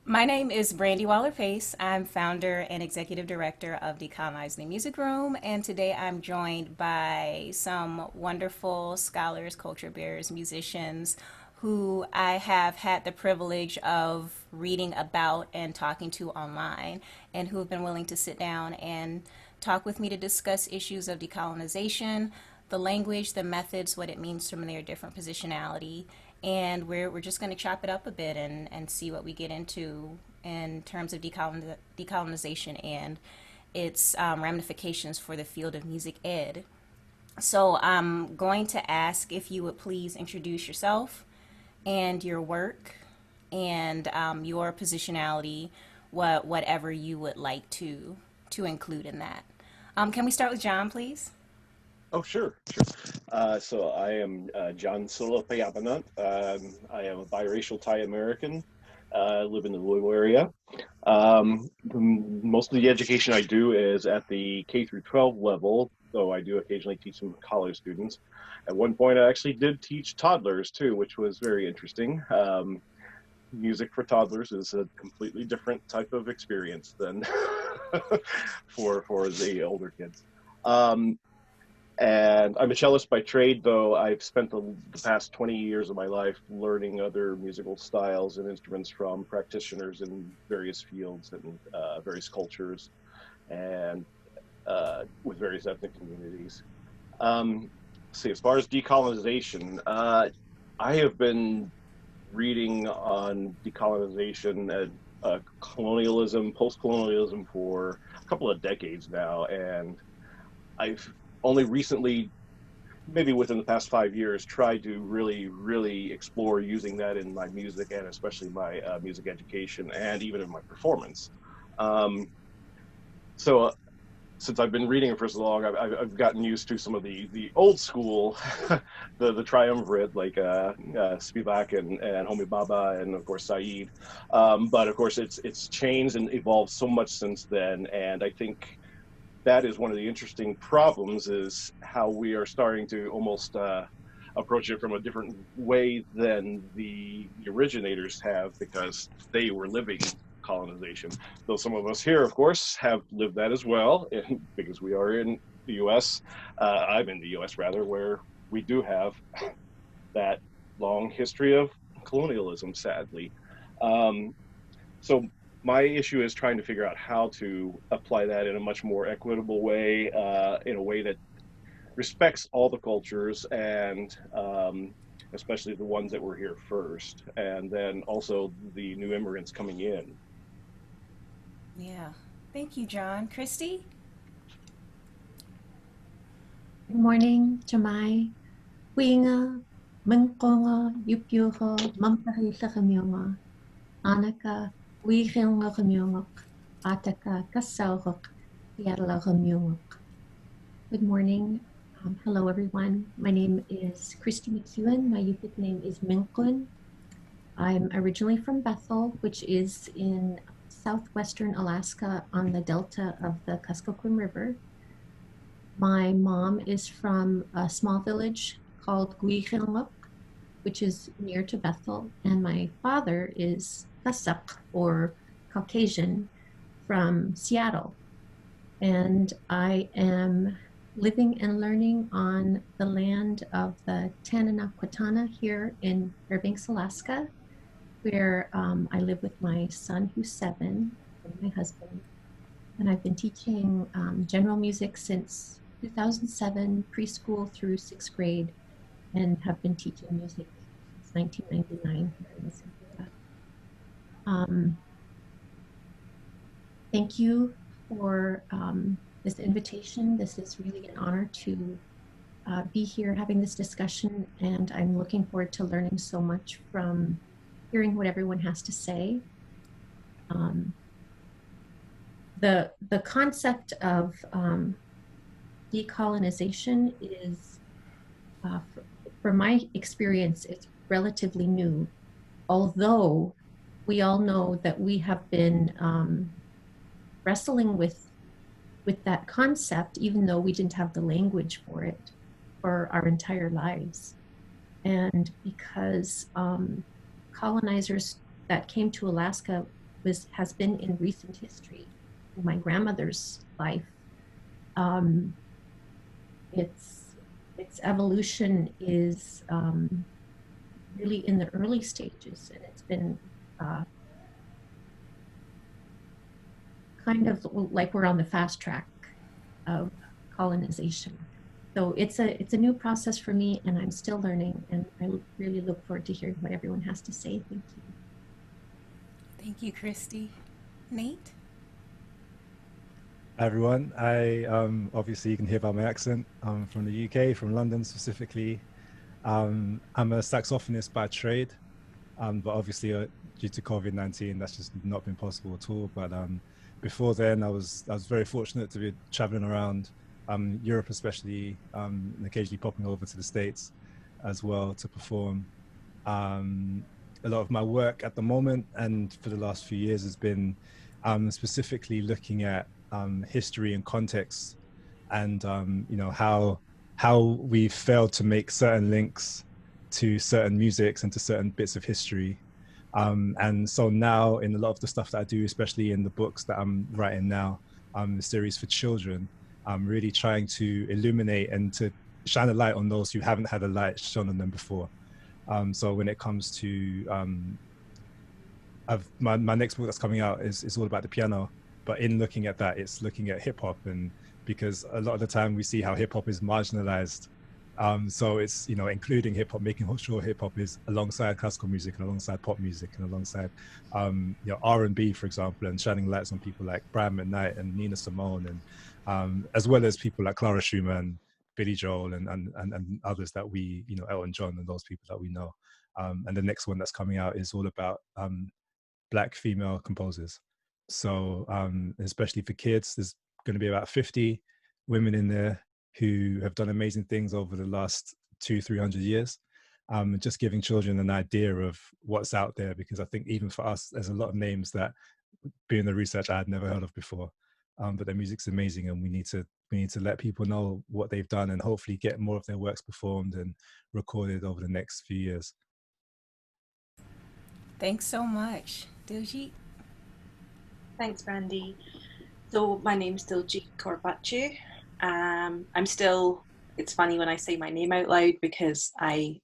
My name is Brandi Waller-Pace. I'm founder and executive director of Decolonizing Music Room, and today I'm joined by some wonderful scholars, culture bearers, musicians who I have had the privilege of reading about and talking to online, and who have been willing to sit down and talk with me to discuss issues of decolonization, the language, the methods, what it means from their different positionality, and we're just going to chop it up a bit and see what we get into in terms of decolonization and its ramifications for the field of music ed. So I'm going to ask if you would please introduce yourself and your work and your positionality, whatever you would like to include in that. Can we start with Jon, please? Oh, sure. So I am Jon Silpayamanant. I am a biracial Thai American. I live in the Louisville area. Most of the education I do is at the K through 12 level, though I do occasionally teach some college students. At one point, I actually did teach toddlers too, which was very interesting. Music for toddlers is a completely different type of experience than for the older kids. Um, and I'm a cellist by trade, though I've spent the past 20 years of my life learning other musical styles and instruments from practitioners in various fields and various cultures and with various ethnic communities. See, as far as decolonization, I have been reading on decolonization and colonialism, post-colonialism for a couple of decades now, and I've only recently, maybe within the past 5 years, tried to really explore using that in my music and especially my music education and even in my performance. Um, so since I've been reading it for so long, I've gotten used to some of the old school, the triumvirate like Spivak and Homi Baba and of course Saeed. But of course it's changed and evolved so much since then, and I think that is one of the interesting problems is how we are starting to almost approach it from a different way than the originators have because they were living colonization. Though some of us here, of course, have lived that as well, and because we are in the U.S. I'm in the U.S. rather, where we do have that long history of colonialism, sadly. Um, so my issue is trying to figure out how to apply that in a much more equitable way, in a way that respects all the cultures and especially the ones that were here first, and then also the new immigrants coming in. Yeah. Thank you, Jon. Christy? Good morning, Jamai. Winga, Mengkonga, Yupyuho, Mampahisa Kamyonga, Anaka, Wihenga Kamyongok, Ataka, Kasauhok, Yadala Kamyongok. Good morning. Hello, everyone. My name is Kristi McEwen. My Yupik name is Minkun. I'm originally from Bethel, which is in southwestern Alaska on the delta of the Kuskokwim River. My mom is from a small village called Guichilmuk, which is near to Bethel, and my father is Kasak, or Caucasian, from Seattle. And I am living and learning on the land of the Tananaquitana here in Fairbanks, Alaska, where I live with my son, who's 7, and my husband. And I've been teaching general music since 2007, preschool through 6th grade, and have been teaching music since 1999 here in this area. Thank you for this invitation. This is really an honor to be here having this discussion, and I'm looking forward to learning so much from hearing what everyone has to say. The concept of decolonization is, from my experience, it's relatively new, although we all know that we have been wrestling with that concept, even though we didn't have the language for it for our entire lives. And because colonizers that came to Alaska has been in recent history. In my grandmother's life, its evolution is really in the early stages, and it's been kind of like we're on the fast track of colonization. So it's a new process for me, and I'm still learning, and I really look forward to hearing what everyone has to say. Thank you. Thank you, Christy. Nate? Hi everyone. I obviously you can hear by my accent. I'm from the UK, from London specifically. I'm a saxophonist by trade, but obviously due to COVID-19, that's just not been possible at all. But before then, I was very fortunate to be traveling around Europe, especially, and occasionally popping over to the States as well to perform. A lot of my work at the moment and for the last few years has been specifically looking at history and context, and you know, how we failed to make certain links to certain musics and to certain bits of history. And so now in a lot of the stuff that I do, especially in the books that I'm writing now, the series for children, I'm really trying to illuminate and to shine a light on those who haven't had a light shone on them before. So when it comes to my next book that's coming out is all about the piano, but in looking at that, it's looking at hip hop, and because a lot of the time we see how hip hop is marginalized. So it's, you know, including hip hop, making sure hip hop is alongside classical music and alongside pop music and alongside, you know, R&B, for example, and shining lights on people like Brian McKnight and Nina Simone, and as well as people like Clara Schumann, Billy Joel, and others that we, you know, Elton John and those people that we know. And the next one that's coming out is all about Black female composers. So especially for kids, there's going to be about 50 women in there who have done amazing things over the last 200-300 years. Just giving children an idea of what's out there, because I think even for us, there's a lot of names that, doing the research, I had never heard of before. But their music's amazing, and we need to let people know what they've done, and hopefully get more of their works performed and recorded over the next few years. Thanks so much. Diljeet? Thanks, Brandi. So my name's Diljeet Kaur Bhachu. I'm still, it's funny when I say my name out loud because I'm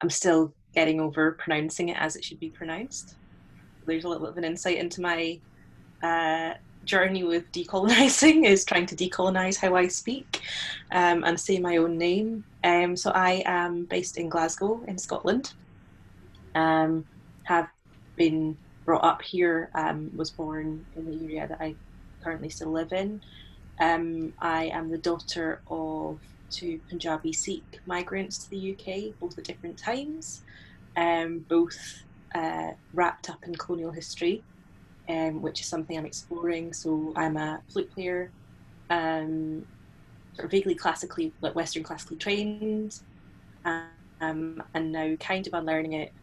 still getting over pronouncing it as it should be pronounced. There's a little bit of an insight into my journey with decolonizing, is trying to decolonize how I speak and say my own name. So I am based in Glasgow in Scotland. Have been brought up here, was born in the area that I currently still live in. I am the daughter of 2 Punjabi Sikh migrants to the UK, both at different times, both wrapped up in colonial history, which is something I'm exploring. So I'm a flute player, sort of vaguely classically, like Western classically trained, and now kind of unlearning it,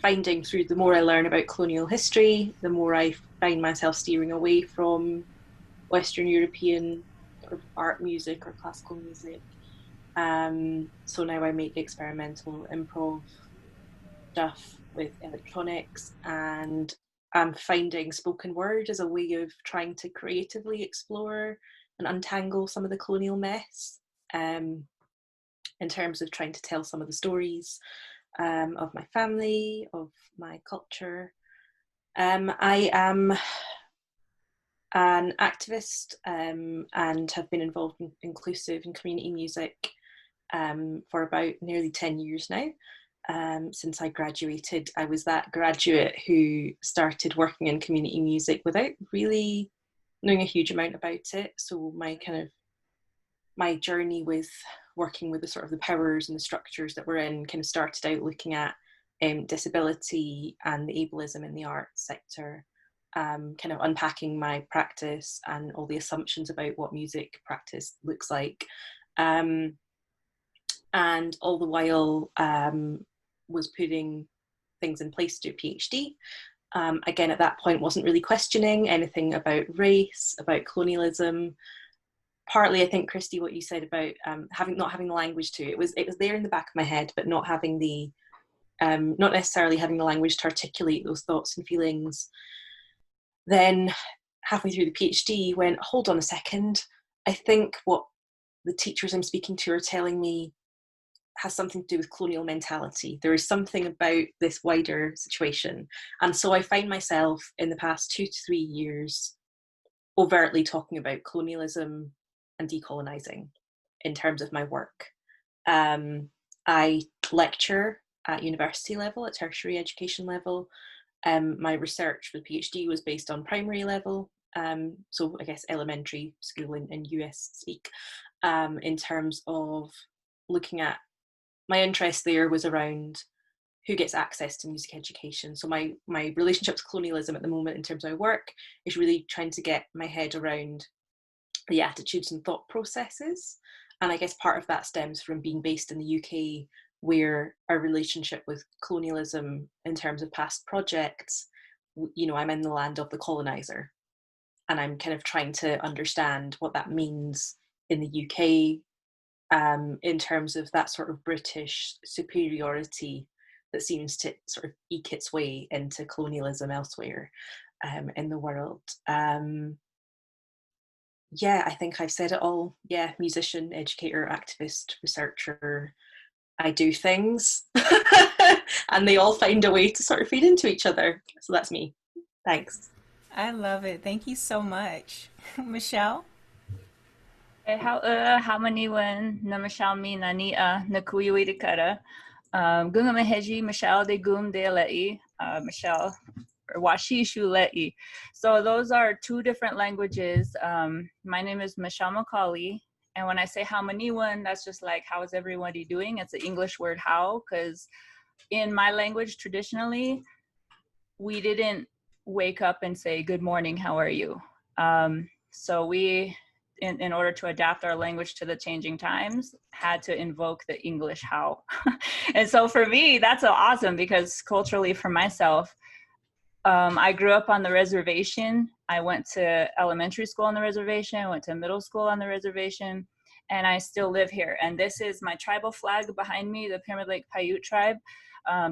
finding through the more I learn about colonial history, the more I find myself steering away from Western European sort of art music or classical music. So now I make experimental improv stuff with electronics, and I'm finding spoken word as a way of trying to creatively explore and untangle some of the colonial mess, in terms of trying to tell some of the stories of my family, of my culture. I am an activist and have been involved in inclusive and community music for about nearly 10 years now. Since I graduated, I was that graduate who started working in community music without really knowing a huge amount about it. So my journey with working with the sort of the powers and the structures that we're in kind of started out looking at disability and the ableism in the arts sector, kind of unpacking my practice and all the assumptions about what music practice looks like. And all the while was putting things in place to do a PhD. Again, at that point, wasn't really questioning anything about race, about colonialism. Partly, I think, Christy, what you said about not having the language to it was there in the back of my head, but not having the not necessarily having the language to articulate those thoughts and feelings. then halfway through the PhD went, hold on a second, I think what the teachers I'm speaking to are telling me has something to do with colonial mentality. There is something about this wider situation. And so I find myself in the past 2 to 3 years overtly talking about colonialism and decolonizing in terms of my work. I lecture at university level, at tertiary education level. My research for the PhD was based on primary level, so I guess elementary school in US speak, in terms of looking at, my interest there was around who gets access to music education. So my relationship to colonialism at the moment in terms of my work is really trying to get my head around the attitudes and thought processes. And I guess part of that stems from being based in the UK, where our relationship with colonialism in terms of past projects, you know, I'm in the land of the colonizer, and I'm kind of trying to understand what that means in the UK, in terms of that sort of British superiority that seems to sort of eke its way into colonialism elsewhere in the world. Yeah, I think I've said it all. Yeah, musician, educator, activist, researcher. I do things and they all find a way to sort of feed into each other. So that's me. Thanks. I love it. Thank you so much. Michelle? Hamaniwan na Michelle mi nani na kuiwi de kara. Gunga meheji Michelle de gum de lei Michelle or Washishu lei. So those are two different languages. My name is Michelle McCauley. And when I say Hamaniwan, that's just like, how is everybody doing? It's the English word how, because in my language traditionally, we didn't wake up and say, good morning, how are you? So we, in order to adapt our language to the changing times, had to invoke the English how. And so for me, that's so awesome, because culturally for myself, I grew up on the reservation. I went to elementary school on the reservation, I went to middle school on the reservation, and I still live here. And this is my tribal flag behind me, the Pyramid Lake Paiute tribe,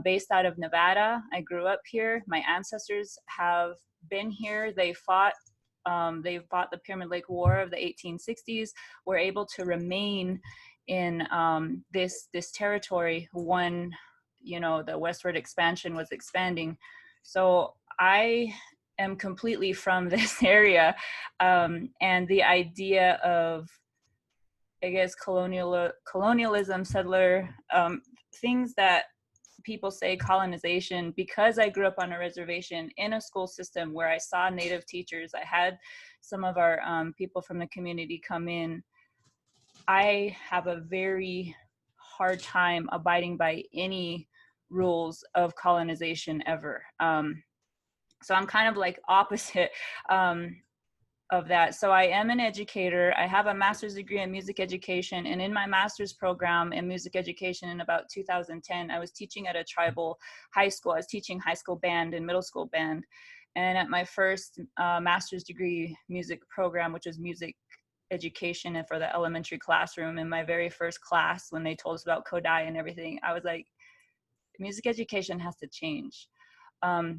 based out of Nevada. I grew up here. My ancestors have been here. They fought the Pyramid Lake War of the 1860s, were able to remain in this territory when, you know, the westward expansion was expanding. So I am completely from this area, and the idea of, I guess, colonialism, settler, things that people say colonization, because I grew up on a reservation in a school system where I saw Native teachers, I had some of our people from the community come in, I have a very hard time abiding by any rules of colonization ever. So I'm kind of like opposite of that. So I am an educator. I have a master's degree in music education, and in my master's program in music education in about 2010, I was teaching at a tribal high school. I was teaching high school band and middle school band. And at my first master's degree music program, which was music education and for the elementary classroom, in my very first class, when they told us about Kodai and everything, I was like, music education has to change.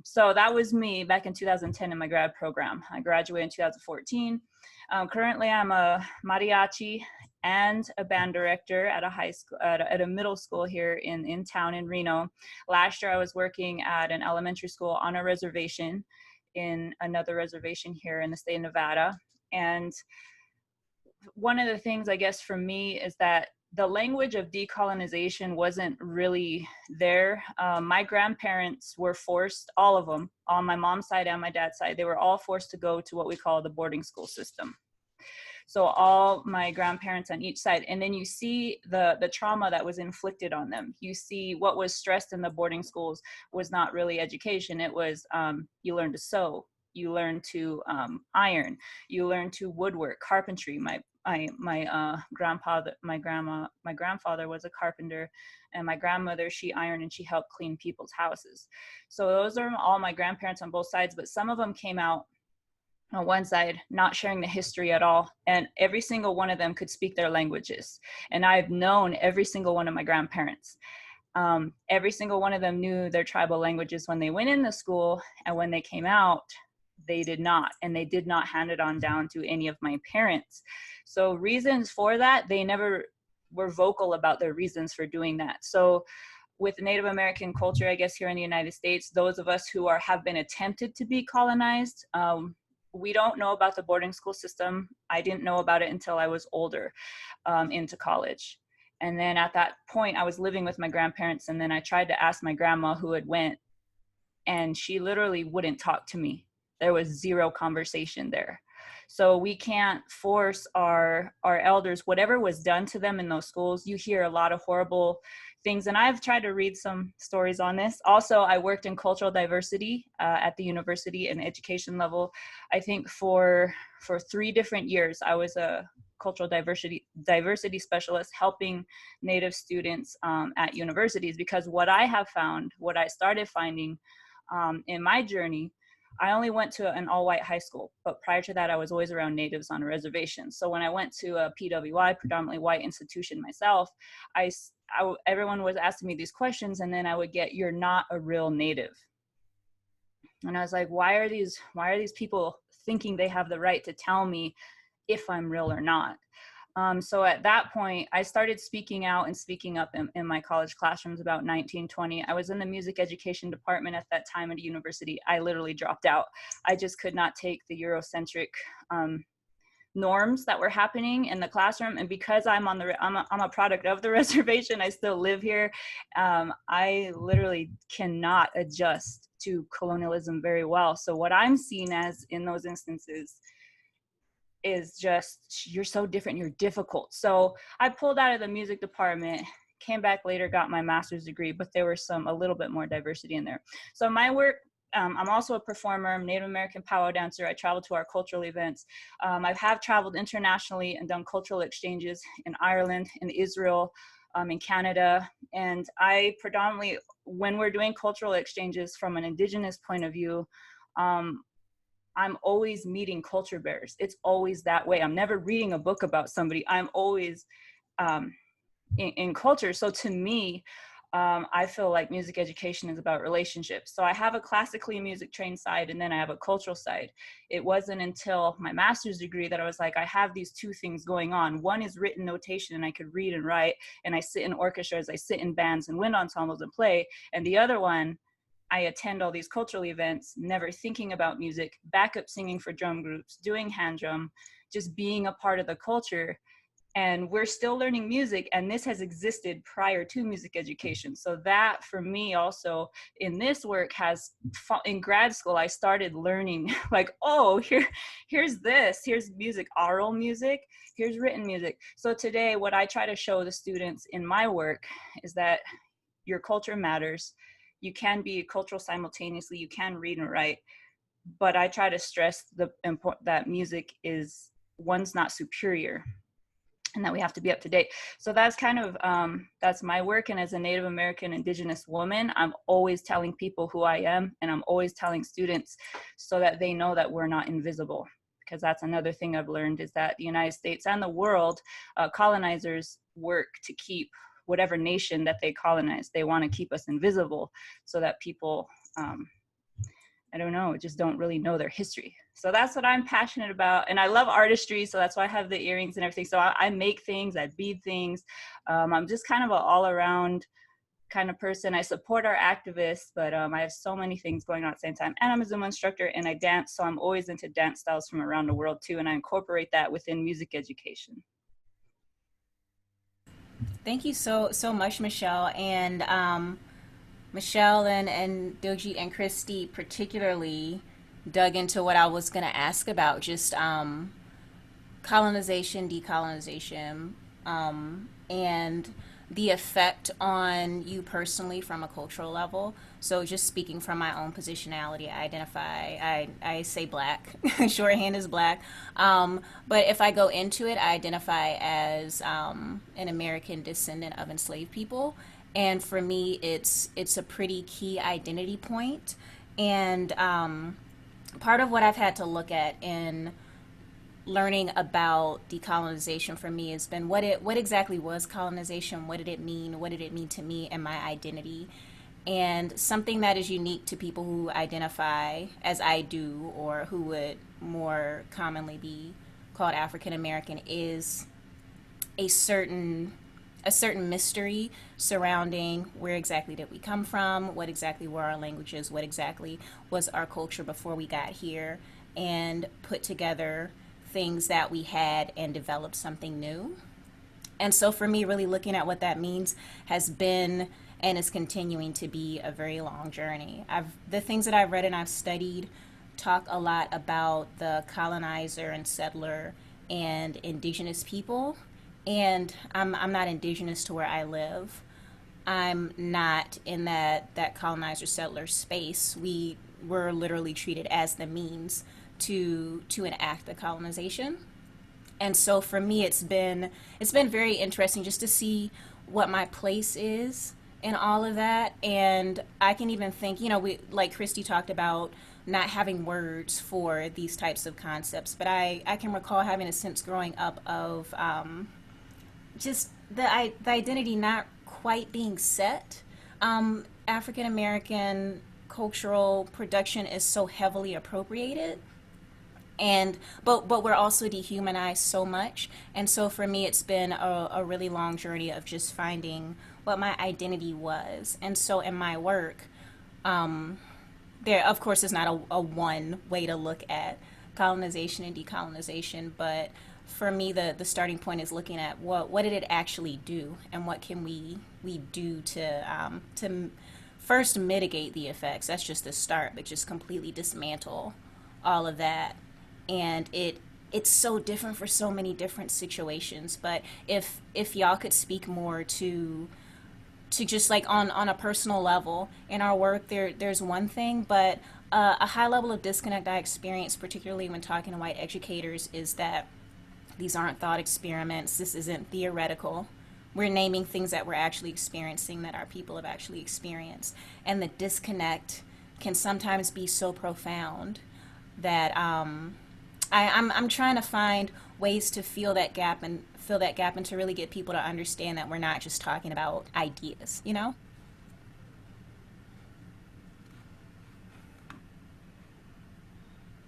So that was me back in 2010 in my grad program. I graduated in 2014. Currently, I'm a mariachi and a band director at a high school, at a middle school here in town in Reno. Last year, I was working at an elementary school on a reservation, in another reservation here in the state of Nevada. And one of the things, I guess, for me is that the language of decolonization wasn't really there. My grandparents were forced, all of them, on my mom's side and my dad's side, they were all forced to go to what we call the boarding school system. So all my grandparents on each side, and then you see the trauma that was inflicted on them. You see what was stressed in the boarding schools was not really education. It was you learn to sew, you learn to iron, you learn to woodwork, carpentry. My grandfather was a carpenter, and my grandmother, she ironed and she helped clean people's houses. So those are all my grandparents on both sides, but some of them came out on one side not sharing the history at all, and every single one of them could speak their languages. And I've known every single one of my grandparents. Every single one of them knew their tribal languages when they went into school, and when they came out, they did not, and they did not hand it on down to any of my parents. So reasons for that, they never were vocal about their reasons for doing that. So with Native American culture, I guess here in the United States, those of us who have been attempted to be colonized, we don't know about the boarding school system. I didn't know about it until I was older, into college. And then at that point, I was living with my grandparents, and then I tried to ask my grandma who had went, and she literally wouldn't talk to me. There was zero conversation there. So we can't force our elders, whatever was done to them in those schools. You hear a lot of horrible things, and I've tried to read some stories on this. Also, I worked in cultural diversity at the university and education level. I think for 3 different years, I was a cultural diversity specialist helping Native students at universities, because what I have found, what I started finding in my journey, I only went to an all-white high school, but prior to that, I was always around Natives on a reservation. So when I went to a PWI, predominantly white institution myself, everyone was asking me these questions, and then I would get, "You're not a real Native." And I was like, why are these people thinking they have the right to tell me if I'm real or not? So at that point, I started speaking out and speaking up in my college classrooms about 1920. I was in the music education department at that time at a university. I literally dropped out. I just could not take the Eurocentric norms that were happening in the classroom. And because I'm a product of the reservation, I still live here. I literally cannot adjust to colonialism very well. So what I'm seen as in those instances is just, you're so different, you're difficult. So I pulled out of the music department, came back later, got my master's degree, but there was a little bit more diversity in there. So my work, I'm also a performer. I'm Native American powwow dancer. I travel to our cultural events. I have traveled internationally and done cultural exchanges in Ireland, in Israel, in Canada. And I predominantly, when we're doing cultural exchanges from an Indigenous point of view, I'm always meeting culture bearers. It's always that way. I'm never reading a book about somebody. I'm always in culture. So to me, I feel like music education is about relationships. So I have a classically music trained side, and then I have a cultural side. It wasn't until my master's degree that I was like, I have these 2 things going on. One is written notation, and I could read and write, and I sit in orchestras, I sit in bands and wind ensembles and play. And the other one, I attend all these cultural events, never thinking about music, backup singing for drum groups, doing hand drum, just being a part of the culture. And we're still learning music, and this has existed prior to music education. So that for me also in this work in grad school, I started learning like, oh, here's this, here's music, oral music, here's written music. So today what I try to show the students in my work is that your culture matters. You can be cultural simultaneously, you can read and write, but I try to stress that music is, one's not superior, and that we have to be up to date. So that's kind of, that's my work. And as a Native American Indigenous woman, I'm always telling people who I am, and I'm always telling students so that they know that we're not invisible. Because that's another thing I've learned, is that the United States and the world, colonizers work to keep whatever nation that they colonize. They want to keep us invisible so that people, I don't know, just don't really know their history. So that's what I'm passionate about. And I love artistry, so that's why I have the earrings and everything. So I make things, I bead things. I'm just kind of an all-around kind of person. I support our activists, but I have so many things going on at the same time. And I'm a Zumba instructor, and I dance, so I'm always into dance styles from around the world too, and I incorporate that within music education. Thank you so much, Michelle. And Michelle and Diljeet and Christy particularly dug into what I was going to ask about, just colonization, decolonization, and the effect on you personally from a cultural level. So just speaking from my own positionality, I identify, I say Black, shorthand is Black. But if I go into it, I identify as an American descendant of enslaved people. And for me, it's a pretty key identity point. And part of what I've had to look at in learning about decolonization for me has been what exactly was colonization, what did it mean to me and my identity. And something that is unique to people who identify as I do, or who would more commonly be called African American, is a certain mystery surrounding where exactly did we come from, what exactly were our languages, what exactly was our culture before we got here, and put together things that we had and developed something new. And so for me, really looking at what that means has been and is continuing to be a very long journey. The things that I've read and I've studied talk a lot about the colonizer and settler and indigenous people. And I'm not indigenous to where I live. I'm not in that colonizer settler space. We were literally treated as the means to enact the colonization. And so for me, it's been very interesting just to see what my place is in all of that. And I can even think, we, like Christy talked about, not having words for these types of concepts, but I can recall having a sense growing up of just the identity not quite being set. African American cultural production is so heavily appropriated, and but we're also dehumanized so much. And so for me, it's been a really long journey of just finding what my identity was. And so in my work, there of course is not a one way to look at colonization and decolonization, but for me the starting point is looking at what did it actually do, and what can we do to first mitigate the effects. That's just the start, but just completely dismantle all of that. And it's so different for so many different situations. But if y'all could speak more to just like on a personal level in our work, there's one thing, but a high level of disconnect I experience, particularly when talking to white educators, is that these aren't thought experiments. This isn't theoretical. We're naming things that we're actually experiencing, that our people have actually experienced. And the disconnect can sometimes be so profound that I'm trying to find ways to fill that gap and to really get people to understand that we're not just talking about ideas,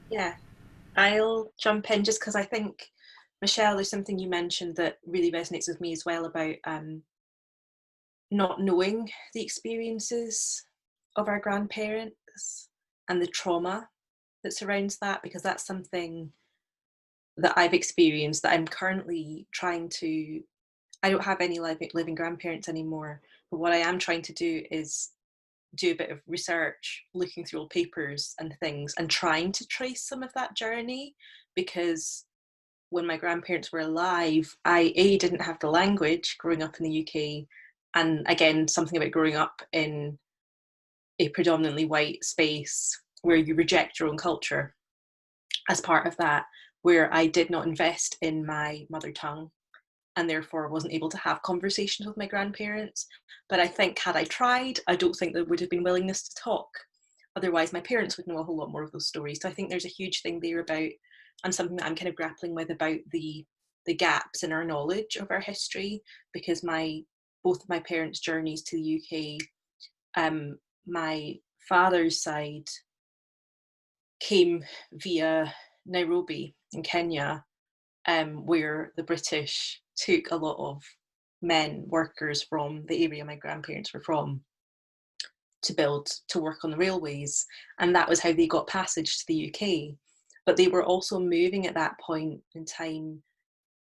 Yeah, I'll jump in just because I think, Michelle, there's something you mentioned that really resonates with me as well about not knowing the experiences of our grandparents and the trauma that surrounds that, because that's something that I've experienced, that I'm currently trying to, I don't have any living grandparents anymore, but what I am trying to do is do a bit of research, looking through old papers and things, and trying to trace some of that journey, because when my grandparents were alive, I didn't have the language growing up in the UK, and again, something about growing up in a predominantly white space where you reject your own culture as part of that, where I did not invest in my mother tongue and therefore wasn't able to have conversations with my grandparents. But I think had I tried, I don't think there would have been willingness to talk. Otherwise, my parents would know a whole lot more of those stories. So I think there's a huge thing there about, and something that I'm kind of grappling with, about the gaps in our knowledge of our history, because both of my parents' journeys to the UK, my father's side came via Nairobi in Kenya, where the British took a lot of men, workers from the area my grandparents were from, to work on the railways, and that was how they got passage to the UK. But they were also moving at that point in time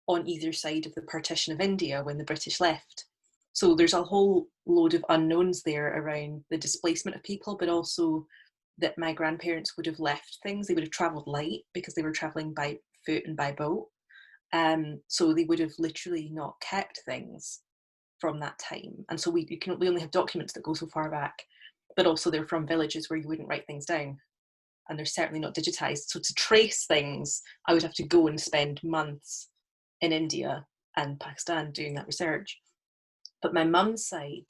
on either side of the partition of India when the British left. So there's a whole load of unknowns there around the displacement of people, but also that my grandparents would have left things. They would have travelled light because they were travelling by foot and by boat. So they would have literally not kept things from that time. And so we only have documents that go so far back, but also they're from villages where you wouldn't write things down, and they're certainly not digitized. So to trace things, I would have to go and spend months in India and Pakistan doing that research. But my mum's side,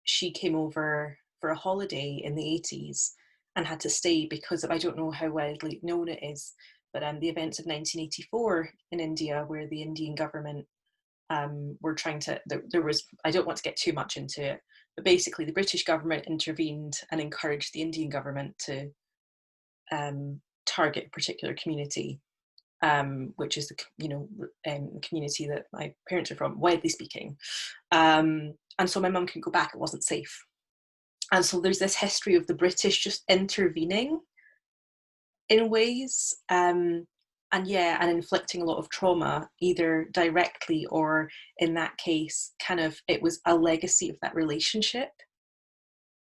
she came over for a holiday in the 80s and had to stay because of, I don't know how widely known it is, but the events of 1984 in India, where the Indian government were trying to, there was, I don't want to get too much into it, But basically, the British government intervened and encouraged the Indian government to target a particular community, which is the community that my parents are from, widely speaking. And so my mum couldn't go back; it wasn't safe. And so there's this history of the British just intervening in ways, and inflicting a lot of trauma, either directly or, in that case, kind of, it was a legacy of that relationship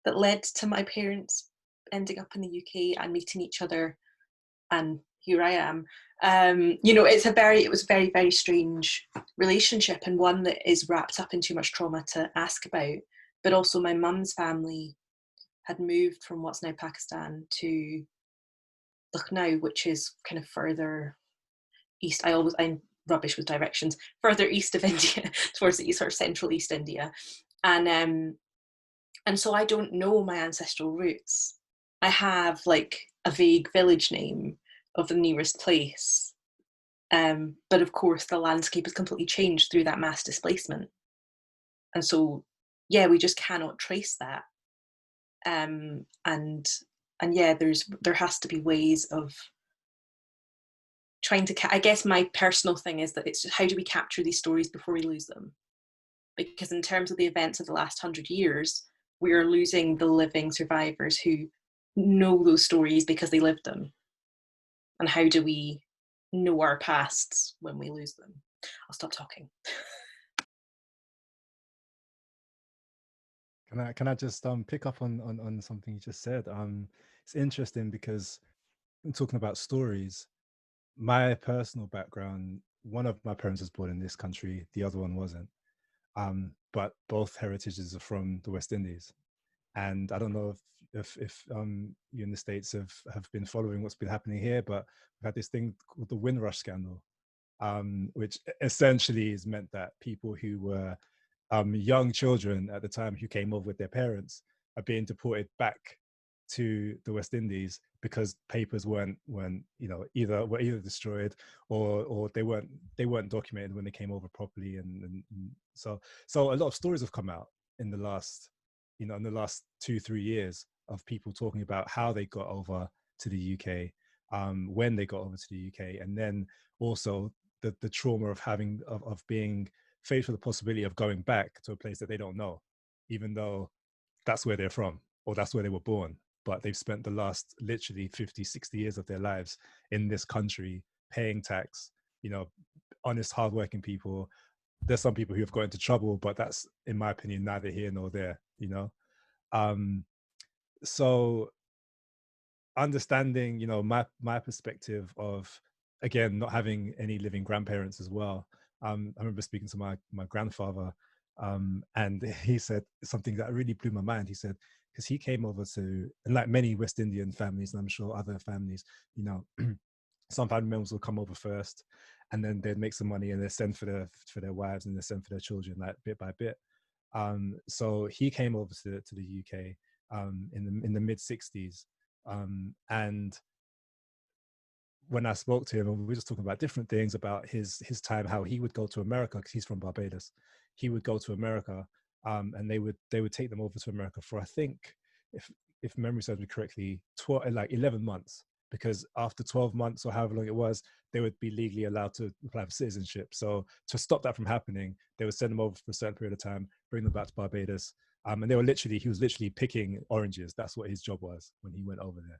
that led to my parents ending up in the UK and meeting each other, and here I am. It was a very, very strange relationship, and one that is wrapped up in too much trauma to ask about. But also my mum's family had moved from what's now Pakistan to Lucknow, which is kind of further east. I'm rubbish with directions. Further east of India, towards the east, sort of central East India, and so I don't know my ancestral roots. I have like a vague village name of the nearest place, but of course the landscape has completely changed through that mass displacement, and so we just cannot trace that. There has to be ways of trying to, I guess my personal thing is that it's just, how do we capture these stories before we lose them? Because in terms of the events of the last 100 years, we are losing the living survivors who know those stories because they lived them. And how do we know our pasts when we lose them? I'll stop talking. Can I just pick up on something you just said? It's interesting because I'm talking about stories. My personal background, one of my parents was born in this country, the other one wasn't. But both heritages are from the West Indies. And I don't know if you in the States have been following what's been happening here, but we've had this thing called the Windrush scandal, which essentially has meant that people who were young children at the time who came over with their parents are being deported back to the West Indies because papers weren't either destroyed or they weren't documented when they came over properly, and so a lot of stories have come out in the last 2-3 years of people talking about how they got over to the UK, when they got over to the UK, and then also the trauma of being faced with the possibility of going back to a place that they don't know, even though that's where they're from or that's where they were born. But they've spent the last literally 50-60 years of their lives in this country paying tax, honest, hardworking people. There's some people who have got into trouble, but that's, in my opinion, neither here nor there, So understanding, my perspective of, again, not having any living grandparents as well. I remember speaking to my grandfather, and he said something that really blew my mind. He said, because he came over to, and like many West Indian families, and I'm sure other families, some family members will come over first, and then they'd make some money and they send for their wives and they send for their children, like bit by bit. So he came over to the UK in the mid 60s, and when I spoke to him, and we were just talking about different things about his time, how he would go to America because he's from Barbados. He would go to America, and they would take them over to America for, I think, if memory serves me correctly, 11 months. Because after 12 months or however long it was, they would be legally allowed to apply for citizenship. So to stop that from happening, they would send them over for a certain period of time, bring them back to Barbados, and he was literally picking oranges. That's what his job was when he went over there.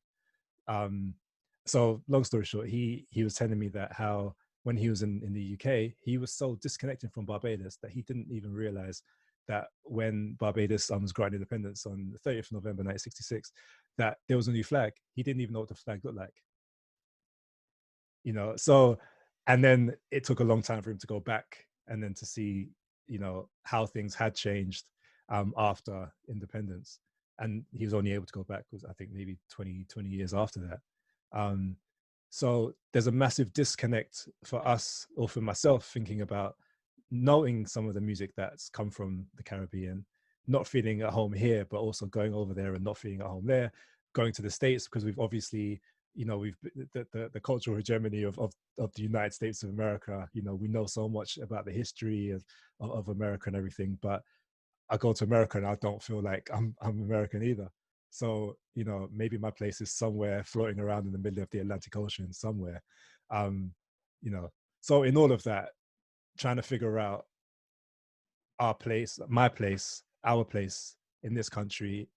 So long story short, he was telling me that how when he was in the UK, he was so disconnected from Barbados that he didn't even realize that when Barbados was granted independence on the 30th of November 1966, that there was a new flag. He didn't even know what the flag looked like. So, and then it took a long time for him to go back and then to see, how things had changed after independence. And he was only able to go back, I think maybe 20 years after that. So there's a massive disconnect for us, or for myself, thinking about knowing some of the music that's come from the Caribbean, not feeling at home here, but also going over there and not feeling at home there, going to the States, because we've obviously, we've the cultural hegemony of the United States of America. We know so much about the history of America and everything, but I go to America and I don't feel like I'm American either. So, you know, maybe my place is somewhere floating around in the middle of the Atlantic Ocean somewhere. You know, so in all of that, trying to figure out our place, my place, our place in this country,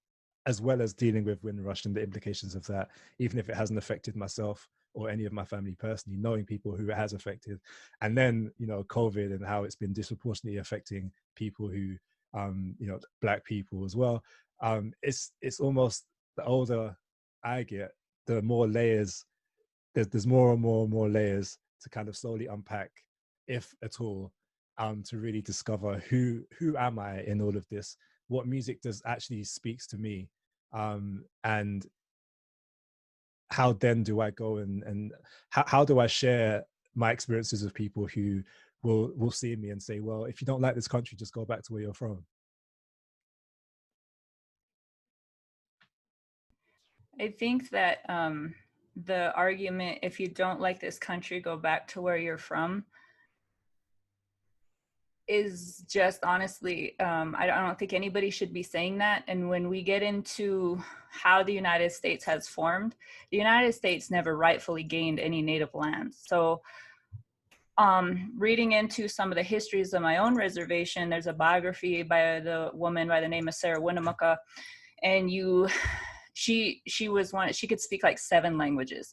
as well as dealing with Windrush and the implications of that, even if it hasn't affected myself or any of my family personally, knowing people who it has affected. And then, you know, COVID and how it's been disproportionately affecting people who, you know, Black people as well. It's almost, the older I get, the more layers, there's more and more layers to kind of slowly unpack, if at all, to really discover who am I in all of this, what music does actually speaks to me, and how then do I go and how do I share my experiences with people who will see me and say, well, if you don't like this country, just go back to where you're from. I think that the argument, if you don't like this country, go back to where you're from, is just honestly, I don't think anybody should be saying that. And when we get into how the United States has formed, the United States never rightfully gained any native lands. So reading into some of the histories of my own reservation, there's a biography by the woman by the name of Sarah Winnemucca, and she was one, she could speak like 7 languages.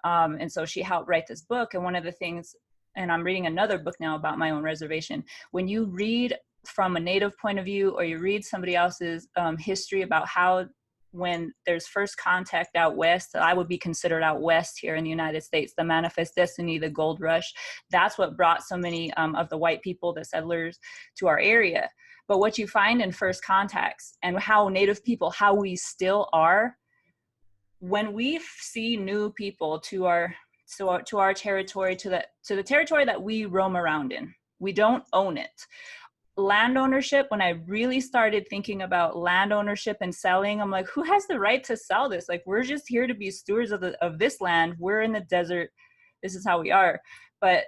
And so she helped write this book. And one of the things, and I'm reading another book now about my own reservation, when you read from a Native point of view, or you read somebody else's history about how, when there's first contact out west, I would be considered out west here in the United States, the Manifest Destiny, the gold rush, that's what brought so many of the white people, the settlers, to our area. But what you find in first contacts, and how Native people, how we still are, when we see new people to our territory, to the territory that we roam around in, we don't own it. Land ownership, when I really started thinking about land ownership and selling, I'm like, who has the right to sell this? Like, we're just here to be stewards of this land. We're in the desert. This is how we are. But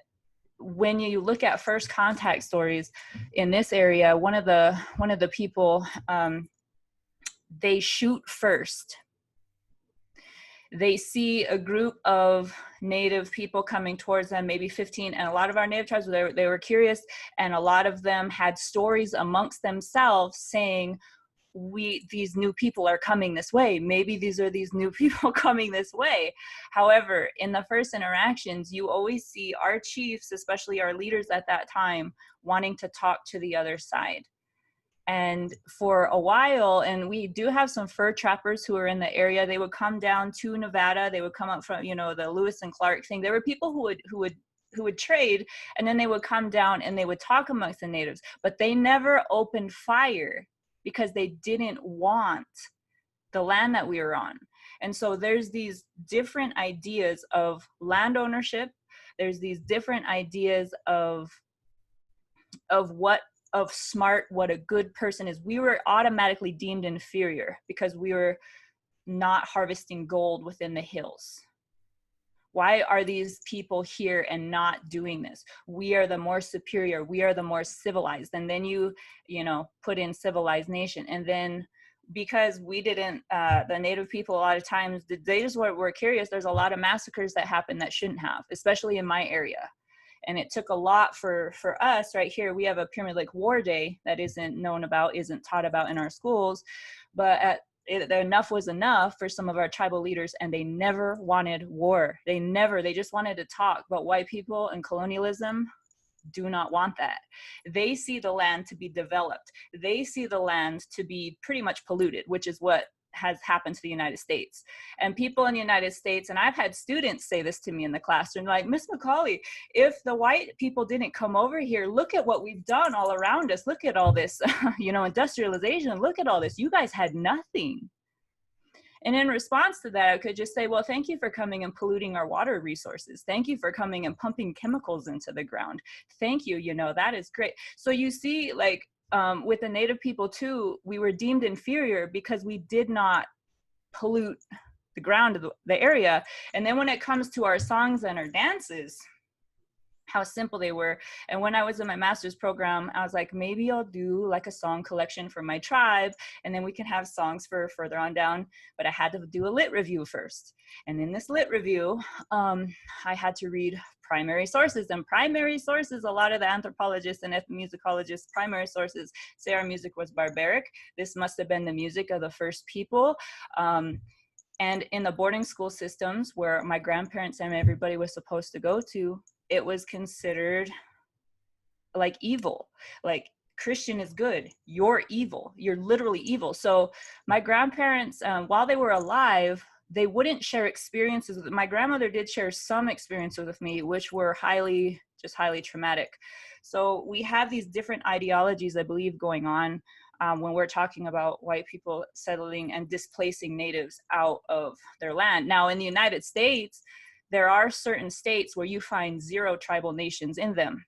when you look at first contact stories in this area, one of the people, they shoot first. They see a group of Native people coming towards them, maybe 15, and a lot of our Native tribes, they were curious, and a lot of them had stories amongst themselves saying, these new people are coming this way. Maybe these are these new people coming this way. However, in the first interactions, you always see our chiefs, especially our leaders at that time, wanting to talk to the other side. And for a while, and we do have some fur trappers who are in the area, they would come down to Nevada, they would come up from, you know, the Lewis and Clark thing. There were people who would trade, and then they would come down and they would talk amongst the natives, but they never opened fire because they didn't want the land that we were on. And so there's these different ideas of land ownership. There's these different ideas of smart, what a good person is. We were automatically deemed inferior because we were not harvesting gold within the hills. Why are these people here and not doing this? We are the more superior. We are the more civilized. And then you put in civilized nation. And then because we didn't, the Native people, a lot of times, they just were curious. There's a lot of massacres that happen that shouldn't have, especially in my area. And it took a lot for us right here. We have a Pyramid Lake War Day that isn't known about, isn't taught about in our schools, but enough was enough for some of our tribal leaders, and they never wanted war. They just wanted to talk. But white people and colonialism do not want that. They see the land to be developed. They see the land to be pretty much polluted, which is what has happened to the United States. And people in the United States, and I've had students say this to me in the classroom, like, Miss McCauley, if the white people didn't come over here, look at what we've done all around us. Look at all this, industrialization. Look at all this. You guys had nothing. And in response to that, I could just say, well, thank you for coming and polluting our water resources. Thank you for coming and pumping chemicals into the ground. Thank you. That is great. So you see, like, with the Native people too, we were deemed inferior because we did not pollute the ground of the area. And then when it comes to our songs and our dances, how simple they were. And when I was in my master's program, I was like, maybe I'll do like a song collection for my tribe, and then we can have songs for further on down. But I had to do a lit review first. And in this lit review, I had to read primary sources. And primary sources, a lot of the anthropologists and ethnomusicologists, primary sources say our music was barbaric. This must have been the music of the first people. And in the boarding school systems where my grandparents and everybody was supposed to go to, it was considered like evil. Like, Christian is good, you're evil, you're literally evil. So my grandparents, while they were alive, they wouldn't share experiences with my grandmother did share some experiences with me, which were highly traumatic. So we have these different ideologies, I believe, going on when we're talking about white people settling and displacing natives out of their land. Now, in the United States, there are certain states where you find 0 tribal nations in them.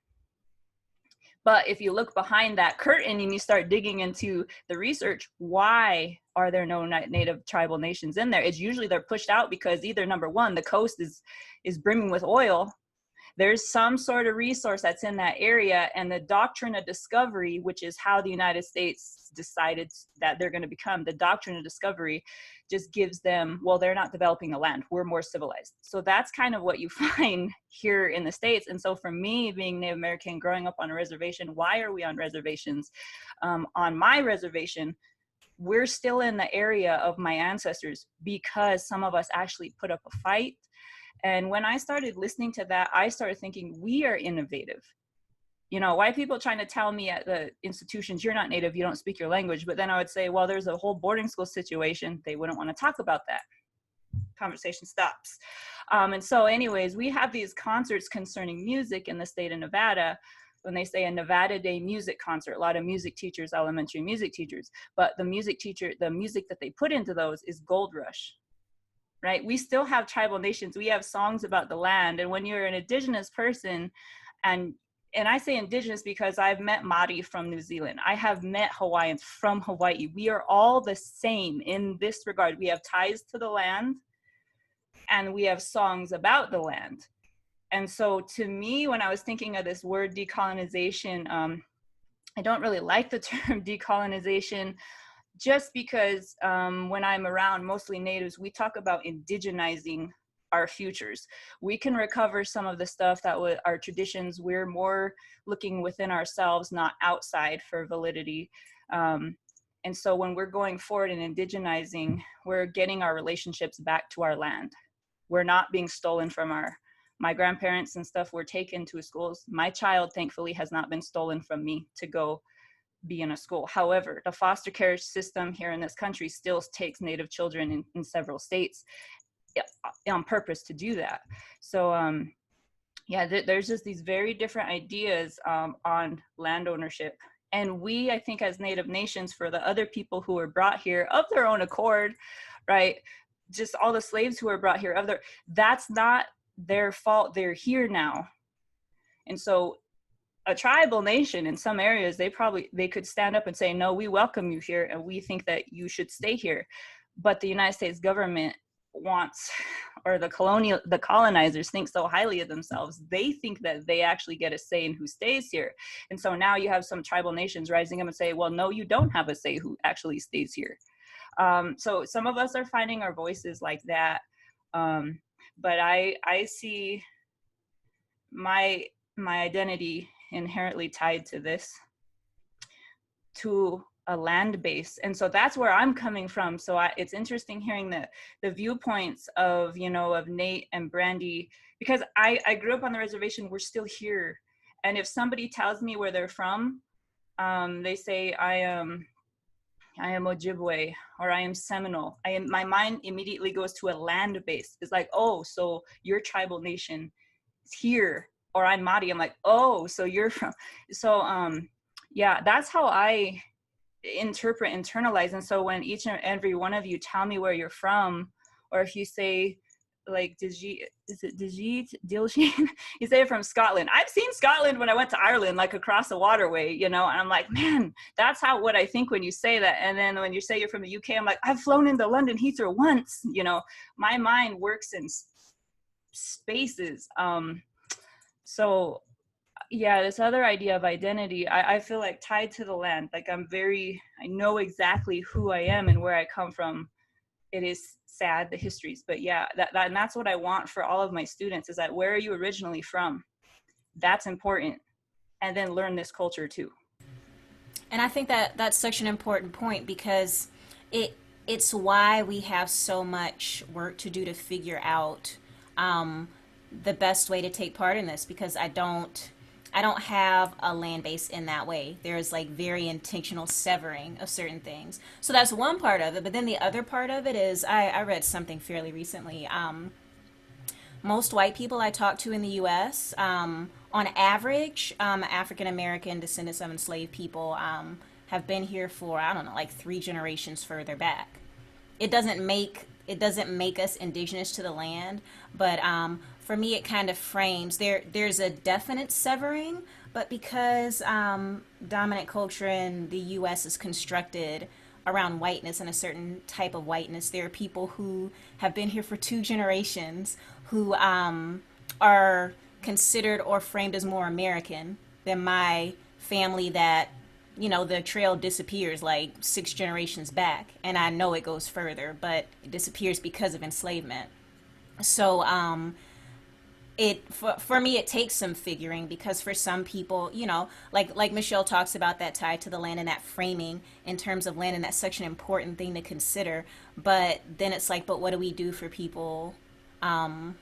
But if you look behind that curtain and you start digging into the research, why are there no native tribal nations in there? It's usually they're pushed out because either, number one, the coast is brimming with oil. There's some sort of resource that's in that area, and the doctrine of discovery, which is how the United States decided that they're going to become, the doctrine of discovery just gives them, well, they're not developing the land, we're more civilized. So that's kind of what you find here in the States. And so for me, being Native American, growing up on a reservation, why are we on reservations? On my reservation, we're still in the area of my ancestors because some of us actually put up a fight. And when I started listening to that, I started thinking, we are innovative. You know, white people trying to tell me at the institutions, you're not Native, you don't speak your language. But then I would say, well, there's a whole boarding school situation. They wouldn't want to talk about that. Conversation stops. And so anyways, we have these concerts concerning music in the state of Nevada. When they say a Nevada Day music concert, a lot of music teachers, elementary music teachers, but the music that they put into those is Gold Rush. Right? We still have tribal nations. We have songs about the land. And when you're an indigenous person, and I say indigenous because I've met Māori from New Zealand. I have met Hawaiians from Hawaii. We are all the same in this regard. We have ties to the land and we have songs about the land. And so to me, when I was thinking of this word decolonization, I don't really like the term decolonization, just because when I'm around mostly natives, we talk about indigenizing our futures. We can recover some of the stuff that our traditions. We're more looking within ourselves, not outside for validity. And so when we're going forward and indigenizing, we're getting our relationships back to our land. We're not being stolen from my grandparents and stuff were taken to schools. My child, thankfully, has not been stolen from me to go be in a school. However, the foster care system here in this country still takes Native children in several states on purpose to do that. So yeah, there's just these very different ideas on land ownership. And we, I think, as Native nations, for the other people who were brought here of their own accord, right? Just all the slaves who were brought here that's not their fault. They're here now. And so a tribal nation in some areas, they could stand up and say, no, we welcome you here and we think that you should stay here. But the United States government wants, or the colonizers think so highly of themselves, they think that they actually get a say in who stays here. And so now you have some tribal nations rising up and say, well, no, you don't have a say who actually stays here. So some of us are finding our voices like that. But I see my identity inherently tied to this, to a land base. And so that's where I'm coming from. So it's interesting hearing the viewpoints of, of Nate and Brandi, because I grew up on the reservation. We're still here. And if somebody tells me where they're from, they say, I am Ojibwe, or I am Seminole. My mind immediately goes to a land base. It's like, oh, so your tribal nation is here. Or I'm Māori. I'm like, oh, so you're from. So yeah, that's how I internalize. And so when each and every one of you tell me where you're from, or if you say like Diljeet, you say it from Scotland. I've seen Scotland when I went to Ireland, like across the waterway, and I'm like, man, that's what I think when you say that. And then when you say you're from the UK, I'm like, I've flown into London Heathrow once. My mind works in spaces. So Yeah, this other idea of identity, I feel like tied to the land. Like I know exactly who I am and where I come from. It is sad, the histories, but yeah, and that's what I want for all of my students, is that where are you originally from? That's important. And then learn this culture too. And I think that that's such an important point, because it's why we have so much work to do to figure out the best way to take part in this, because I don't have a land base in that way. There's like very intentional severing of certain things. So that's one part of it. But then the other part of it is I read something fairly recently. Most white people I talk to in the US, on average, African American descendants of enslaved people have been here for, I don't know, like 3 generations further back. It doesn't make us indigenous to the land, but for me it kind of frames there's a definite severing, but because dominant culture in the US is constructed around whiteness and a certain type of whiteness, there are people who have been here for 2 generations who are considered or framed as more American than my family that, the trail disappears like 6 generations back. And I know it goes further, but it disappears because of enslavement. So for me it takes some figuring, because for some people, like Michelle talks about, that tie to the land and that framing in terms of land, and that's such an important thing to consider. But then it's like, but what do we do for people and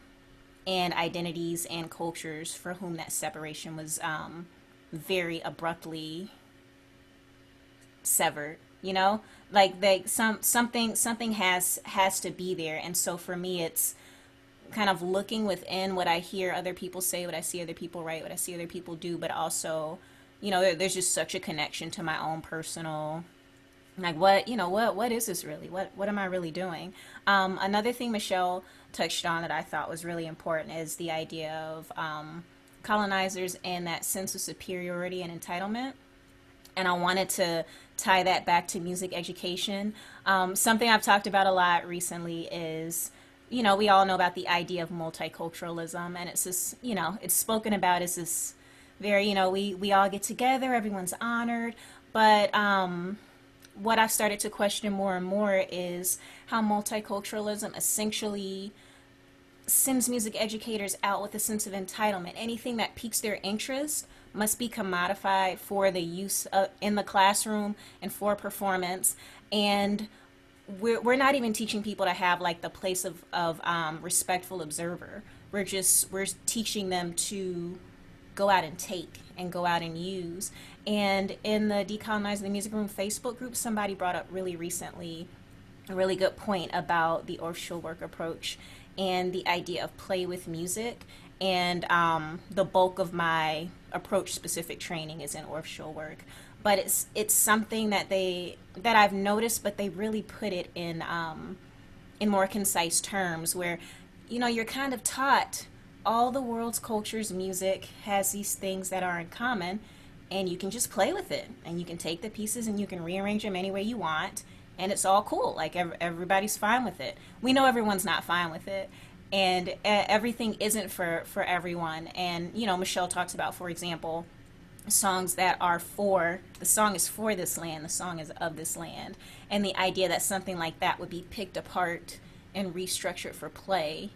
identities and cultures for whom that separation was very abruptly severed? Like something has to be there. And so for me it's kind of looking within what I hear other people say, what I see other people write, what I see other people do, but also, there's just such a connection to my own personal, like, what is this really? What am I really doing? Another thing Michelle touched on that I thought was really important is the idea of colonizers and that sense of superiority and entitlement. And I wanted to tie that back to music education. Something I've talked about a lot recently is, we all know about the idea of multiculturalism, and it's this, it's spoken about as this very, we all get together, everyone's honored. But what I've started to question more and more is how multiculturalism essentially sends music educators out with a sense of entitlement. Anything that piques their interest must be commodified for the use in the classroom and for performance. And we're not even teaching people to have like the place of respectful observer. We're teaching them to go out and take and go out and use. And in the Decolonizing the Music Room Facebook group, somebody brought up really recently a really good point about the orchestral work approach and the idea of play with music. And the bulk of my approach specific training is in orchestral work. But it's something that I've noticed, but they really put it in more concise terms, where you're kind of taught all the world's cultures, music has these things that are in common, and you can just play with it, and you can take the pieces and you can rearrange them any way you want, and it's all cool. Like everybody's fine with it. We know everyone's not fine with it, and everything isn't for everyone. And Michelle talks about, for example, songs that are the song is for this land, the song is of this land, and the idea that something like that would be picked apart and restructured for play.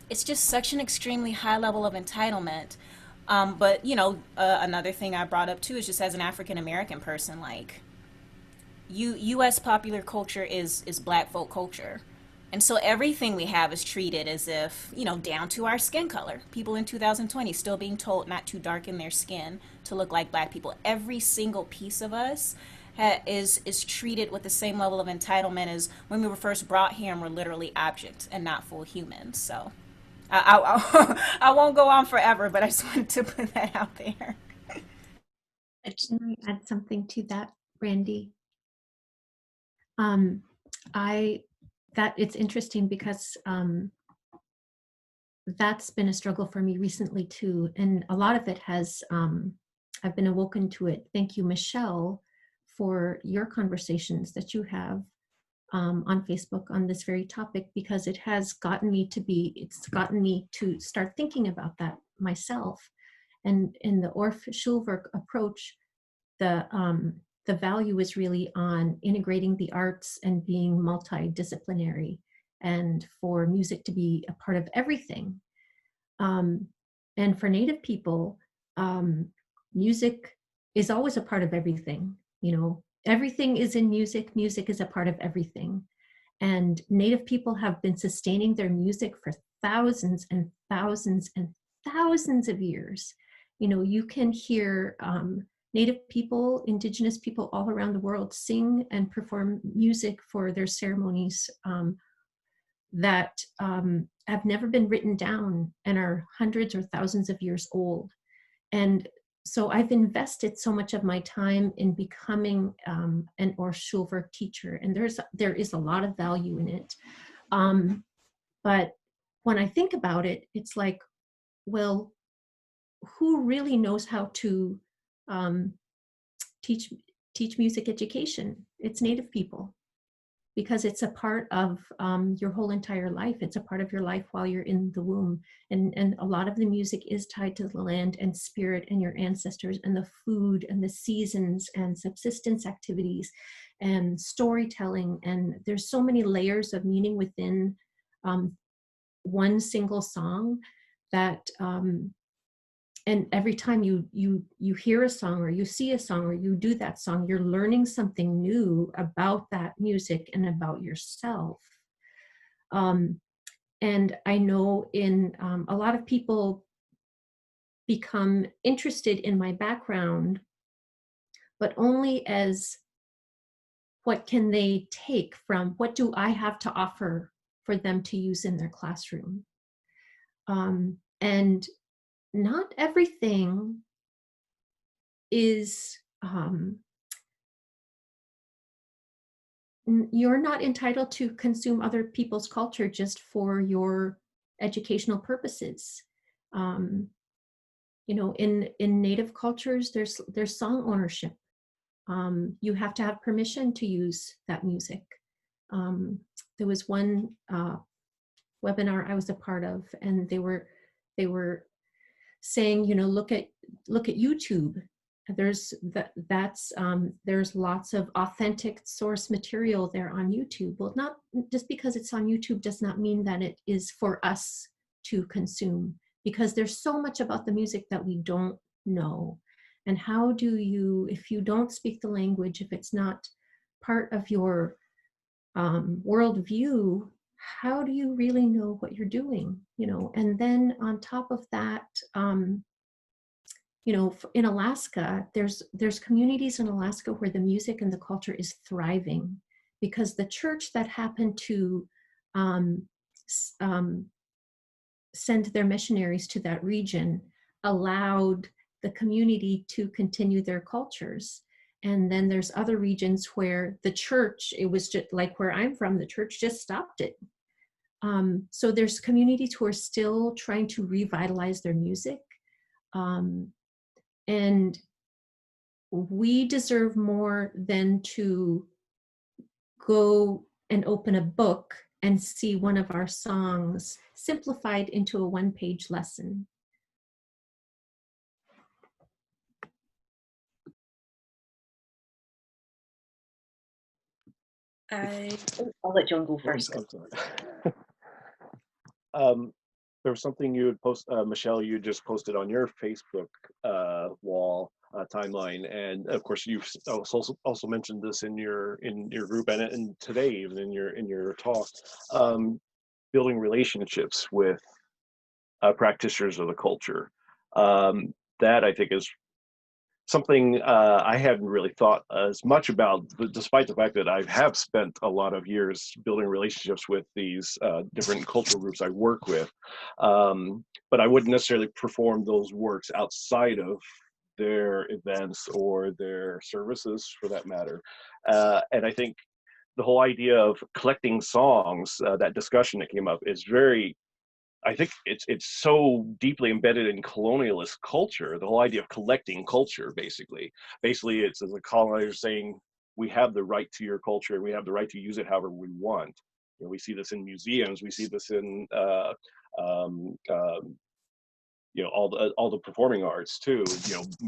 It's just such an extremely high level of entitlement. But another thing I brought up too is just as an African American person, like U.S. popular culture is Black folk culture. And so everything we have is treated as if, down to our skin color. People in 2020 still being told not to darken their skin to look like Black people. Every single piece of us is treated with the same level of entitlement as when we were first brought here and were literally objects and not full humans. So I won't go on forever, but I just wanted to put that out there. Can I add something to that, Brandi? That it's interesting because that's been a struggle for me recently too, and a lot of it has I've been awoken to it. Thank you, Michelle, for your conversations that you have on Facebook on this very topic, because it's gotten me to start thinking about that myself. And in the Orff Schulwerk approach, the value is really on integrating the arts and being multidisciplinary, and for music to be a part of everything. And for Native people, music is always a part of everything. You know, everything is in music. Music is a part of everything. And Native people have been sustaining their music for thousands and thousands and thousands of years. You know, you can hear Native people, Indigenous people all around the world sing and perform music for their ceremonies that have never been written down and are hundreds or thousands of years old. And so I've invested so much of my time in becoming an Orff Schulwerk teacher, and there is a lot of value in it. But when I think about it, it's like, well, who really knows how to teach music education? It's Native people, because it's a part of your whole entire life. It's a part of your life while you're in the womb. And a lot of the music is tied to the land and spirit and your ancestors and the food and the seasons and subsistence activities and storytelling. And there's so many layers of meaning within one single song that, and every time you hear a song or you see a song or you do that song, you're learning something new about that music and about yourself. And I know a lot of people become interested in my background, but only as what can they take from, what do I have to offer for them to use in their classroom? And not everything is, you're not entitled to consume other people's culture just for your educational purposes. You know, in Native cultures, there's song ownership. You have to have permission to use that music. There was one webinar I was a part of, and they were saying, you know, look at YouTube. There's there's lots of authentic source material there on YouTube. Well, not just because it's on YouTube does not mean that it is for us to consume, because there's so much about the music that we don't know. And how do you, if you don't speak the language, if it's not part of your worldview, how do you really know what you're doing? You know, and then on top of that, you know, in Alaska, there's communities in Alaska where the music and the culture is thriving, because the church that happened to send their missionaries to that region allowed the community to continue their cultures. And then there's other regions where the church, it was just like where I'm from, the church just stopped it. So there's communities who are still trying to revitalize their music. And we deserve more than to go and open a book and see one of our songs simplified into a one-page lesson. I'll let Jon go first. I'm sorry. There was something you had Michelle, you just posted on your Facebook wall timeline, and of course you've also mentioned this in your group and today even in your talk, building relationships with practitioners of the culture. That I think is something I hadn't really thought as much about, despite the fact that I have spent a lot of years building relationships with these different cultural groups I work with. But I wouldn't necessarily perform those works outside of their events or their services, for that matter. And I think the whole idea of collecting songs, that discussion that came up, is very, I think it's so deeply embedded in colonialist culture, the whole idea of collecting culture, basically. Basically, it's as a colonizer saying, we have the right to your culture, and we have the right to use it however we want. You know, we see this in museums, we see this in all the performing arts too,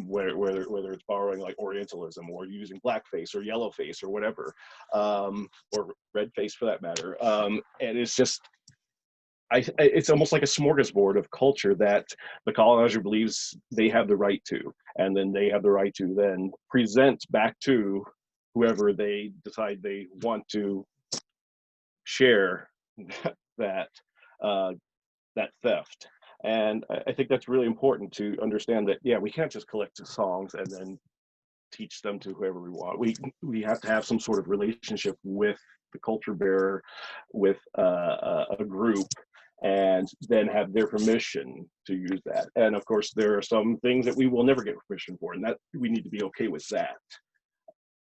whether it's borrowing like Orientalism or using blackface or yellowface or whatever, or red face for that matter. And it's just, it's almost like a smorgasbord of culture that the colonizer believes they have the right to, and then they have the right to then present back to whoever they decide they want to share that that theft. And I think that's really important to understand that, yeah, we can't just collect the songs and then teach them to whoever we want. We have to have some sort of relationship with the culture bearer, with a group, and then have their permission to use that. And of course, there are some things that we will never get permission for, and that we need to be okay with that.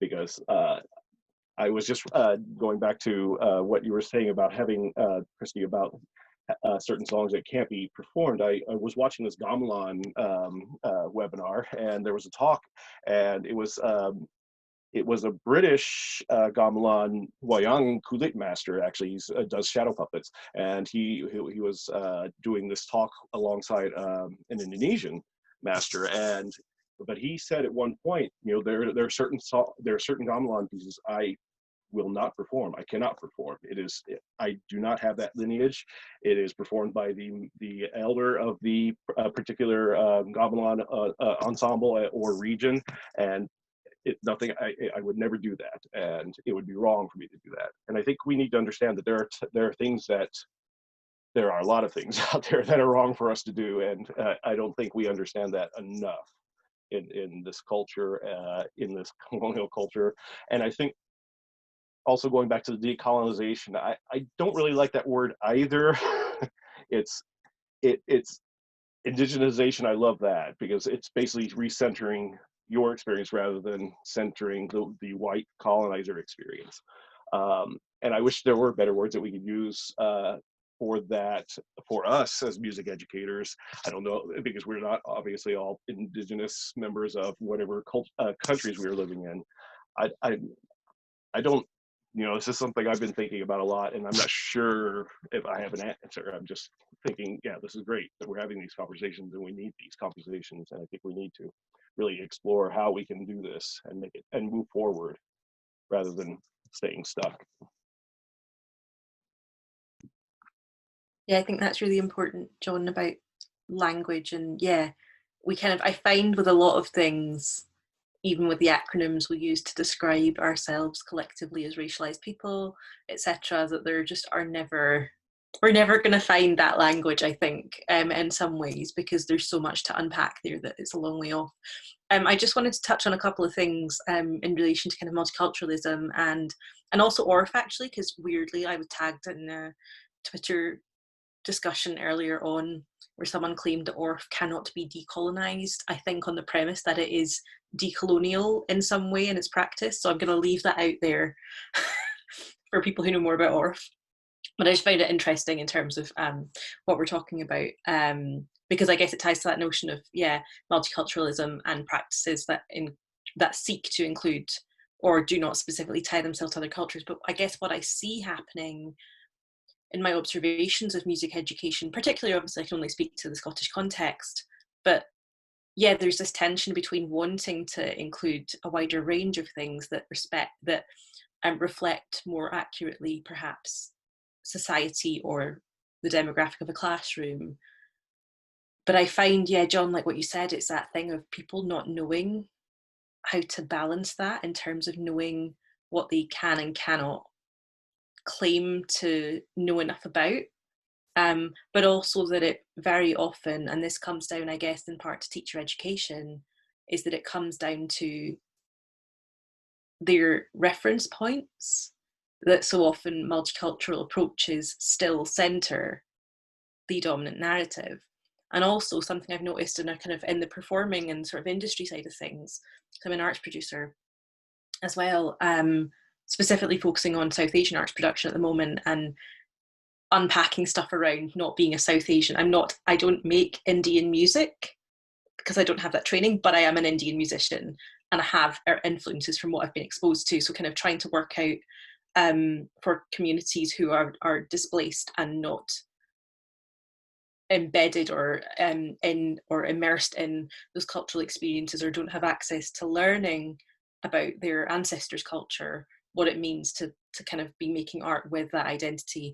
Because I was just going back to what you were saying about having, Christy, about certain songs that can't be performed. I was watching this gamelan webinar, and there was a talk, and it was a British gamelan wayang kulit master. Actually, he does shadow puppets, and he was doing this talk alongside an Indonesian master. But he said at one point, there are certain gamelan pieces I will not perform. I cannot perform. I do not have that lineage. It is performed by the elder of the particular gamelan ensemble or region, and I would never do that, and it would be wrong for me to do that. And I think we need to understand that there are a lot of things out there that are wrong for us to do, and I don't think we understand that enough in this culture, in this colonial culture. And I think also going back to the decolonization, I don't really like that word either. it's indigenization. I love that because it's basically recentering your experience rather than centering the white colonizer experience. And I wish there were better words that we could use for that, for us as music educators. I don't know, because we're not obviously all indigenous members of whatever countries we are living in. I don't, this is something I've been thinking about a lot, and I'm not sure if I have an answer. I'm just thinking, yeah, this is great that we're having these conversations, and we need these conversations, and I think we need to really explore how we can do this and make it and move forward rather than staying stuck. Yeah, I think that's really important, John, about language. And yeah, I find with a lot of things, even with the acronyms we use to describe ourselves collectively as racialized people, etc., that we're never going to find that language, I think, in some ways, because there's so much to unpack there that it's a long way off. I just wanted to touch on a couple of things in relation to kind of multiculturalism and also ORF, actually, because weirdly I was tagged in a Twitter discussion earlier on where someone claimed that ORF cannot be decolonized, I think on the premise that it is decolonial in some way in its practice. So I'm going to leave that out there for people who know more about ORF. But I just find it interesting in terms of what we're talking about, because I guess it ties to that notion of, multiculturalism and practices that seek to include or do not specifically tie themselves to other cultures. But I guess what I see happening in my observations of music education, particularly, obviously I can only speak to the Scottish context, but yeah, there's this tension between wanting to include a wider range of things that reflect more accurately perhaps society or the demographic of a classroom. But I find, John, like what you said, it's that thing of people not knowing how to balance that in terms of knowing what they can and cannot claim to know enough about, but also that it very often, and this comes down, I guess, in part to teacher education, is that it comes down to their reference points, that so often multicultural approaches still centre the dominant narrative. And also something I've noticed in the performing and sort of industry side of things, I'm an arts producer as well, specifically focusing on South Asian arts production at the moment and unpacking stuff around not being a South Asian. I don't make Indian music because I don't have that training, but I am an Indian musician and I have influences from what I've been exposed to. So kind of trying to work out for communities who are displaced and not embedded or in or immersed in those cultural experiences, or don't have access to learning about their ancestors' culture, what it means to kind of be making art with that identity.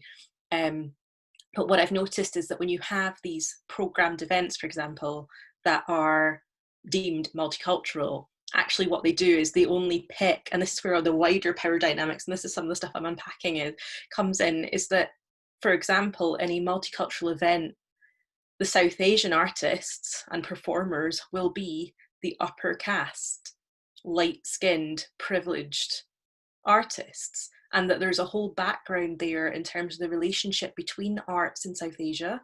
But what I've noticed is that when you have these programmed events, for example, that are deemed multicultural, actually what they do is they only pick, and this is where the wider power dynamics, and this is some of the stuff I'm unpacking, comes in, is that, for example, in a multicultural event, the South Asian artists and performers will be the upper caste, light-skinned, privileged artists, and that there's a whole background there in terms of the relationship between arts in South Asia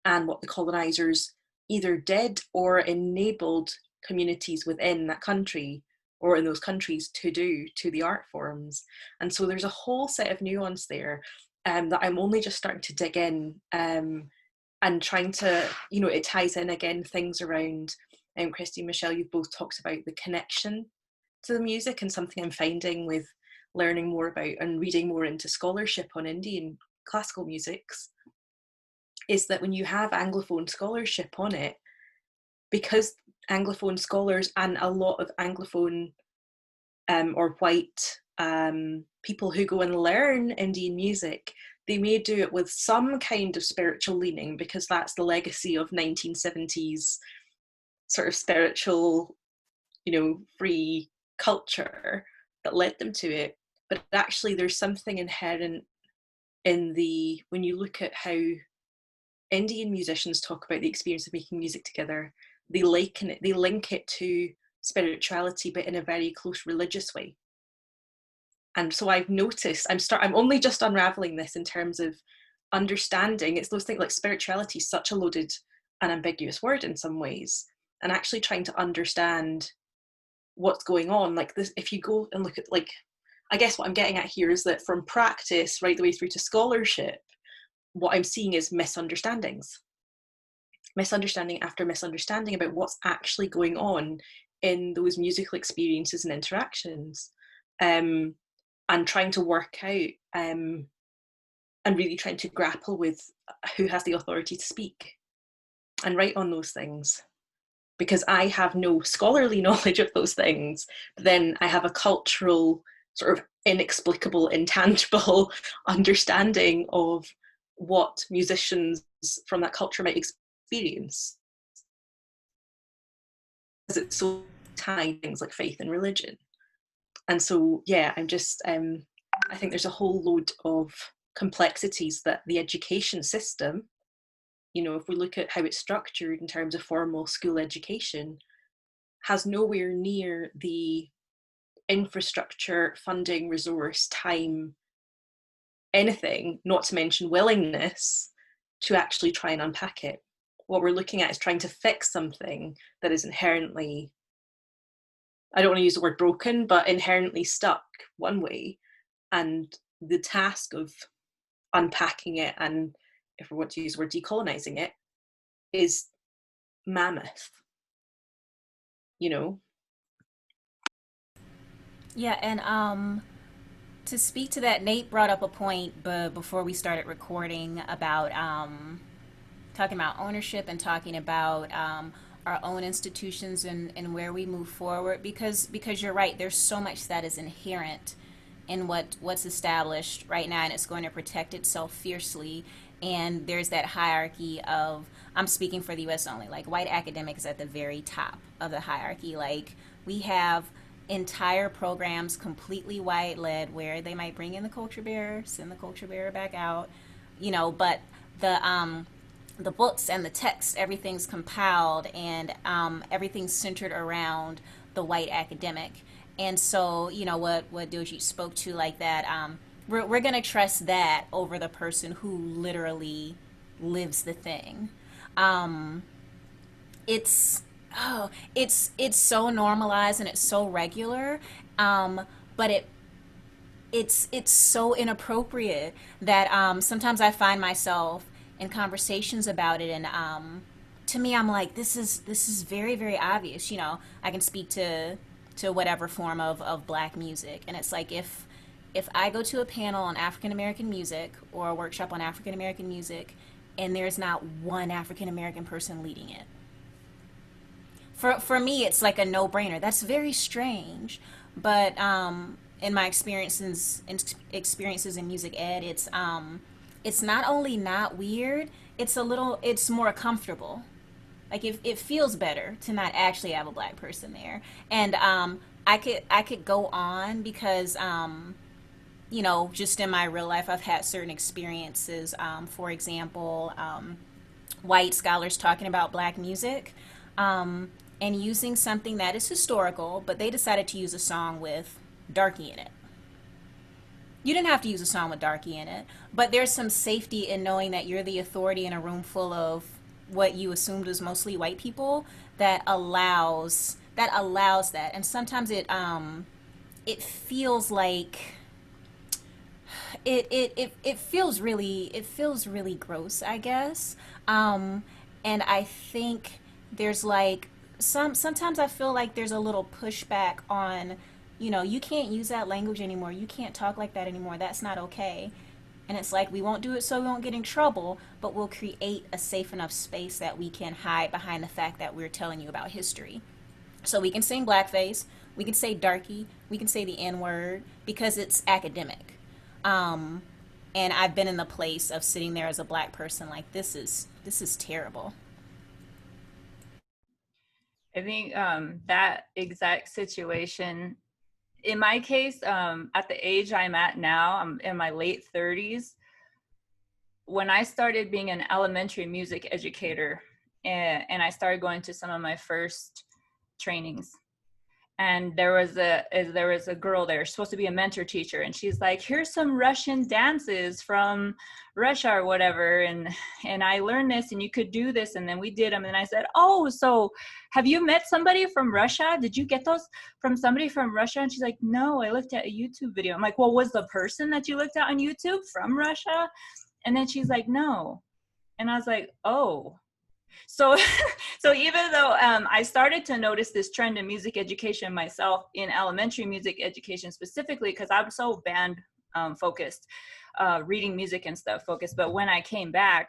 and what the colonizers either did or enabled communities within that country or in those countries to do to the art forms. And so there's a whole set of nuance there that I'm only just starting to dig in, and trying to, you know, it ties in again things around, Christy and Michelle, you've both talked about the connection to the music, and something I'm finding with learning more about and reading more into scholarship on Indian classical musics is that when you have Anglophone scholarship on it, because Anglophone scholars and a lot of Anglophone or white people who go and learn Indian music, they may do it with some kind of spiritual leaning, because that's the legacy of 1970s sort of spiritual, you know, free culture that led them to it. But actually there's something inherent in the, when you look at how Indian musicians talk about the experience of making music together, they link it to spirituality, but in a very close religious way. And so I've noticed, I'm only just unraveling this in terms of understanding. It's those things like spirituality is such a loaded and ambiguous word in some ways, and actually trying to understand what's going on. Like this, if you go and look at, like, I guess what I'm getting at here is that from practice right the way through to scholarship, what I'm seeing is misunderstandings. Misunderstanding after misunderstanding about what's actually going on in those musical experiences and interactions. And trying to work out and really trying to grapple with who has the authority to speak and write on those things. Because I have no scholarly knowledge of those things, but then I have a cultural sort of inexplicable, intangible understanding of what musicians from that culture might experience. Because it's so tied things like faith and religion. And so, yeah, I'm just, I think there's a whole load of complexities that the education system, you know, if we look at how it's structured in terms of formal school education, has nowhere near the infrastructure, funding, resource, time, anything, not to mention willingness to actually try and unpack it. What we're looking at is trying to fix something that is inherently, I don't want to use the word broken, but inherently stuck one way. And the task of unpacking it, and if we want to use the word decolonizing it, is mammoth, you know? Yeah, and to speak to that, Nate brought up a point before we started recording about talking about ownership and talking about our own institutions and where we move forward, because you're right, there's so much that is inherent in what's established right now, and it's going to protect itself fiercely. And there's that hierarchy of, I'm speaking for the US only, like white academics at the very top of the hierarchy. Like we have entire programs completely white led where they might bring in the culture bearer, send the culture bearer back out, you know, but the books and the text, everything's compiled, and everything's centered around the white academic. And so, you know, what Diljeet spoke to, like that, we're going to trust that over the person who literally lives the thing. It's so normalized and it's so regular, but it's so inappropriate that sometimes I find myself in conversations about it, and to me, I'm like, this is very, very obvious. You know, I can speak to whatever form of Black music, and it's like if I go to a panel on African American music or a workshop on African American music, and there's not one African American person leading it. For me, it's like a no-brainer. That's very strange, but in my experiences in music ed, it's not only not weird, it's more comfortable. Like it feels better to not actually have a black person there. And I could go on because you know, just in my real life, I've had certain experiences. For example, white scholars talking about black music. And using something that is historical, but they decided to use a song with Darky in it. You didn't have to use a song with Darky in it, but there's some safety in knowing that you're the authority in a room full of what you assumed was mostly white people that allows that. And sometimes it feels like it feels really gross, I guess. And I think there's like sometimes I feel like there's a little pushback on, you know, you can't use that language anymore. You can't talk like that anymore. That's not okay. And it's like, we won't do it so we won't get in trouble, but we'll create a safe enough space that we can hide behind the fact that we're telling you about history. So we can sing blackface, we can say darky, we can say the N-word because it's academic. And I've been in the place of sitting there as a black person like, this is terrible. I think that exact situation, in my case, at the age I'm at now, I'm in my late 30s. When I started being an elementary music educator, and I started going to some of my first trainings, and there was a girl there, supposed to be a mentor teacher, and she's like, here's some Russian dances from Russia or whatever, and I learned this, and you could do this, and then we did them, and I said, oh, so have you met somebody from Russia? Did you get those from somebody from Russia? And she's like, no, I looked at a YouTube video. I'm like, well, was the person that you looked at on YouTube from Russia? And then she's like, no. And I was like, oh. So even though I started to notice this trend in music education myself, in elementary music education specifically, because I'm so band focused, reading music and stuff focused. But when I came back,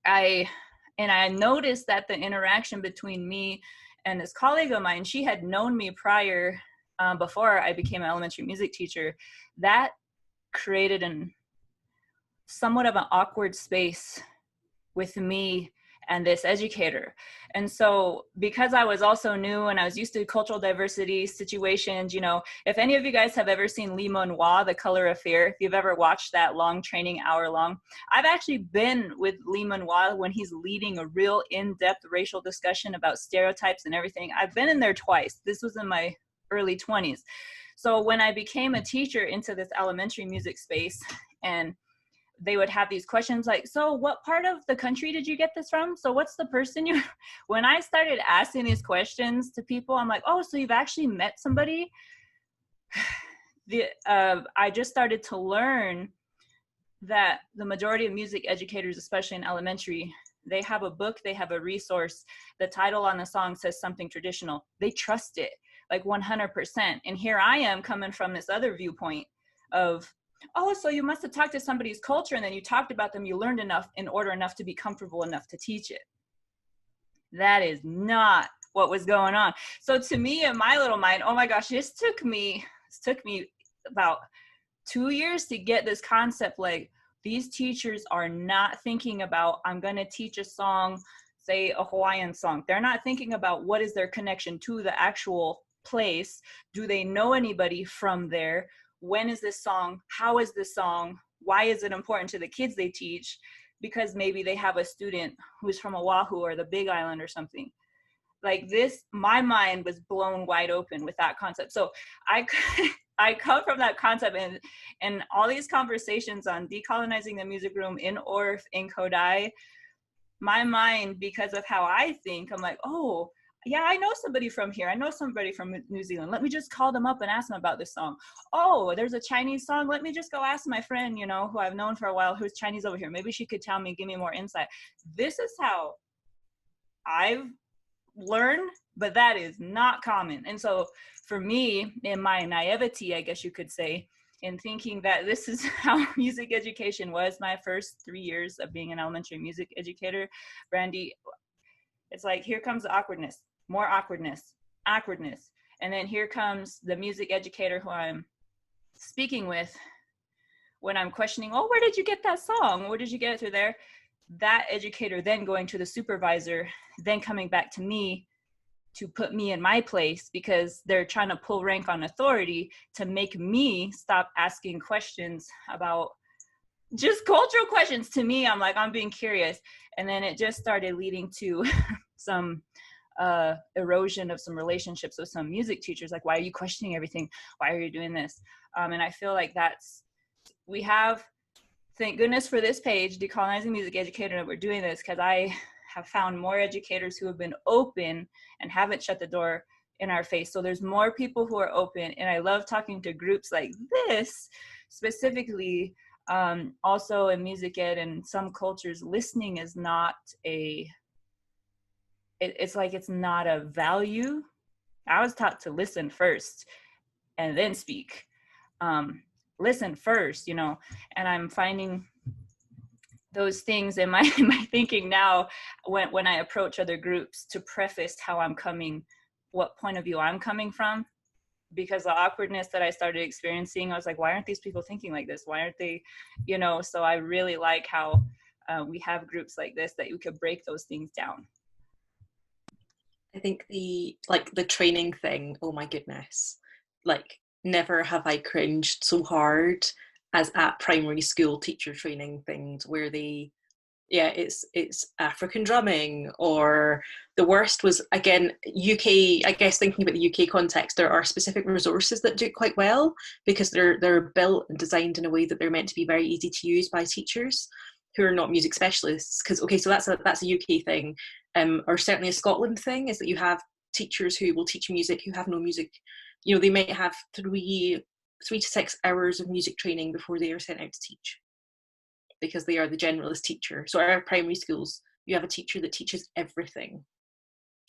I noticed that the interaction between me and this colleague of mine, she had known me prior, before I became an elementary music teacher, that created somewhat of an awkward space with me and this educator. And so because I was also new and I was used to cultural diversity situations, you know, if any of you guys have ever seen Limon Noir, The Color of Fear, if you've ever watched that long training, hour long, I've actually been with Limon Noir when he's leading a real in-depth racial discussion about stereotypes and everything. I've been in there twice. This was in my early 20s. So when I became a teacher into this elementary music space, and they would have these questions like, so what part of the country did you get this from? So what's the person you, when I started asking these questions to people, I'm like, oh, so you've actually met somebody? I just started to learn that the majority of music educators, especially in elementary, they have a book, they have a resource. The title on the song says something traditional. They trust it like 100%. And here I am coming from this other viewpoint of, oh, so you must have talked to somebody's culture and then you talked about them, you learned enough in order enough to be comfortable enough to teach it. That is not what was going on. So to me, in my little mind, oh my gosh, this took me about 2 years to get this concept. Like, these teachers are not thinking about, I'm going to teach a song, say a Hawaiian song. They're not thinking about what is their connection to the actual place. Do they know anybody from there? When is this song? How is this song? Why is it important to the kids they teach? Because maybe they have a student who's from Oahu or the Big Island or something. Like this, my mind was blown wide open with that concept. So I come from that concept, and all these conversations on decolonizing the music room in ORF, in Kodai, my mind, because of how I think, I'm like, oh, yeah, I know somebody from here. I know somebody from New Zealand. Let me just call them up and ask them about this song. Oh, there's a Chinese song. Let me just go ask my friend, you know, who I've known for a while, who's Chinese over here. Maybe she could tell me, give me more insight. This is how I've learned, but that is not common. And so for me, in my naivety, I guess you could say, in thinking that this is how music education was my first 3 years of being an elementary music educator. Brandi, it's like, here comes the awkwardness, more awkwardness, awkwardness. And then here comes the music educator who I'm speaking with when I'm questioning, oh, where did you get that song? Where did you get it through there? That educator then going to the supervisor, then coming back to me to put me in my place, because they're trying to pull rank on authority to make me stop asking questions about just cultural questions to me. I'm like, I'm being curious. And then it just started leading to some erosion of some relationships with some music teachers. Like, why are you questioning everything? Why are you doing this? And I feel like we have, thank goodness for this page, Decolonizing Music Educator, that we're doing this, because I have found more educators who have been open and haven't shut the door in our face. So there's more people who are open. And I love talking to groups like this, specifically. Also in music ed and some cultures, listening is not it's like, it's not a value. I was taught to listen first and then speak. Listen first, you know, and I'm finding those things in my thinking now when I approach other groups to preface how I'm coming, what point of view I'm coming from. Because the awkwardness that I started experiencing, I was like, why aren't these people thinking like this? Why aren't they, you know? So I really like how we have groups like this that you could break those things down. I think the training thing, oh my goodness, like never have I cringed so hard as at primary school teacher training things where it's African drumming, or the worst was, again, UK, I guess thinking about the UK context, there are specific resources that do it quite well because they're built and designed in a way that they're meant to be very easy to use by teachers who are not music specialists. Because, okay, so that's a UK thing, or certainly a Scotland thing, is that you have teachers who will teach music who have no music, you know, they might have 3 to 6 hours of music training before they are sent out to teach, because they are the generalist teacher. So our primary schools, you have a teacher that teaches everything,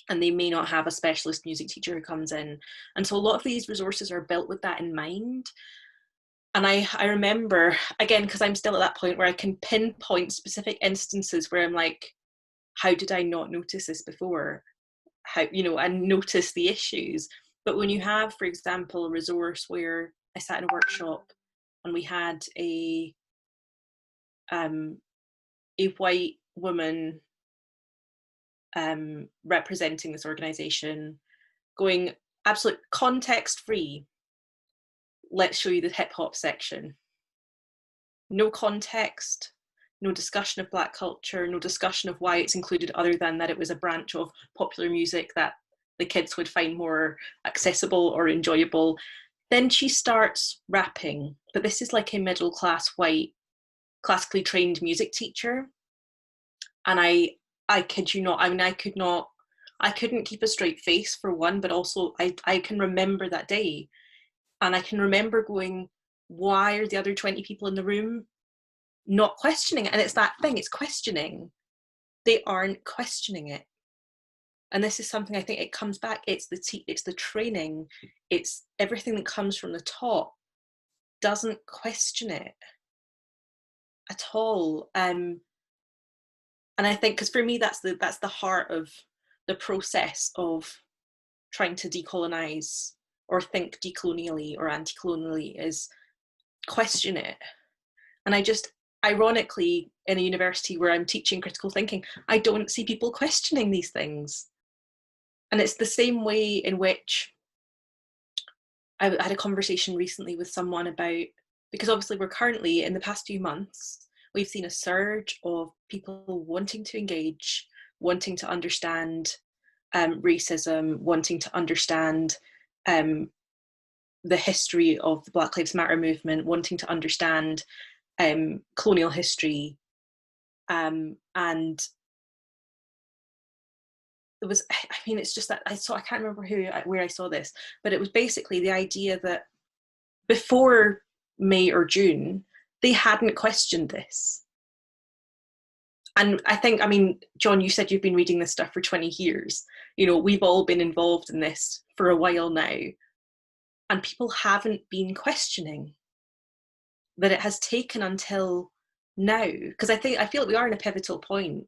and they may not have a specialist music teacher who comes in. And so a lot of these resources are built with that in mind. And I remember, again, because I'm still at that point where I can pinpoint specific instances where I'm like, how did I not notice this before? How, you know, and notice the issues. But when you have, for example, a resource where I sat in a workshop and we had a white woman representing this organization, going absolute context free, let's show you the hip hop section. No context, no discussion of Black culture, no discussion of why it's included other than that it was a branch of popular music that the kids would find more accessible or enjoyable. Then she starts rapping, but this is like a middle class white classically trained music teacher. And I kid you not, I mean, I couldn't keep a straight face for one, but also I can remember that day. And I can remember going, why are the other 20 people in the room not questioning it? And it's that thing, it's questioning. They aren't questioning it. And this is something I think it comes back, it's the training, it's everything that comes from the top doesn't question it at all. And I think, because for me, that's the heart of the process of trying to decolonize or think decolonially or anti-colonially, is question it. And I just, ironically, in a university where I'm teaching critical thinking, I don't see people questioning these things. And it's the same way in which I had a conversation recently with someone about, because obviously we're currently, in the past few months, we've seen a surge of people wanting to engage, wanting to understand racism, wanting to understand the history of the Black Lives Matter movement, wanting to understand colonial history. And it was, I mean, it's just that I can't remember where I saw this, but it was basically the idea that before May or June, they hadn't questioned this. And I think, I mean, Jon, you said you've been reading this stuff for 20 years. You know, we've all been involved in this for a while now. And people haven't been questioning. that it has taken until now, because I feel like we are in a pivotal point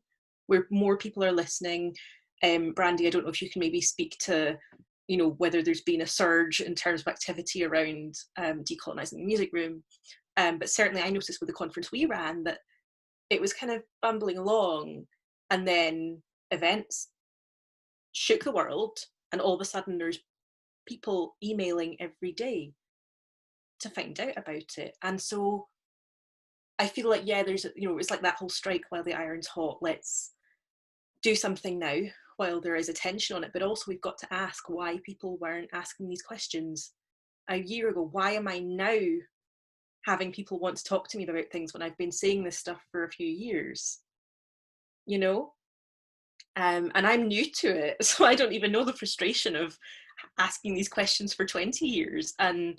where more people are listening. Brandi, I don't know if you can maybe speak to, you know, whether there's been a surge in terms of activity around decolonizing the music room, but certainly I noticed with the conference we ran that it was kind of bumbling along, and then events shook the world, and all of a sudden there's people emailing every day to find out about it. And so I feel like, yeah, there's, you know, it's like that whole strike while the iron's hot. Let's do something now while there is attention on it. But also we've got to ask why people weren't asking these questions a year ago. Why am I now having people want to talk to me about things when I've been saying this stuff for a few years? You know? And I'm new to it, so I don't even know the frustration of asking these questions for 20 years and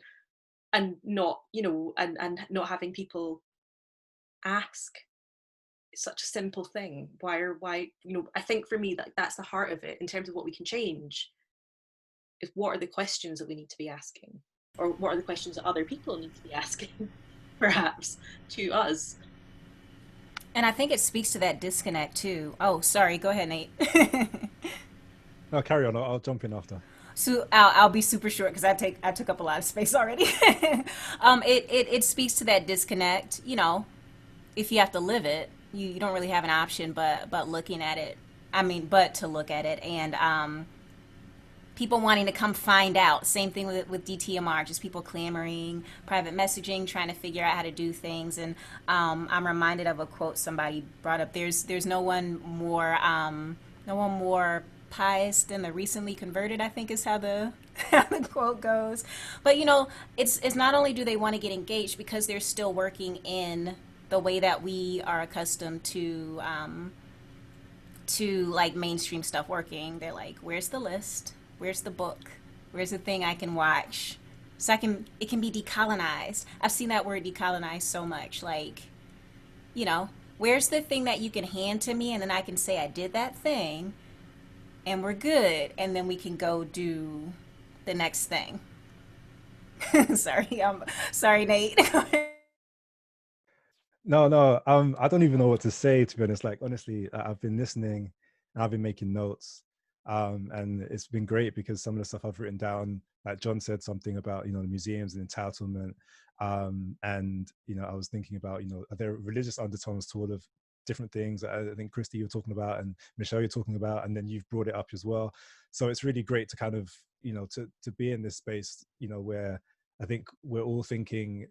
not, you know, and not having people ask. It's such a simple thing. Why, you know, I think for me that's the heart of it in terms of what we can change, is what are the questions that we need to be asking, or what are the questions that other people need to be asking, perhaps, to us. And I think it speaks to that disconnect too. Oh, sorry. Go ahead, Nate. No, carry on. I'll jump in after. So I'll be super short because I took up a lot of space already. It speaks to that disconnect. You know, if you have to live it, you don't really have an option but looking at it. I mean, but to look at it, and people wanting to come find out. Same thing with DTMR, just people clamoring, private messaging, trying to figure out how to do things. And I'm reminded of a quote somebody brought up. There's no one more pious than the recently converted, I think is how the how the quote goes. But you know, it's not only do they want to get engaged because they're still working in the way that we are accustomed to like mainstream stuff working. They're like, where's the list? Where's the book? Where's the thing I can watch? So it can be decolonized. I've seen that word decolonized so much. Like, you know, where's the thing that you can hand to me and then I can say I did that thing and we're good, and then we can go do the next thing. Sorry, Nate. No. I don't even know what to say, to be honest. Like, honestly, I've been listening and I've been making notes. And it's been great because some of the stuff I've written down, like Jon said something about, you know, the museums and entitlement. And, you know, I was thinking about, you know, are there religious undertones to all of different things? I think Christy, you're talking about, and Michelle, you're talking about, and then you've brought it up as well. So it's really great to kind of, you know, to be in this space, you know, where I think we're all thinking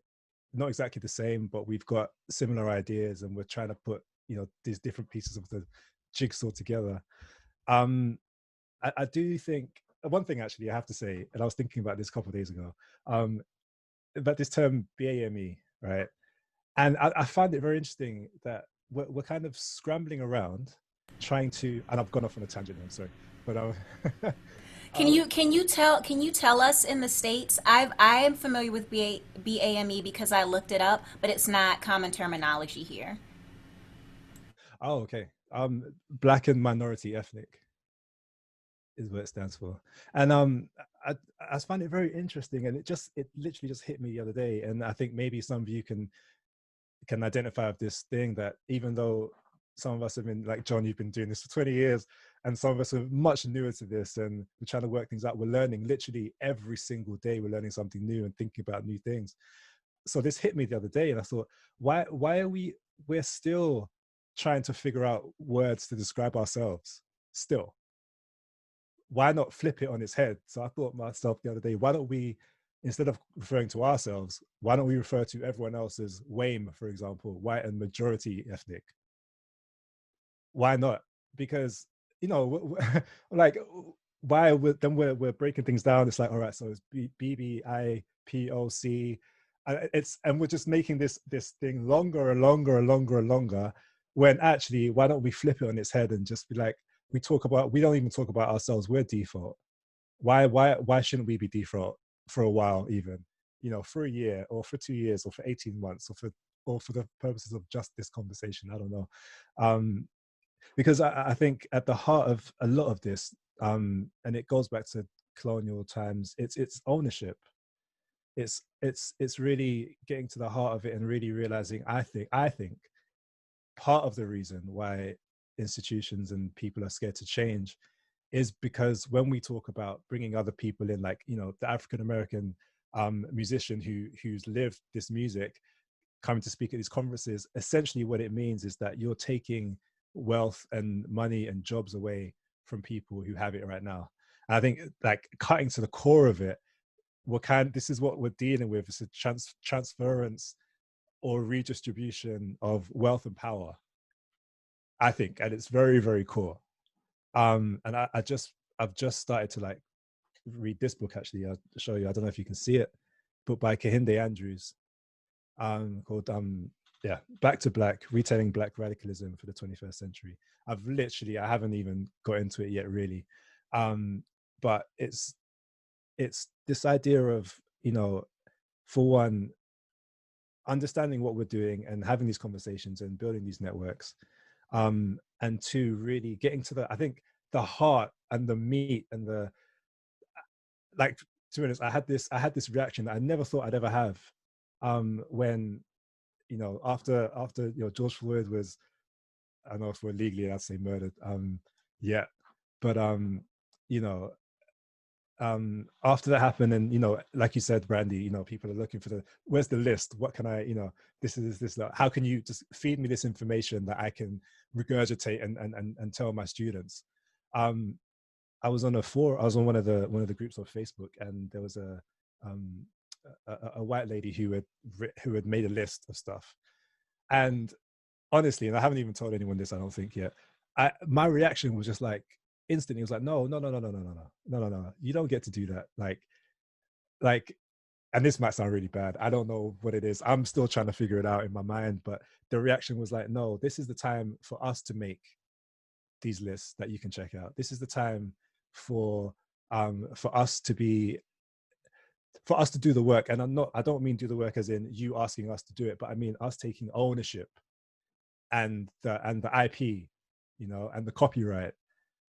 not exactly the same, but we've got similar ideas and we're trying to put, you know, these different pieces of the jigsaw together. I do think one thing actually I have to say, and I was thinking about this a couple of days ago, about this term BAME, right? And I find it very interesting that we're kind of scrambling around trying to, and I've gone off on a tangent, I'm sorry, but Can you tell us in the States? I am familiar with BAME because I looked it up, but it's not common terminology here. Oh, okay. Black and minority ethnic is what it stands for. And I find it very interesting, and it literally just hit me the other day. And I think maybe some of you can identify with this thing, that even though some of us have been, like Jon, you've been doing this for 20 years, and some of us are much newer to this, and we're trying to work things out. We're learning literally every single day. We're learning something new and thinking about new things. So this hit me the other day, and I thought, why are we're still trying to figure out words to describe ourselves still? Why not flip it on its head? So I thought myself the other day, why don't we, instead of referring to ourselves, why don't we refer to everyone else as WAME, for example, white and majority ethnic? Why not? Because, you know, like, why then we're breaking things down. It's like, all right, so it's BBIPOC, and we're just making this thing longer and longer and longer and longer, when actually, why don't we flip it on its head and just be like, we don't even talk about ourselves, we're default. Why shouldn't we be default for a while, even, you know, for a year or for 2 years or for 18 months or for the purposes of just this conversation? I don't know. Because I think at the heart of a lot of this, and it goes back to colonial times, it's ownership. it's really getting to the heart of it and really realizing, I think part of the reason why institutions and people are scared to change is because when we talk about bringing other people in, like, you know, the African American musician who's lived this music coming to speak at these conferences, essentially what it means is that you're taking wealth and money and jobs away from people who have it right now. And I think, like, cutting to the core of it, this is what we're dealing with. It's a transference or redistribution of wealth and power, I think, and it's very, very core. And I've just started to, like, read this book. Actually, I'll show you. I don't know if you can see it, book by Kehinde Andrews, called Back to Black: Retelling Black Radicalism for the 21st Century. I haven't even got into it yet, really, but it's this idea of, you know, for one, understanding what we're doing and having these conversations and building these networks, and two, really getting to I think the heart and the meat and the, like, to be honest, I had this reaction that I never thought I'd ever have, when, you know, after you know, George Floyd was, I don't know if we're legally allowed to say murdered yet, but you know, after that happened, and, you know, like you said, Brandi, you know, people are looking for where's the list, what can I, you know, this, how can you just feed me this information that I can regurgitate and tell my students. I was on one of the groups on Facebook, and there was a white lady who had made a list of stuff, and honestly, and I haven't even told anyone this, I don't think yet, my reaction was just like, instantly, it was like, no, you don't get to do that. Like, and this might sound really bad, I don't know what it is, I'm still trying to figure it out in my mind, but the reaction was like, no, this is the time for us to make these lists that you can check out. This is the time for us to do the work. And I don't mean do the work as in you asking us to do it, but I mean us taking ownership and the IP, you know, and the copyright,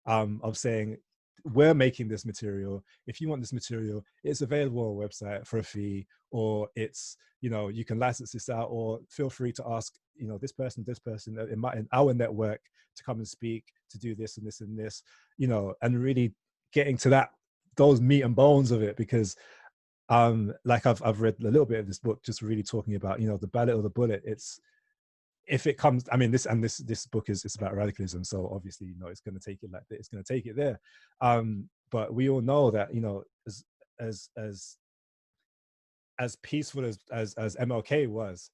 of saying, we're making this material. If you want this material, it's available on our website for a fee, or it's, you know, you can license this out, or feel free to ask, you know, this person in our network to come and speak, to do this and this and this, you know, and really getting to those meat and bones of it, because like I've read a little bit of this book, just really talking about, you know, the ballot or the bullet. It's, if it comes, I mean, this book is about radicalism, so obviously, you know, it's going to take it like that, it's going to take it there, but we all know that, you know, as peaceful as MLK was,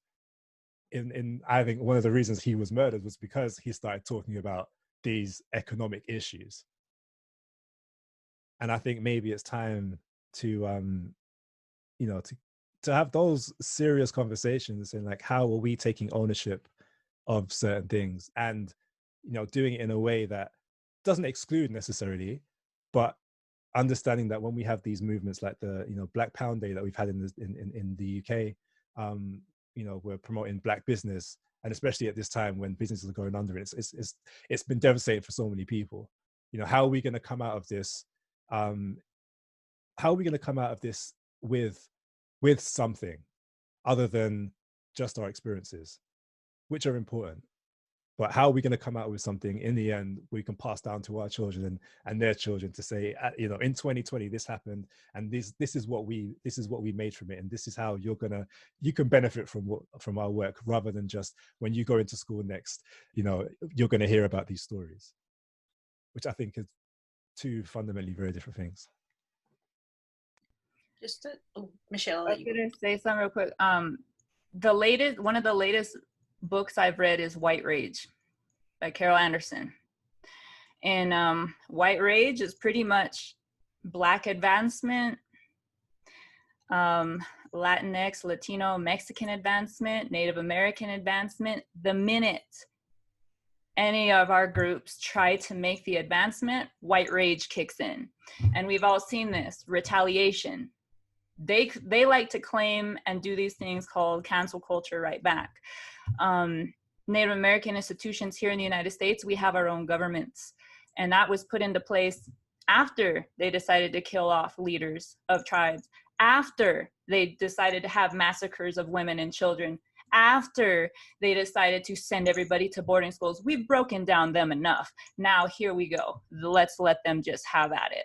in I think one of the reasons he was murdered was because he started talking about these economic issues. And I think maybe it's time to you know, to have those serious conversations, and like, how are we taking ownership of certain things, and, you know, doing it in a way that doesn't exclude necessarily, but understanding that when we have these movements like the, you know, Black Pound Day that we've had in the UK, you know, we're promoting Black business, and especially at this time when businesses are going under, it's been devastating for so many people. You know, how are we going to come out of this? How are we going to come out of this with something other than just our experiences, which are important, but how are we going to come out with something in the end we can pass down to our children and their children, to say, you know, in 2020 this happened, and this is what we made from it, and this is how you can benefit from our work, rather than just when you go into school next, you know, you're going to hear about these stories, which I think is two fundamentally very different things. Just Michelle, I was gonna say something real quick. One of the latest books I've read is White Rage by Carol Anderson. And White Rage is pretty much Black advancement, Latinx, Latino, Mexican advancement, Native American advancement. The minute any of our groups try to make the advancement, white rage kicks in. And we've all seen this, retaliation. They like to claim and do these things called cancel culture right back. Native American institutions here in the United States, we have our own governments. And that was put into place after they decided to kill off leaders of tribes, after they decided to have massacres of women and children, after they decided to send everybody to boarding schools. We've broken down them enough. Now here we go. Let's let them just have at it.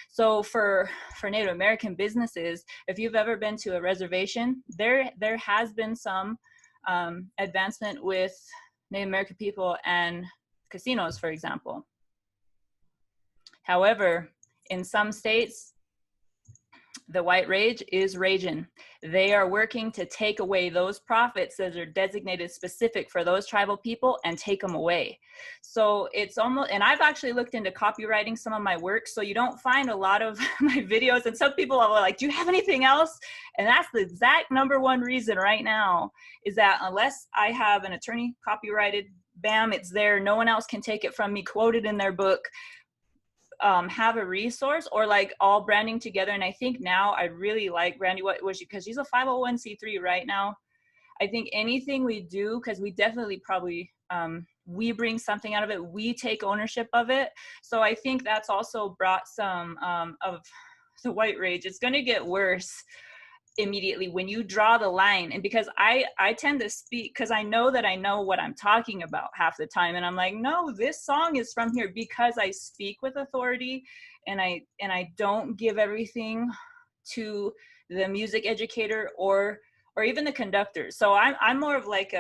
So for Native American businesses, if you've ever been to a reservation, there has been some advancement with Native American people and casinos, for example. However, in some states, the white rage is raging. They are working to take away those profits that are designated specific for those tribal people and take them away. So it's almost, and I've actually looked into copywriting some of my work, so you don't find a lot of my videos, and some people are like, do you have anything else? And that's the exact #1 reason right now, is that unless I have an attorney copyrighted, bam, it's there, no one else can take it from me, quoted in their book. Have a resource, or like all branding together. And I think now I really like Brandi, what was she, because she's a 501c3 right now. I think anything we do, because we definitely probably we bring something out of it, we take ownership of it. So I think that's also brought some of the white rage. It's going to get worse immediately when you draw the line. And because I tend to speak, because I know that I know what I'm talking about half the time, and I'm like, no, this song is from here, because I speak with authority, and I don't give everything to the music educator or even the conductor. So I'm more of like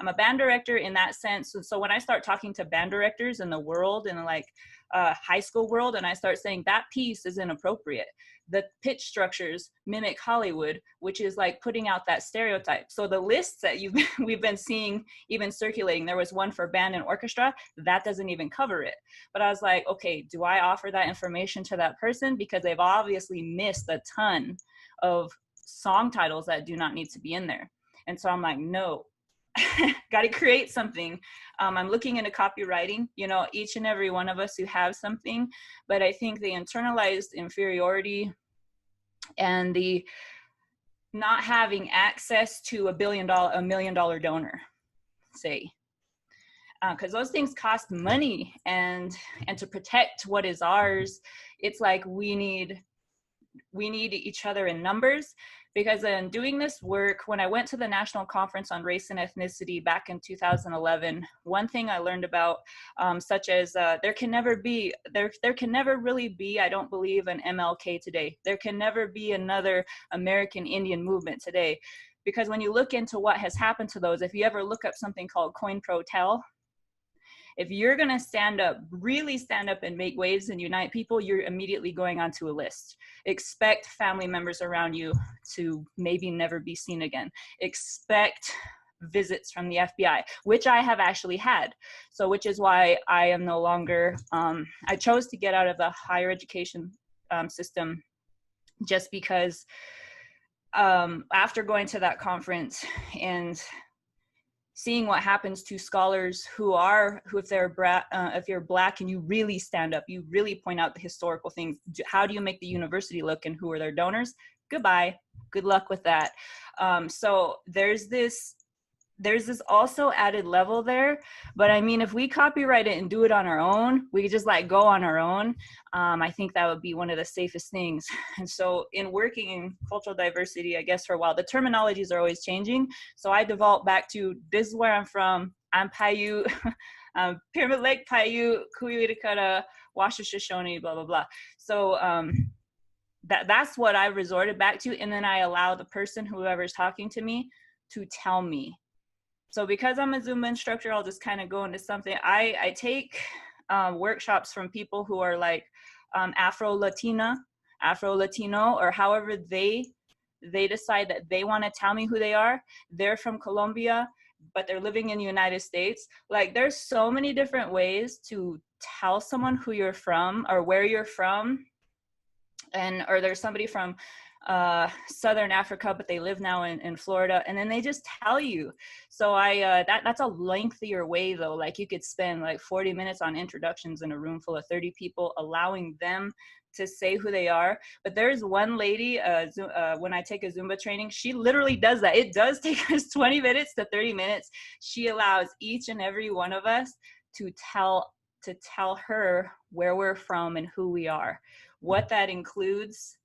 I'm a band director in that sense. So when I start talking to band directors in the world, in like high school world, and I start saying that piece is inappropriate, the pitch structures mimic Hollywood, which is like putting out that stereotype. So the lists that we've been seeing even circulating, there was one for band and orchestra, that doesn't even cover it. But I was like, okay, do I offer that information to that person? Because they've obviously missed a ton of song titles that do not need to be in there. And so I'm like, no, got to create something. I'm looking into copywriting, you know, each and every one of us who have something, but I think the internalized inferiority and the not having access to $1 million donor, say, because those things cost money, and to protect what is ours, it's like we need each other in numbers. Because in doing this work, when I went to the National Conference on Race and Ethnicity back in 2011, one thing I learned about, such as there can never really be, I don't believe, an MLK today. There can never be another American Indian movement today. Because when you look into what has happened to those, if you ever look up something called Coin Pro Tel, if you're going to stand up, really stand up and make waves and unite people, you're immediately going onto a list. Expect family members around you to maybe never be seen again. Expect visits from the FBI, which I have actually had. So which is why I am no longer, I chose to get out of the higher education system, just because after going to that conference and seeing what happens to scholars who if you're Black and you really stand up, you really point out the historical things. How do you make the university look, and who are their donors? Goodbye. Good luck with that. So there's this also added level there. But I mean, if we copyright it and do it on our own, we could just like go on our own. I think that would be one of the safest things. And so in working in cultural diversity, I guess for a while, the terminologies are always changing. So I default back to, this is where I'm from. I'm Paiute, Pyramid Lake Paiute, Kuiwitikata, Washoe Shoshone, blah, blah, blah. So that's what I resorted back to. And then I allow the person, whoever's talking to me, to tell me. So because I'm a Zumba instructor, I'll just kind of go into something. I take workshops from people who are like Afro-Latino, or however they decide that they want to tell me who they are. They're from Colombia, but they're living in the United States. Like, there's so many different ways to tell someone who you're from or where you're from. Or there's somebody from Southern Africa, but they live now in Florida, and then they just tell you. So that's a lengthier way though. Like, you could spend like 40 minutes on introductions in a room full of 30 people, allowing them to say who they are. But there's one lady, when I take a Zumba training, she literally does that. It does take us 20 minutes to 30 minutes. She allows each and every one of us to tell her where we're from and who we are. What that includes,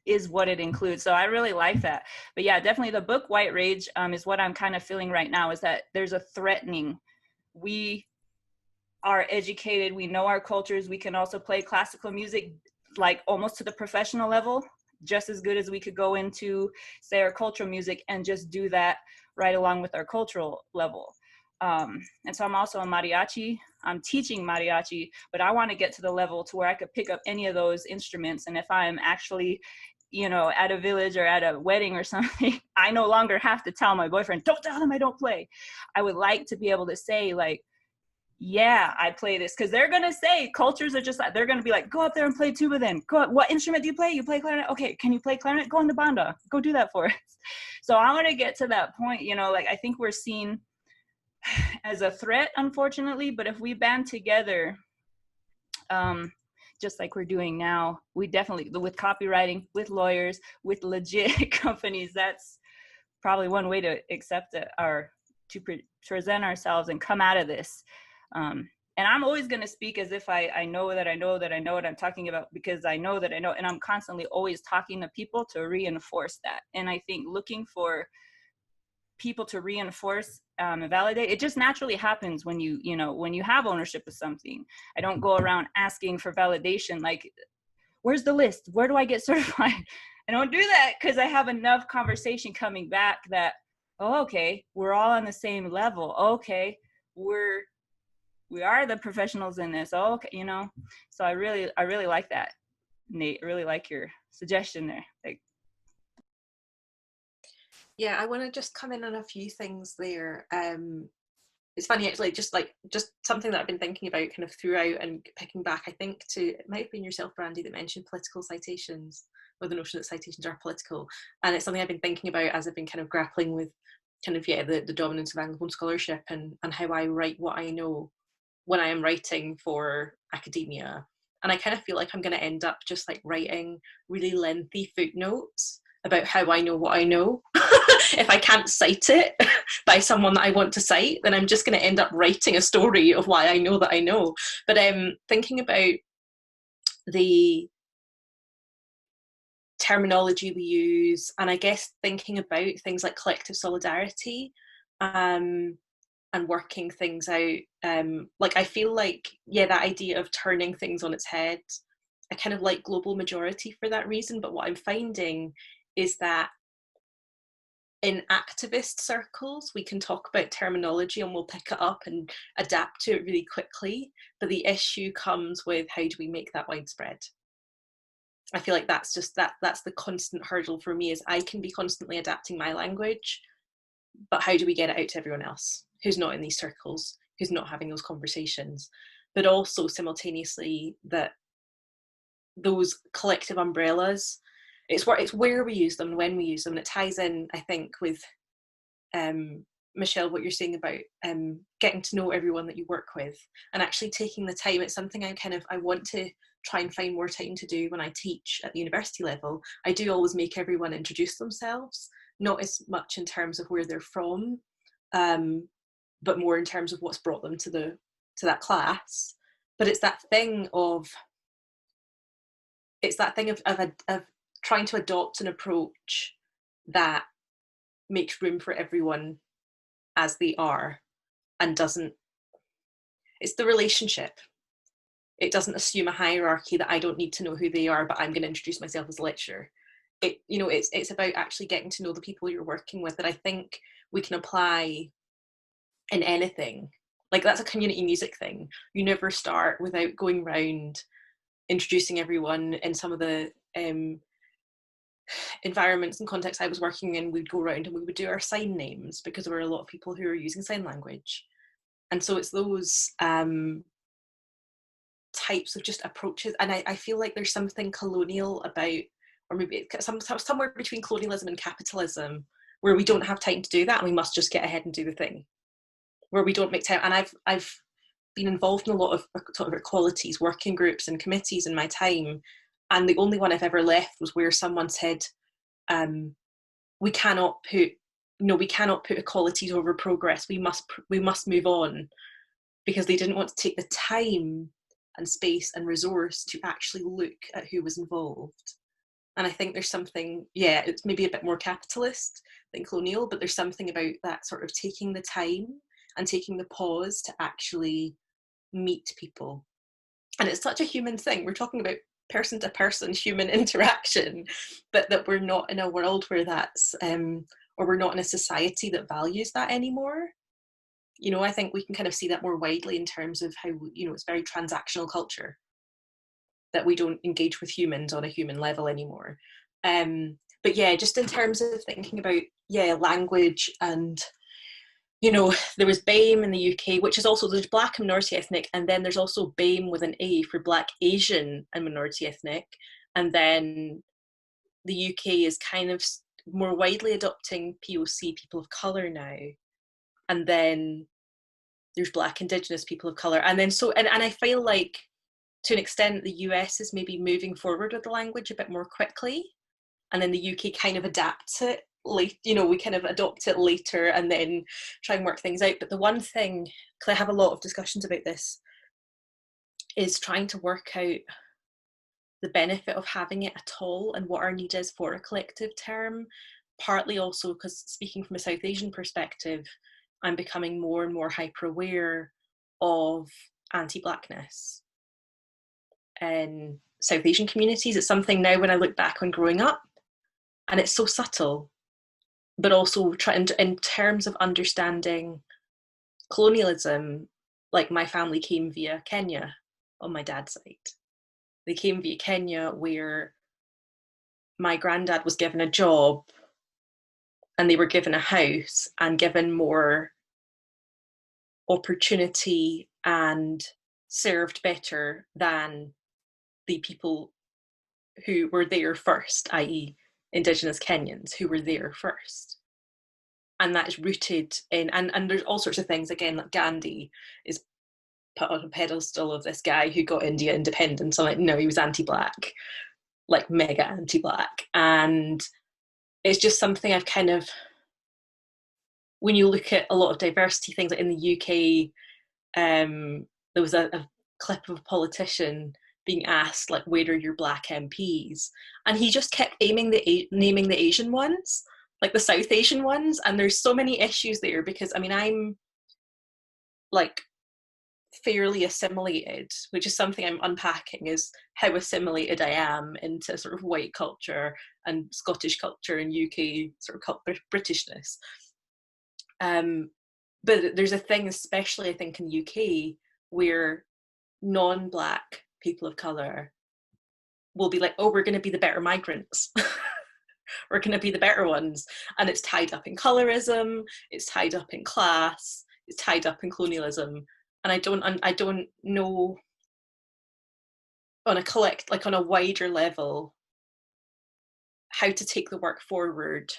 is what it includes. So I really like that. But yeah, definitely the book White Rage is what I'm kind of feeling right now, is that there's a threatening. We are educated, we know our cultures, we can also play classical music like almost to the professional level, just as good as we could go into, say, our cultural music and just do that right along with our cultural level. And so I'm also a mariachi. I'm teaching mariachi, but I want to get to the level to where I could pick up any of those instruments. And if I'm actually, you know, at a village or at a wedding or something, I no longer have to tell my boyfriend, don't tell him I don't play. I would like to be able to say, like, yeah, I play this, because they're gonna say, cultures are just like, they're gonna be like, go up there and play tuba then. Go, what instrument do you play? You play clarinet? Okay, can you play clarinet? Go in the banda, go do that for us. So I want to get to that point, you know, like I think we're seen as a threat, unfortunately, but if we band together, just like we're doing now, we definitely, with copywriting, with lawyers, with legit companies, that's probably one way to accept it, or to present ourselves and come out of this. And I'm always going to speak as if I know that I know that I know what I'm talking about, because I know that I know, and I'm constantly always talking to people to reinforce that. And I think looking for people to reinforce and validate, it just naturally happens when you know, when you have ownership of something. I don't go around asking for validation, like, where's the list? Where do I get certified? I don't do that, because I have enough conversation coming back that, oh, okay, we're all on the same level. Okay, we are the professionals in this. Oh, okay, you know. So I really like that, Nate. I really like your suggestion there. Like, yeah, I want to just come in on a few things there. It's funny, actually, just something that I've been thinking about kind of throughout and picking back, I think, to, it might have been yourself, Brandi, that mentioned political citations, or the notion that citations are political. And it's something I've been thinking about as I've been kind of grappling with kind of, yeah, the dominance of Anglophone scholarship and how I write what I know when I am writing for academia. And I kind of feel like I'm going to end up just like writing really lengthy footnotes about how I know what I know. If I can't cite it by someone that I want to cite, then I'm just going to end up writing a story of why I know that I know. But thinking about the terminology we use, and I guess thinking about things like collective solidarity, and working things out, like I feel like, yeah, that idea of turning things on its head, I kind of like global majority for that reason. But what I'm finding is that in activist circles, we can talk about terminology and we'll pick it up and adapt to it really quickly. But the issue comes with, how do we make that widespread? I feel like that's just that's the constant hurdle for me, is I can be constantly adapting my language, but how do we get it out to everyone else who's not in these circles, who's not having those conversations? But also simultaneously, that those collective umbrellas, it's where we use them and when we use them. And it ties in, I think, with Michelle, what you're saying about getting to know everyone that you work with and actually taking the time. It's something I want to try and find more time to do when I teach at the university level. I do always make everyone introduce themselves, not as much in terms of where they're from, but more in terms of what's brought them to that class. But it's that thing of trying to adopt an approach that makes room for everyone as they are, and it's the relationship. It doesn't assume a hierarchy that I don't need to know who they are, but I'm going to introduce myself as a lecturer. It's about actually getting to know the people you're working with, that I think we can apply in anything. Like, that's a community music thing. You never start without going round introducing everyone. In some of the environments and contexts I was working in, we'd go around and we would do our sign names, because there were a lot of people who were using sign language. And so it's those types of just approaches. And I feel like there's something colonial about, or maybe somewhere between colonialism and capitalism, where we don't have time to do that and we must just get ahead and do the thing, where we don't make time. And I've been involved in a lot of sort of equalities working groups and committees in my time, and the only one I've ever left was where someone said, we cannot put equalities over progress. We must move on, because they didn't want to take the time and space and resource to actually look at who was involved. And I think there's something, yeah, it's maybe a bit more capitalist than colonial, but there's something about that sort of taking the time and taking the pause to actually meet people. And it's such a human thing. We're talking about person to person human interaction, but that we're not in a world where that's, or we're not in a society that values that anymore. You know, I think we can kind of see that more widely in terms of how, you know, it's very transactional culture, that we don't engage with humans on a human level anymore. But yeah, just in terms of thinking about, yeah, language, and, you know, there was BAME in the UK, which is also, there's Black and minority ethnic, and then there's also BAME with an A for Black, Asian and minority ethnic. And then the UK is kind of more widely adopting POC, people of colour now. And then there's Black Indigenous people of colour. And then so, and I feel like to an extent the US is maybe moving forward with the language a bit more quickly. And then the UK kind of adapts it late, you know, we kind of adopt it later and then try and work things out. But the one thing, because I have a lot of discussions about this, is trying to work out the benefit of having it at all and what our need is for a collective term. Partly also because, speaking from a South Asian perspective, I'm becoming more and more hyper aware of anti-Blackness in South Asian communities. It's something now when I look back on growing up, and it's so subtle, but also trying in terms of understanding colonialism. Like, my family came via Kenya on my dad's side. They came via Kenya, where my granddad was given a job and they were given a house and given more opportunity and served better than the people who were there first, i.e. Indigenous Kenyans who were there first. And that is rooted in, and there's all sorts of things, again, like Gandhi is put on a pedestal of this guy who got India independence. I'm like, no, he was anti-Black, like mega anti-Black. And it's just something I've kind of, when you look at a lot of diversity things, like in the UK, there was a clip of a politician being asked, like, where are your Black MPs? And he just kept naming the Asian ones, like the South Asian ones. And there's so many issues there because, I mean, I'm like fairly assimilated, which is something I'm unpacking, is how assimilated I am into sort of white culture and Scottish culture and UK sort of Britishness. But there's a thing, especially I think in the UK, where non-Black people of colour will be like, oh, we're going to be the better migrants. We're going to be the better ones. And it's tied up in colorism, it's tied up in class, it's tied up in colonialism. And I don't know on a wider level how to take the work forward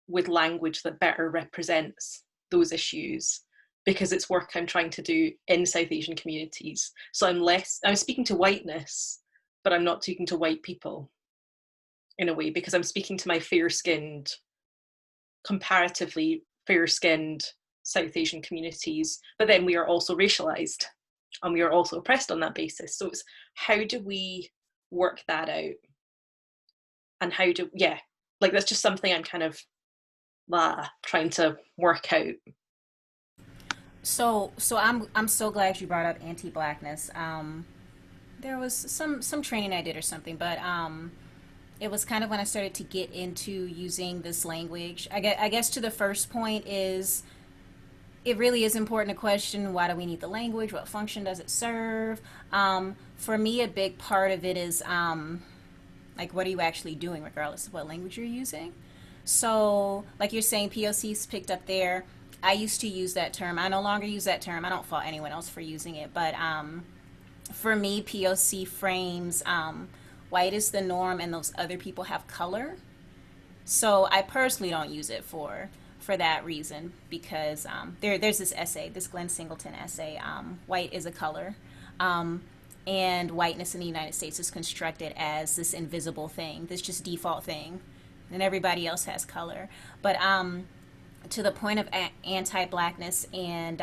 with language that better represents those issues, because it's work I'm trying to do in South Asian communities. So I'm speaking to whiteness, but I'm not speaking to white people in a way, because I'm speaking to my comparatively fair-skinned South Asian communities, but then we are also racialized and we are also oppressed on that basis. So it's, how do we work that out? And that's just something I'm kind of trying to work out. So I'm so glad you brought up anti-Blackness. There was some training I did or something, but it was kind of when I started to get into using this language. I guess to the first point is, it really is important to question, why do we need the language? What function does it serve? For me, a big part of it is like, what are you actually doing regardless of what language you're using? So like you're saying, POC's picked up there. I used to use that term. I no longer use that term. I don't fault anyone else for using it. But for me, POC frames white is the norm and those other people have color. So I personally don't use it for that reason, because there's this essay, this Glenn Singleton essay, white is a color. And whiteness in the United States is constructed as this invisible thing, this just default thing, and everybody else has color. But to the point of anti-Blackness and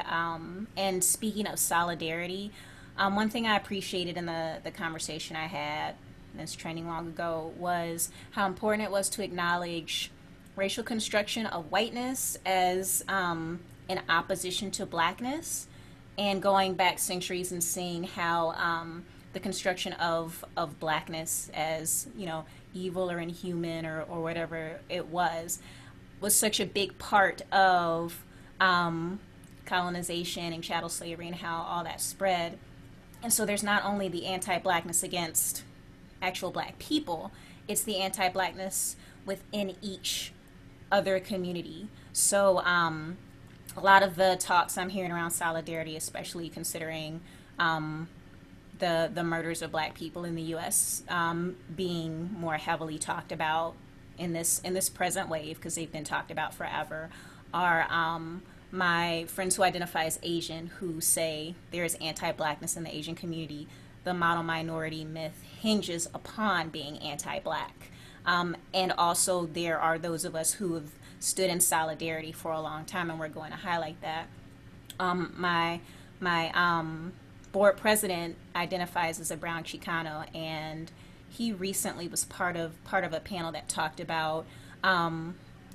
speaking of solidarity, one thing I appreciated in the conversation I had this training long ago, was how important it was to acknowledge racial construction of whiteness as in opposition to blackness, and going back centuries and seeing how the construction of blackness as, you know, evil or inhuman or whatever it was such a big part of colonization and chattel slavery and how all that spread. And so there's not only the anti-blackness against actual black people, it's the anti-blackness within each other community. So a lot of the talks I'm hearing around solidarity, especially considering the murders of black people in the U.S. Being more heavily talked about in this present wave, because they've been talked about forever, are my friends who identify as Asian, who say there is anti-blackness in the Asian community. The model minority myth hinges upon being anti-black. And also there are those of us who have stood in solidarity for a long time, and we're going to highlight that. My board president identifies as a brown Chicano, and he recently was part of a panel that talked about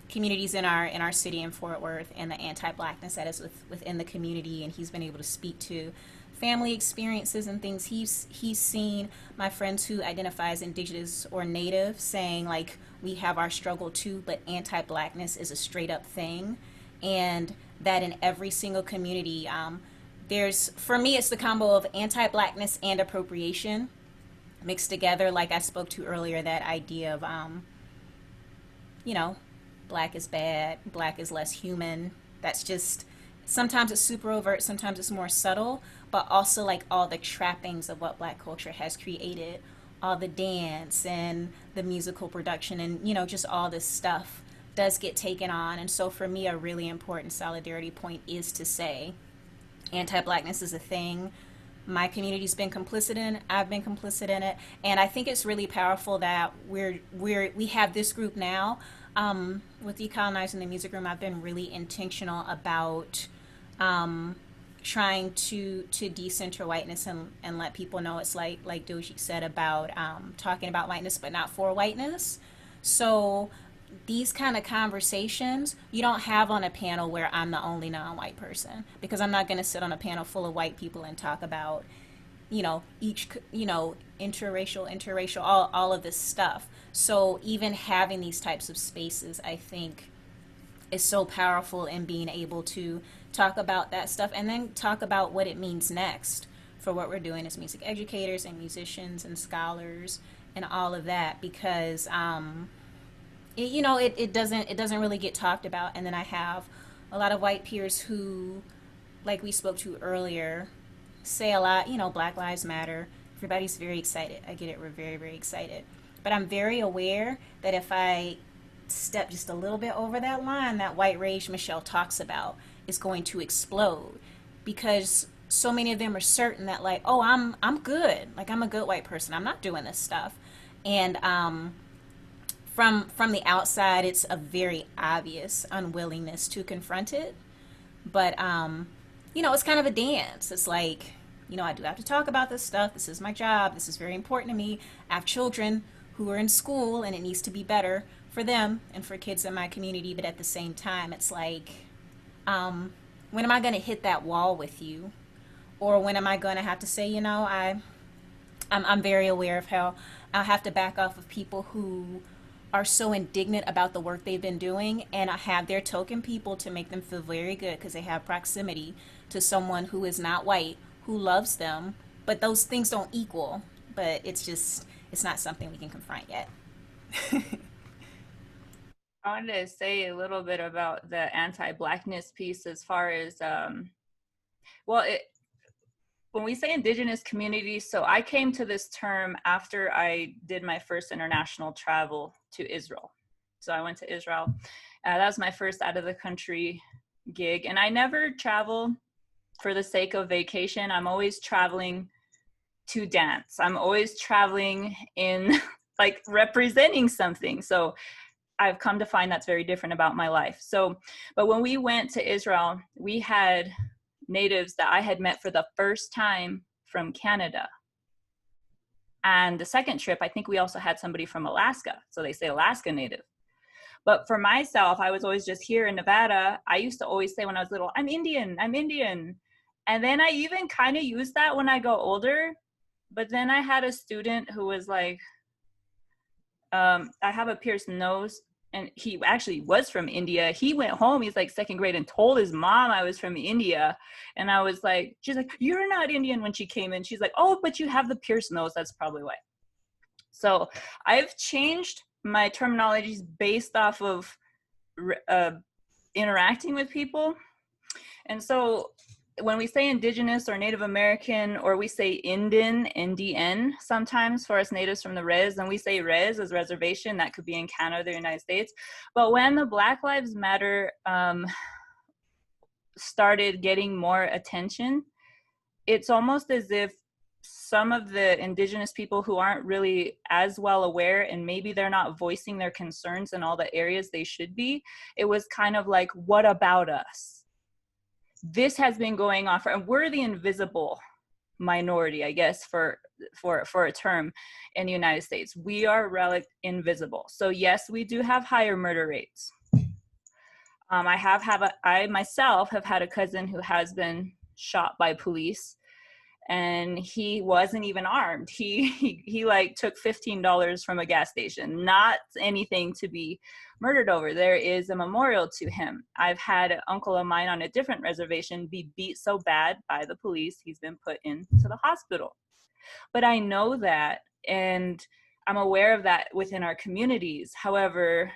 communities in our city in Fort Worth and the anti-blackness that is within the community, and he's been able to speak to family experiences and things he's seen. My friends who identify as indigenous or native saying, like, we have our struggle too, but anti-blackness is a straight up thing, and that in every single community there's, for me, it's the combo of anti-blackness and appropriation mixed together. Like I spoke to earlier, that idea of you know, black is bad, black is less human. That's just, sometimes it's super overt, sometimes it's more subtle, but also like all the trappings of what black culture has created, all the dance and the musical production and, you know, just all this stuff does get taken on. And so for me, a really important solidarity point is to say anti-blackness is a thing. My community's been complicit in it. I've been complicit in it, and I think it's really powerful that we have this group now. With Decolonizing the Music Room, I've been really intentional about trying to decenter whiteness and let people know it's like Diljeet said about talking about whiteness but not for whiteness. So these kind of conversations you don't have on a panel where I'm the only non-white person, because I'm not going to sit on a panel full of white people and talk about, you know, each, you know, interracial, all of this stuff. So even having these types of spaces, I think, is so powerful in being able to talk about that stuff and then talk about what it means next for what we're doing as music educators and musicians and scholars and all of that, because it doesn't really get talked about. And then I have a lot of white peers who, like we spoke to earlier, say a lot, you know, Black Lives Matter. Everybody's very excited. I get it. We're very, very excited. But I'm very aware that if I step just a little bit over that line, that white rage Michelle talks about is going to explode, because so many of them are certain that, like, oh, I'm good. Like, I'm a good white person. I'm not doing this stuff. And from the outside, it's a very obvious unwillingness to confront it. But, it's kind of a dance. It's like, I do have to talk about this stuff. This is my job. This is very important to me. I have children who are in school, and it needs to be better for them and for kids in my community. But at the same time, it's like, when am I going to hit that wall with you? Or when am I going to have to say, I'm very aware of how I'll have to back off of people who are so indignant about the work they've been doing, and I have their token people to make them feel very good because they have proximity to someone who is not white, who loves them, but those things don't equal. But it's not something we can confront yet. I wanted to say a little bit about the anti-Blackness piece as far as, when we say indigenous communities, so I came to this term after I did my first international travel to Israel. So I went to Israel. That was my first out of the country gig. And I never travel for the sake of vacation. I'm always traveling to dance. I'm always traveling in like representing something. So I've come to find that's very different about my life. So, but when we went to Israel, we had natives that I had met for the first time from Canada. And the second trip, I think we also had somebody from Alaska. So they say Alaska Native. But for myself, I was always just here in Nevada. I used to always say when I was little, I'm Indian, I'm Indian. And then I even kind of use that when I go older. But then I had a student who was like, I have a pierced nose. And he actually was from India. He went home, he's like second grade, and told his mom I was from India. And I was like, she's like, you're not Indian when she came in. She's like, oh, but you have the pierced nose. That's probably why. So I've changed my terminologies based off of interacting with people. And so when we say Indigenous or Native American, or we say Indian, NDN, sometimes for us natives from the res, and we say res as reservation, that could be in Canada or the United States. But when the Black Lives Matter started getting more attention, it's almost as if some of the Indigenous people who aren't really as well aware, and maybe they're not voicing their concerns in all the areas they should be, it was kind of like, what about us? This has been going on for, and we're the invisible minority, I guess, for a term in the United States. We are invisible. So yes, we do have higher murder rates. I myself have had a cousin who has been shot by police, and he wasn't even armed. He like took $15 from a gas station, not anything to be murdered over. There is a memorial to him. I've had an uncle of mine on a different reservation be beat so bad by the police, he's been put into the hospital. But I know that, and I'm aware of that within our communities. However,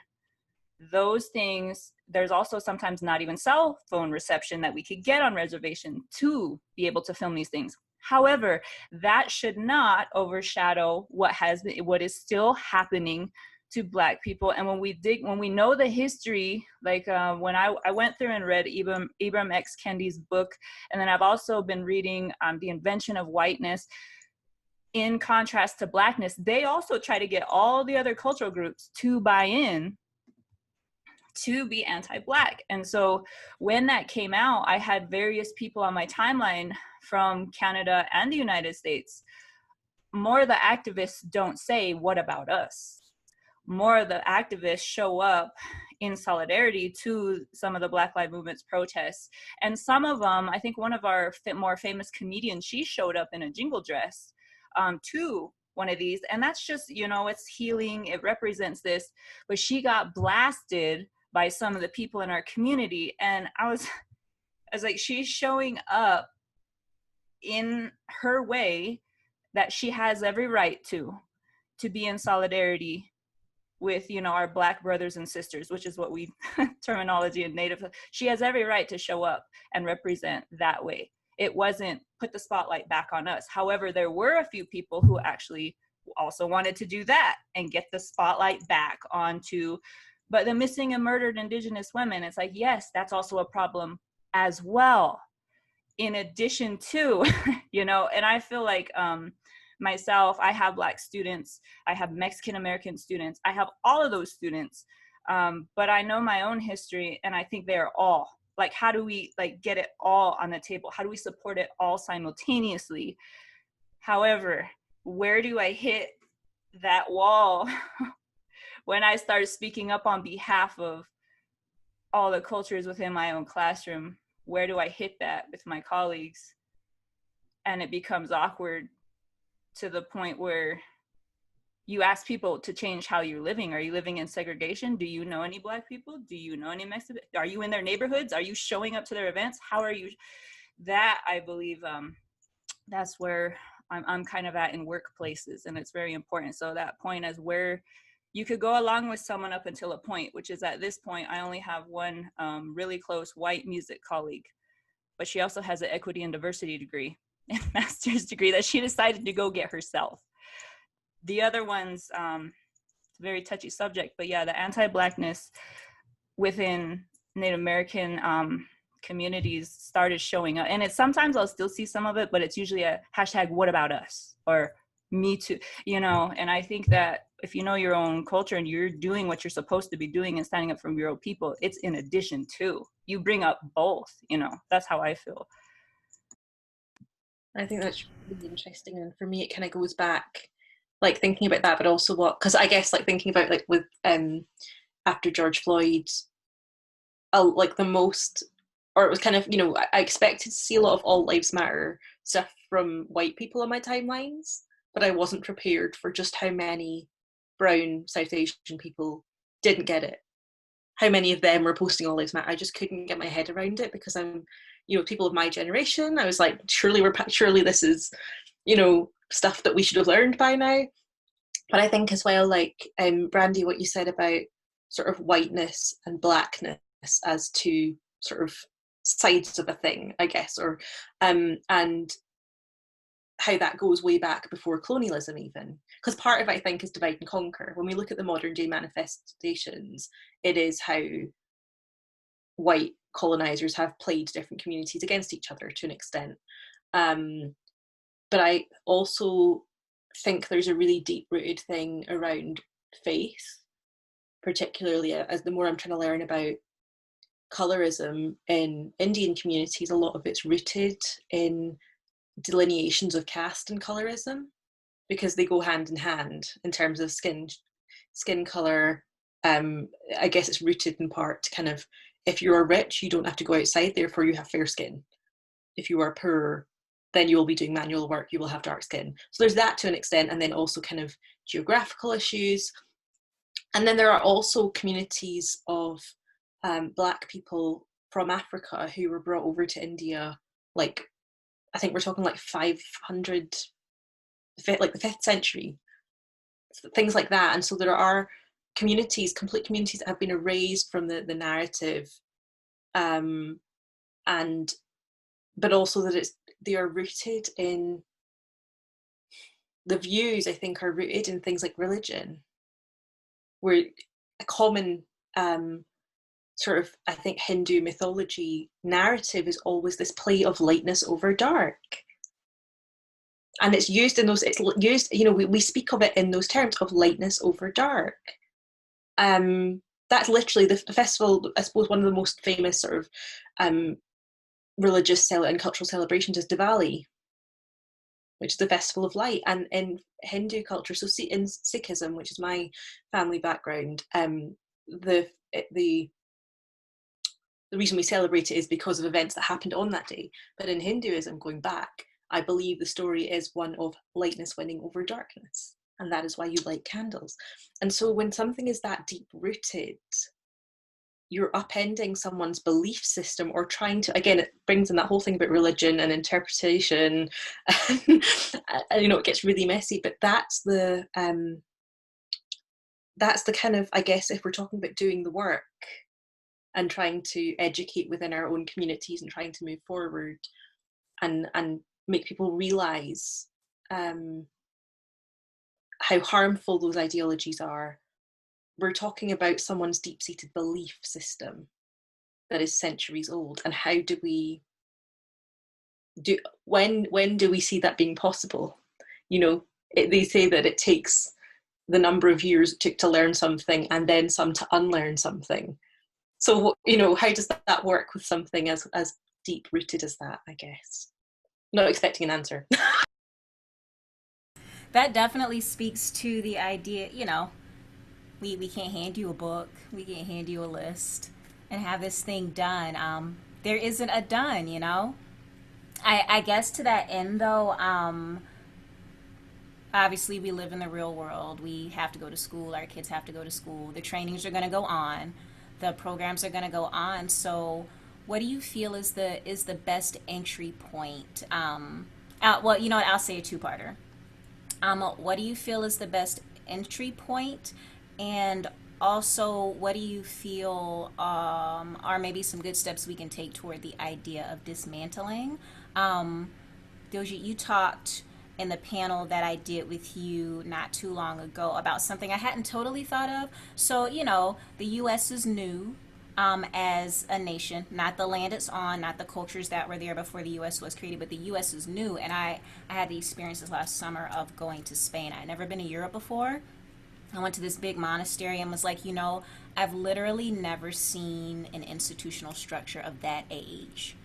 those things, there's also sometimes not even cell phone reception that we could get on reservation to be able to film these things. However, that should not overshadow what is still happening to Black people. And when we know the history, like when I went through and read Ibram X. Kendi's book, and then I've also been reading The Invention of Whiteness. In contrast to Blackness, they also try to get all the other cultural groups to buy in to be anti-Black. And so when that came out, I had various people on my timeline from Canada and the United States. More of the activists don't say, what about us? More of the activists show up in solidarity to some of the Black Lives Movement's protests. And some of them, I think one of our more famous comedians, she showed up in a jingle dress to one of these. And that's just, it's healing. It represents this. But she got blasted by some of the people in our community. And I was like, she's showing up in her way that she has every right to be in solidarity with, our Black brothers and sisters, which is what we terminology in Native. She has every right to show up and represent that way. It wasn't put the spotlight back on us. However, there were a few people who actually also wanted to do that and get the spotlight back onto, but the missing and murdered Indigenous women, it's like, yes, that's also a problem as well. In addition to, and I feel like myself, I have Black students, I have Mexican American students, I have all of those students, but I know my own history, and I think they are all, like, how do we get it all on the table? How do we support it all simultaneously? However, where do I hit that wall when I start speaking up on behalf of all the cultures within my own classroom? Where do I hit that with my colleagues? And it becomes awkward to the point where you ask people to change how you're living. Are you living in segregation? Do you know any Black people? Do you know any Mexican? Are you in their neighborhoods? Are you showing up to their events? How are you? That, I believe, that's where I'm kind of at in workplaces, and it's very important. So that point is where you could go along with someone up until a point, which is at this point, I only have one really close white music colleague, but she also has an equity and diversity degree, and master's degree that she decided to go get herself. The other ones, it's a very touchy subject, but yeah, the anti-Blackness within Native American communities started showing up. And it's sometimes I'll still see some of it, but it's usually a hashtag, what about us? Or me too, and I think that if you know your own culture and you're doing what you're supposed to be doing and standing up for your own people, it's in addition to, you bring up both, that's how I feel. I think that's really interesting. And for me, it kind of goes back like thinking about that, but also because I guess like thinking about like with after George Floyd, like the most, or it was kind of, you know, I expected to see a lot of all lives matter stuff from white people on my timelines, but I wasn't prepared for just how many brown South Asian people didn't get it. How many of them were posting all lives matter? I just couldn't get my head around it, because I'm, you know, people of my generation. I was like, surely this is, you know, stuff that we should have learned by now. But I think as well, like Brandi, what you said about sort of whiteness and blackness as two sort of sides of a thing, I guess, or and how that goes way back before colonialism even. Because part of it, I think, is divide and conquer. When we look at the modern day manifestations, it is how white colonizers have played different communities against each other to an extent. But I also think there's a really deep-rooted thing around faith, particularly as the more I'm trying to learn about colorism in Indian communities, a lot of it's rooted in delineations of caste and colorism, because they go hand in hand in terms of skin color. I guess it's rooted in part to kind of, if you are rich, you don't have to go outside, therefore you have fair skin. If you are poor, then you will be doing manual work, you will have dark skin. So there's that to an extent, and then also kind of geographical issues. And then there are also communities of Black people from Africa who were brought over to India, like, I think we're talking like 500, like the 5th century, things like that. And so there are communities, complete communities, that have been erased from the narrative, but also that they are rooted in, the views, I think, are rooted in things like religion, where a common sort of, I think, Hindu mythology narrative is always this play of lightness over dark. And it's used in those, it's used, you know, we speak of it in those terms of lightness over dark. That's literally the festival, I suppose one of the most famous sort of religious and cultural celebrations is Diwali, which is the festival of light. And in Hindu culture, so in Sikhism, which is my family background, the reason we celebrate it is because of events that happened on that day. But in Hinduism, going back, I believe the story is one of lightness winning over darkness. And that is why you light candles. And so when something is that deep rooted, you're upending someone's belief system, or trying to, again, it brings in that whole thing about religion and interpretation. And, you know, it gets really messy, but that's the kind of, I guess, if we're talking about doing the work and trying to educate within our own communities and trying to move forward and make people realize how harmful those ideologies are, we're talking about someone's deep-seated belief system that is centuries old. And how do we when do we see that being possible? You know, they say that it takes the number of years it took to learn something and then some to unlearn something. So, you know, how does that work with something as deep-rooted as that, I guess? Not expecting an answer. That definitely speaks to the idea, you know, we can't hand you a book, we can't hand you a list and have this thing done. There isn't a done, you know. I guess to that end though, obviously we live in the real world. We have to go to school, our kids have to go to school, the trainings are going to go on, the programs are going to go on. So what do you feel is the best entry point? Well, you know what, I'll say a two-parter. What do you feel is the best entry point? And also, what do you feel are maybe some good steps we can take toward the idea of dismantling? Diljeet, you talked in the panel that I did with you not too long ago about something I hadn't totally thought of. So, you know, the U.S. is new as a nation, not the land it's on, not the cultures that were there before the U.S. was created, but the U.S. is new. And I had the experience this last summer of going to Spain. I'd never been to Europe before. I went to this big monastery and was like, you know, I've literally never seen an institutional structure of that age.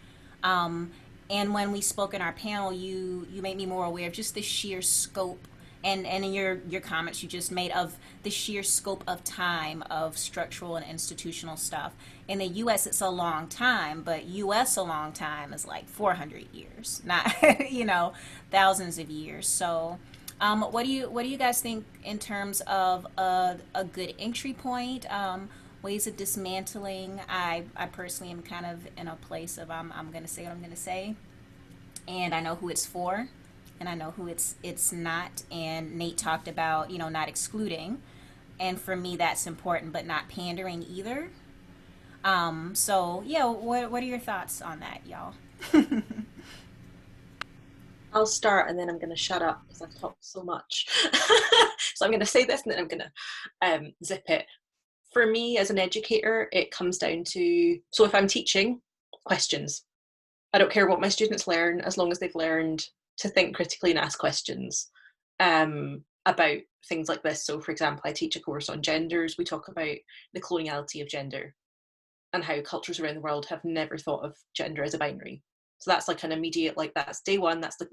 And when we spoke in our panel, you made me more aware of just the sheer scope and in your comments you just made of the sheer scope of time of structural and institutional stuff. In the U.S., it's a long time, but U.S. a long time is like 400 years, not thousands of years. So, what do you guys think in terms of a good entry point? Ways of dismantling. I personally am kind of in a place of I'm going to say what I'm going to say, and I know who it's for, and I know who it's not. And Nate talked about not excluding, and for me that's important, but not pandering either. So yeah, what are your thoughts on that, y'all? I'll start and then I'm going to shut up because I've talked so much. So I'm going to say this and then I'm going to zip it. For me as an educator, it comes down to, so if I'm teaching, questions. I don't care what my students learn as long as they've learned to think critically and ask questions about things like this. So for example, I teach a course on genders. We talk about the coloniality of gender and how cultures around the world have never thought of gender as a binary. So that's like an immediate, like that's day one. That's the,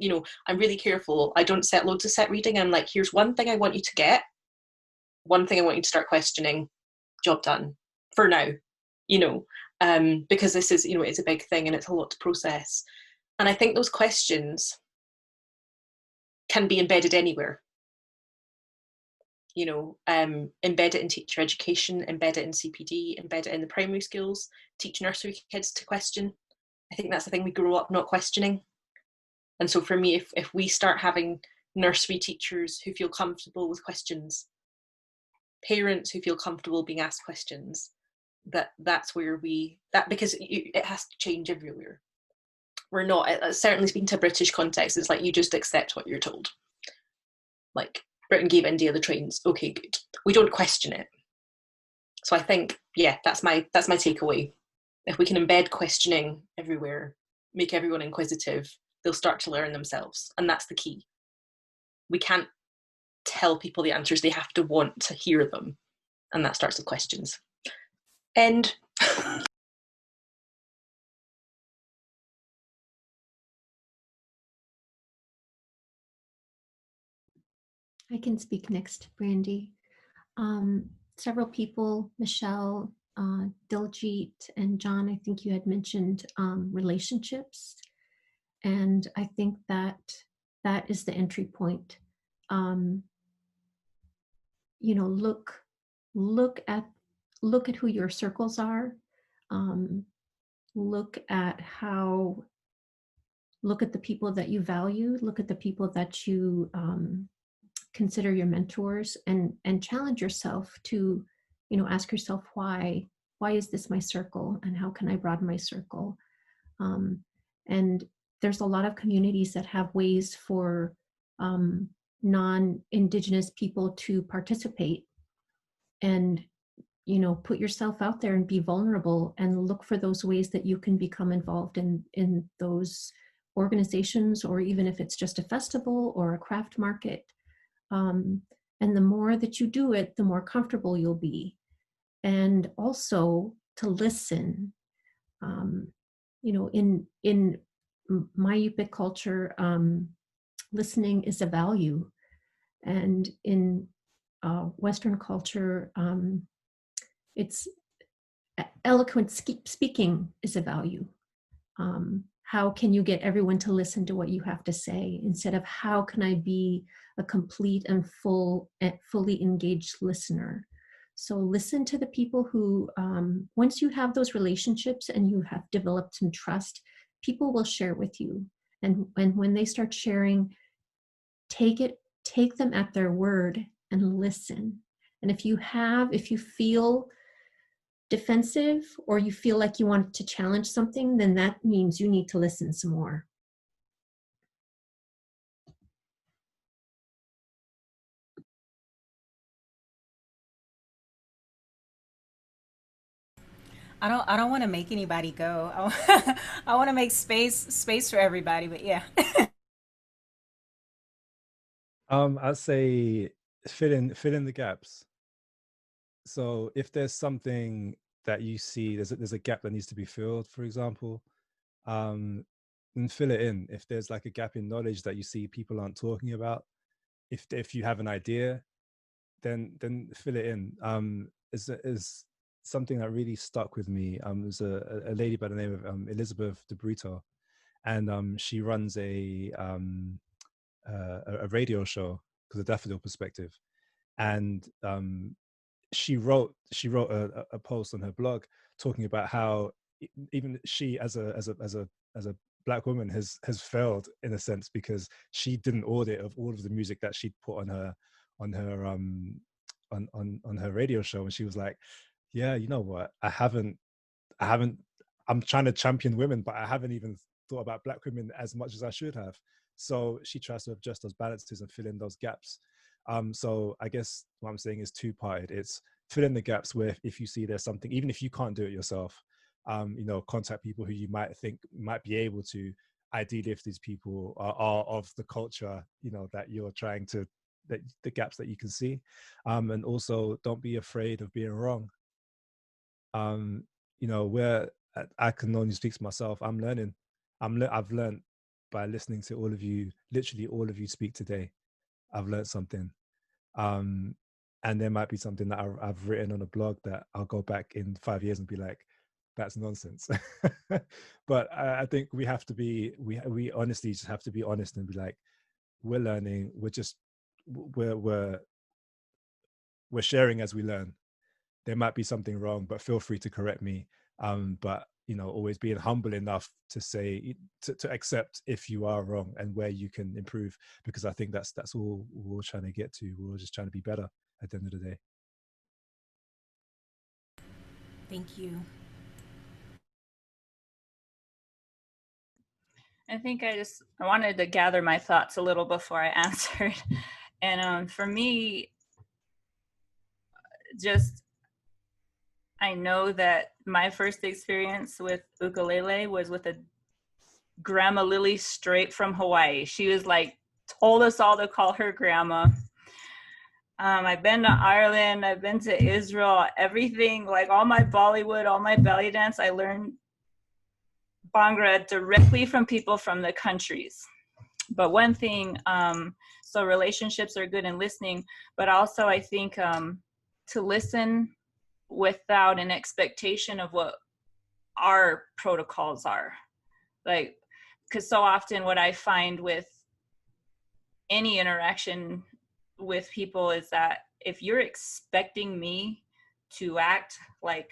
I'm really careful. I don't set loads of set reading. I'm like, here's one thing I want you to get. One thing I want you to start questioning. Job done for now, because this is, it's a big thing and it's a lot to process. And I think those questions can be embedded anywhere. Embed it in teacher education, embed it in CPD, embed it in the primary schools, teach nursery kids to question. I think that's the thing, we grow up not questioning. And so for me, if we start having nursery teachers who feel comfortable with questions, parents who feel comfortable being asked questions, that's where because it has to change everywhere. We're not, certainly speaking to a British context, it's like you just accept what you're told. Like Britain gave India the trains, okay, good. We don't question it. So I think, yeah, that's my takeaway. If we can embed questioning everywhere, make everyone inquisitive, they'll start to learn themselves. And that's the key. We can't tell people the answers, they have to want to hear them. And that starts with questions. End. I can speak next, Brandi. Several people, Michelle, Diljeet, and Jon, I think you had mentioned relationships. And I think that is the entry point. Look at who your circles are. Look at the people that you value. Look at the people that you consider your mentors, and challenge yourself to, ask yourself why is this my circle, and how can I broaden my circle? And there's a lot of communities that have ways for non-Indigenous people to participate, and put yourself out there and be vulnerable, and look for those ways that you can become involved in those organizations, or even if it's just a festival or a craft market. And the more that you do it, the more comfortable you'll be. And also to listen. In my Yupik culture, listening is a value. And in Western culture, it's eloquent speaking is a value. How can you get everyone to listen to what you have to say, instead of how can I be a complete and fully engaged listener? So listen to the people who, once you have those relationships and you have developed some trust, people will share with you. And when they start sharing, take them at their word and listen. And if you feel defensive, or you feel like you want to challenge something, then that means you need to listen some more. I don't want to make anybody go. I want to make space for everybody, but yeah. I'd say fill in the gaps. So if there's something that you see, there's a gap that needs to be filled, for example, and fill it in. If there's like a gap in knowledge that you see people aren't talking about, if you have an idea, then fill it in. Is something that really stuck with me. There's a lady by the name of Elizabeth de Brito, and she runs a radio show called The Daffodil Perspective, and she wrote a post on her blog talking about how even she as a Black woman has failed in a sense, because she did an audit of all of the music that she'd put on her on her radio show, and she was like, yeah, you know what, I haven't I'm trying to champion women, but I haven't even thought about Black women as much as I should have. So she tries to adjust those balances and fill in those gaps. So I guess what I'm saying is two-parted. It's fill in the gaps where if you see there's something, even if you can't do it yourself, you know, contact people who you might think might be able to. Ideally, if these people are of the culture, you know, that you're trying to, that the gaps that you can see, and also don't be afraid of being wrong. You know, where I can only speak to myself. I'm learning. I've learned by listening to all of you, literally all of you speak today. I've learned something. And there might be something that I've written on a blog that I'll go back in 5 years and be like, that's nonsense. But I think we have to be, we honestly just have to be honest and be like, we're learning. We're sharing as we learn. There might be something wrong, but feel free to correct me. But you know, always being humble enough to say, to accept if you are wrong and where you can improve, because I think that's all we're trying to get to. We're just trying to be better at the end of the day. Thank you. I think I wanted to gather my thoughts a little before I answered. And for me, just, I know that my first experience with ukulele was with a Grandma Lily straight from Hawaii. She was like, told us all to call her grandma. I've been to Ireland, I've been to Israel, everything, like all my Bollywood, all my belly dance, I learned Bhangra directly from people from the countries. But one thing, so relationships are good in listening, but also I think to listen without an expectation of what our protocols are. Like, because so often what I find with any interaction with people is that if you're expecting me to act like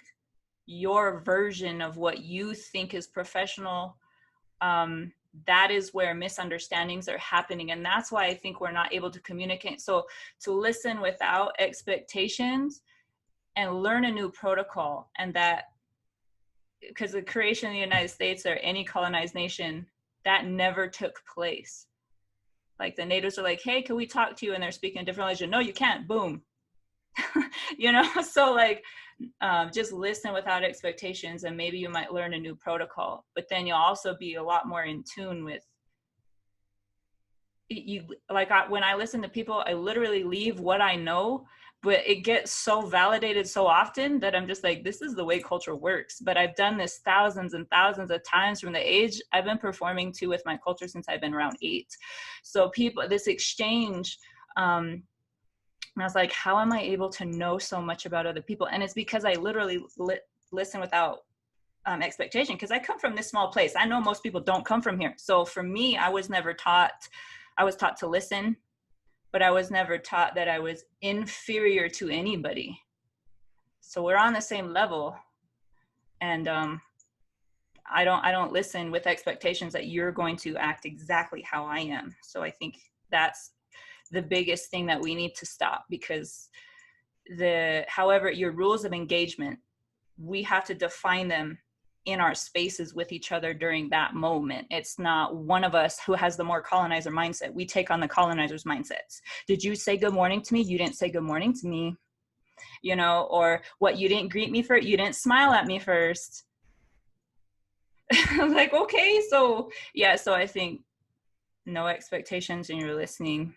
your version of what you think is professional, that is where misunderstandings are happening. And that's why I think we're not able to communicate. So to listen without expectations and learn a new protocol, and that, because the creation of the United States or any colonized nation, that never took place. Like the natives are like, hey, can we talk to you? And they're speaking a different language. No, you can't, boom. You know, so like, just listen without expectations, and maybe you might learn a new protocol, but then you'll also be a lot more in tune with you. Like when I listen to people, I literally leave what I know, but it gets so validated so often that I'm just like, this is the way culture works. But I've done this thousands and thousands of times from the age I've been performing to with my culture since I've been around 8. So people, this exchange, and I was like, how am I able to know so much about other people? And it's because I literally listen without expectation, because I come from this small place. I know most people don't come from here. So for me, I was taught to listen, but I was never taught that I was inferior to anybody. So we're on the same level. And I don't listen with expectations that you're going to act exactly how I am. So I think that's the biggest thing that we need to stop, because however, your rules of engagement, we have to define them in our spaces with each other during that moment. It's not one of us who has the more colonizer mindset. We take on the colonizer's mindsets. Did you say good morning to me? You didn't say good morning to me. You know, or what, you didn't greet me first? You didn't smile at me first. I'm like, okay, so yeah, so I think no expectations, and you're listening.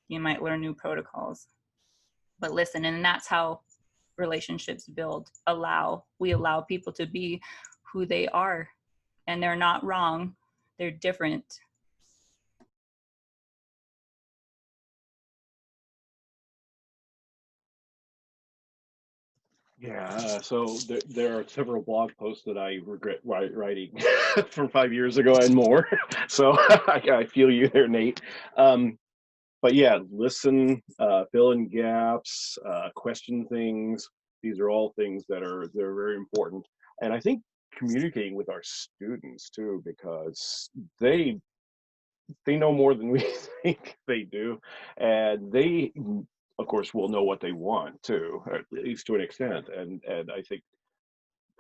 You might learn new protocols, but listen. And that's how relationships build. We allow people to be who they are, and they're not wrong. They're different. Yeah, so there are several blog posts that I regret writing from 5 years ago and more. So I feel you there, Nate. But yeah, listen, fill in gaps, question things. These are all things they're very important. And I think communicating with our students too, because they know more than we think they do, and they of course will know what they want too, or at least to an extent. And I think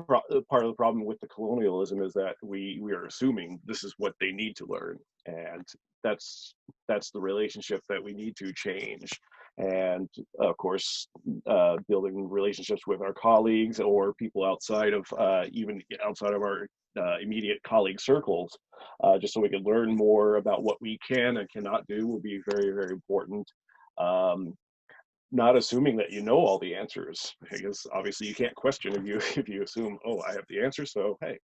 part of the problem with the colonialism is that we are assuming this is what they need to learn, and that's the relationship that we need to change. And of course, building relationships with our colleagues or people outside of even outside of our immediate colleague circles, just so we can learn more about what we can and cannot do, will be very, very important. Um, Not assuming that you know all the answers, because obviously you can't question if you assume, oh, I have the answer, so hey,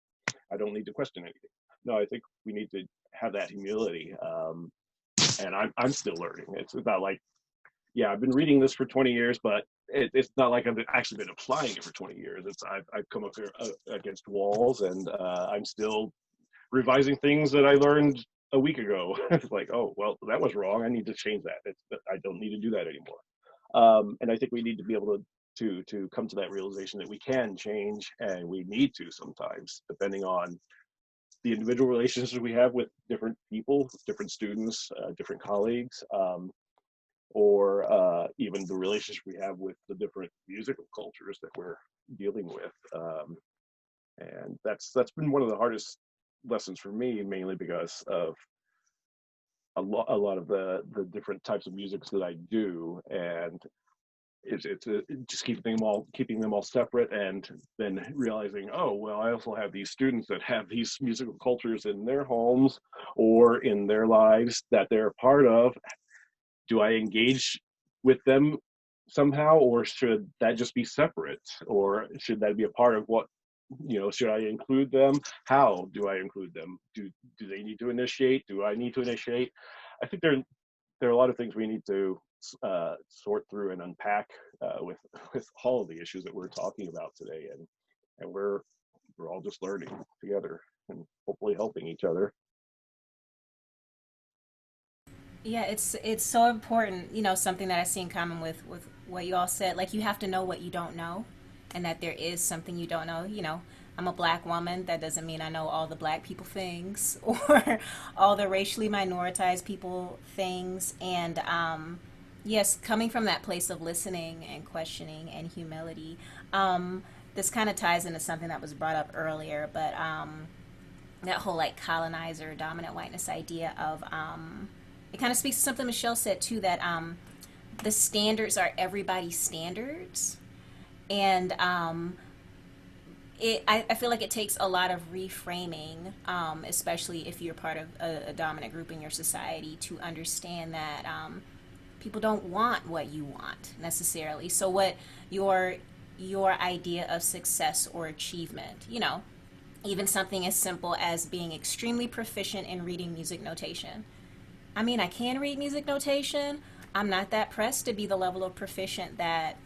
I don't need to question anything. No, I think we need to have that humility, and I'm still learning. It's not like, yeah, I've been reading this for 20 years, but it's not like I've actually been applying it for 20 years. I've come up here against walls, and I'm still revising things that I learned a week ago. It's like, oh, well, that was wrong. I need to change that. I don't need to do that anymore. And I think we need to be able to come to that realization that we can change, and we need to sometimes, depending on the individual relationships we have with different people, different students, different colleagues, or even the relationship we have with the different musical cultures that we're dealing with. And that's been one of the hardest lessons for me, mainly because of a lot of the different types of music that I do, and it's just keeping them all separate, and then realizing, oh well, I also have these students that have these musical cultures in their homes or in their lives that they're a part of. Do I engage with them somehow, or should that just be separate, or should that be a part of what, should I include them? How do I include them? Do they need to initiate? Do I need to initiate? I think there are a lot of things we need to sort through and unpack with all of the issues that we're talking about today, and we're all just learning together and hopefully helping each other. Yeah, it's so important, something that I see in common with what you all said. Like, you have to know what you don't know, and that there is something you don't know. I'm a black woman. That doesn't mean I know all the black people things or all the racially minoritized people things. And yes, coming from that place of listening and questioning and humility, this kind of ties into something that was brought up earlier, but that whole like colonizer, dominant whiteness idea of it kind of speaks to something Michelle said too, that the standards are everybody's standards. And I feel like it takes a lot of reframing, especially if you're part of a dominant group in your society, to understand that people don't want what you want necessarily. So what your idea of success or achievement, even something as simple as being extremely proficient in reading music notation. I mean, I can read music notation. I'm not that pressed to be the level of proficient that,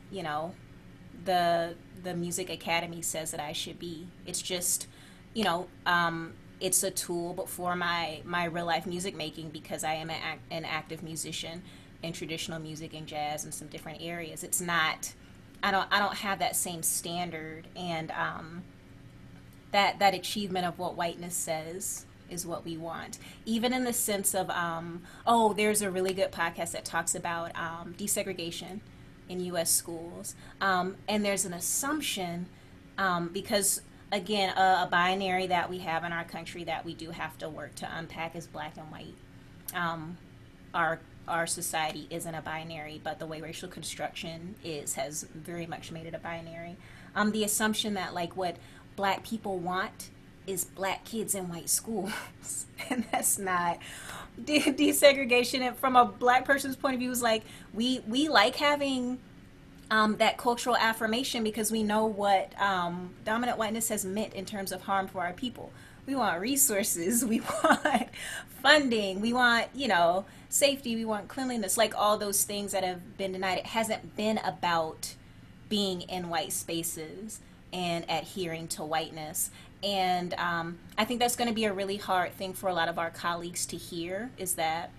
the Music Academy says that I should be. It's just, it's a tool, but for my real life music making, because I am an active musician in traditional music and jazz and some different areas. It's not, I don't have that same standard, and that achievement of what whiteness says is what we want, even in the sense of there's a really good podcast that talks about desegregation in U.S. schools, and there's an assumption, because again, a binary that we have in our country that we do have to work to unpack is black and white. Our society isn't a binary, but the way racial construction has very much made it a binary. The assumption that like what black people want is black kids in white schools, and that's not desegregation. And from a black person's point of view, is like we like having that cultural affirmation, because we know what dominant whiteness has meant in terms of harm for our people. We want resources, we want funding, we want safety, we want cleanliness, like all those things that have been denied. It hasn't been about being in white spaces and adhering to whiteness. And I think that's going to be a really hard thing for a lot of our colleagues to hear, is that,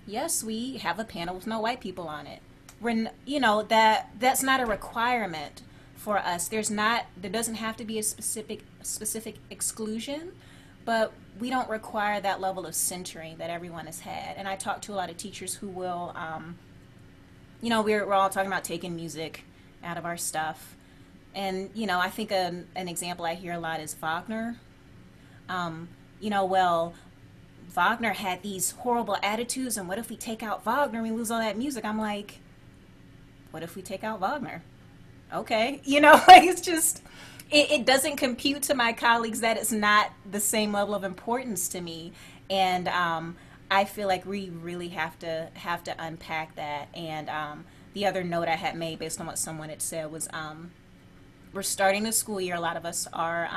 yes, we have a panel with no white people on it. You know, that's not a requirement for us. There doesn't have to be a specific exclusion, but we don't require that level of centering that everyone has had. And I talk to a lot of teachers who will, you know, we're all talking about taking music out of our stuff. And, you know, I think an example I hear a lot is Wagner. You know, well, Wagner had these horrible attitudes, and what if we take out Wagner and we lose all that music? I'm like, what if we take out Wagner? Okay. You know, like, it's just, it doesn't compute to my colleagues that it's not the same level of importance to me. And I feel like we really have to unpack that. And the other note I had made based on what someone had said was, we're starting the school year. A lot of us are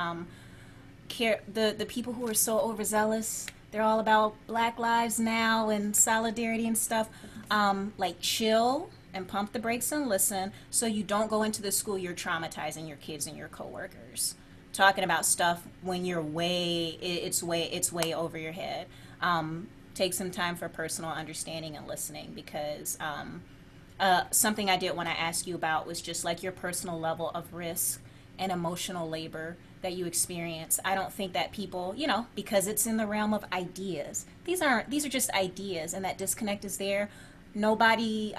the people who are so overzealous. They're all about Black Lives Now and solidarity and stuff. Like, chill and pump the brakes and listen, so you don't go into the school year traumatizing your kids and your coworkers, talking about stuff when you're it's way over your head. Take some time for personal understanding and listening, because something I did want to ask you about was just like your personal level of risk and emotional labor that you experience. I don't think that people, you know, because it's in the realm of ideas, these are just ideas, and that disconnect is there. Nobody,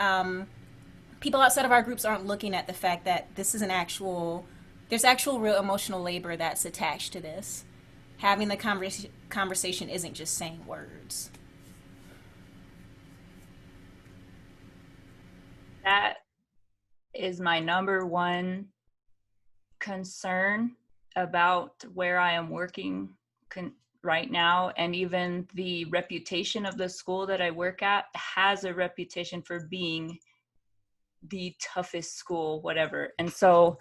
people outside of our groups aren't looking at the fact that this is there's actual real emotional labor that's attached to this. Having the conversation isn't just saying words. That is my number one concern about where I am working right now. And even the reputation of the school that I work at has a reputation for being the toughest school, whatever. And so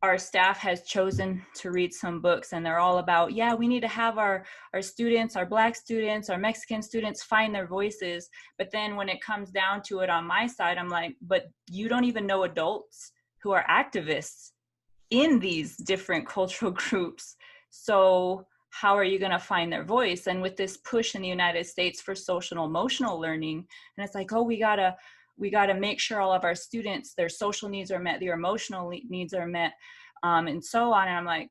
our staff has chosen to read some books, and they're all about, yeah, we need to have our students, our Black students, our Mexican students find their voices. But then when it comes down to it on my side, I'm like, but you don't even know adults who are activists in these different cultural groups. So how are you going to find their voice? And with this push in the United States for social emotional learning, and it's like, oh, we gotta make sure all of our students, their social needs are met, their emotional needs are met, and so on. And I'm like,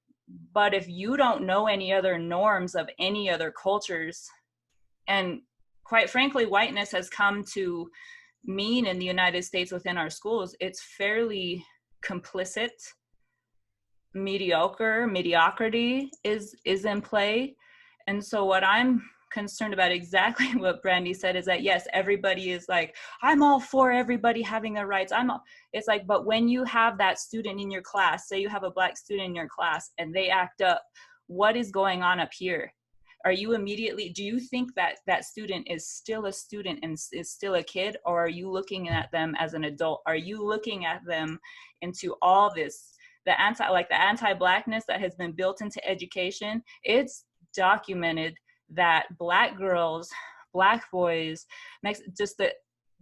but if you don't know any other norms of any other cultures, and quite frankly, whiteness has come to mean in the United States within our schools, it's fairly complicit. Mediocrity is in play. And so what I'm concerned about, exactly what Brandi said, is that yes, everybody is like, I'm all for everybody having their rights. It's like, but when you have that student in your class, say you have a Black student in your class and they act up, what is going on up here? Are you immediately, do you think that that student is still a student and is still a kid, or are you looking at them as an adult? Are you looking at them into all this, the anti-Blackness that has been built into education? It's documented that Black girls, Black boys, just that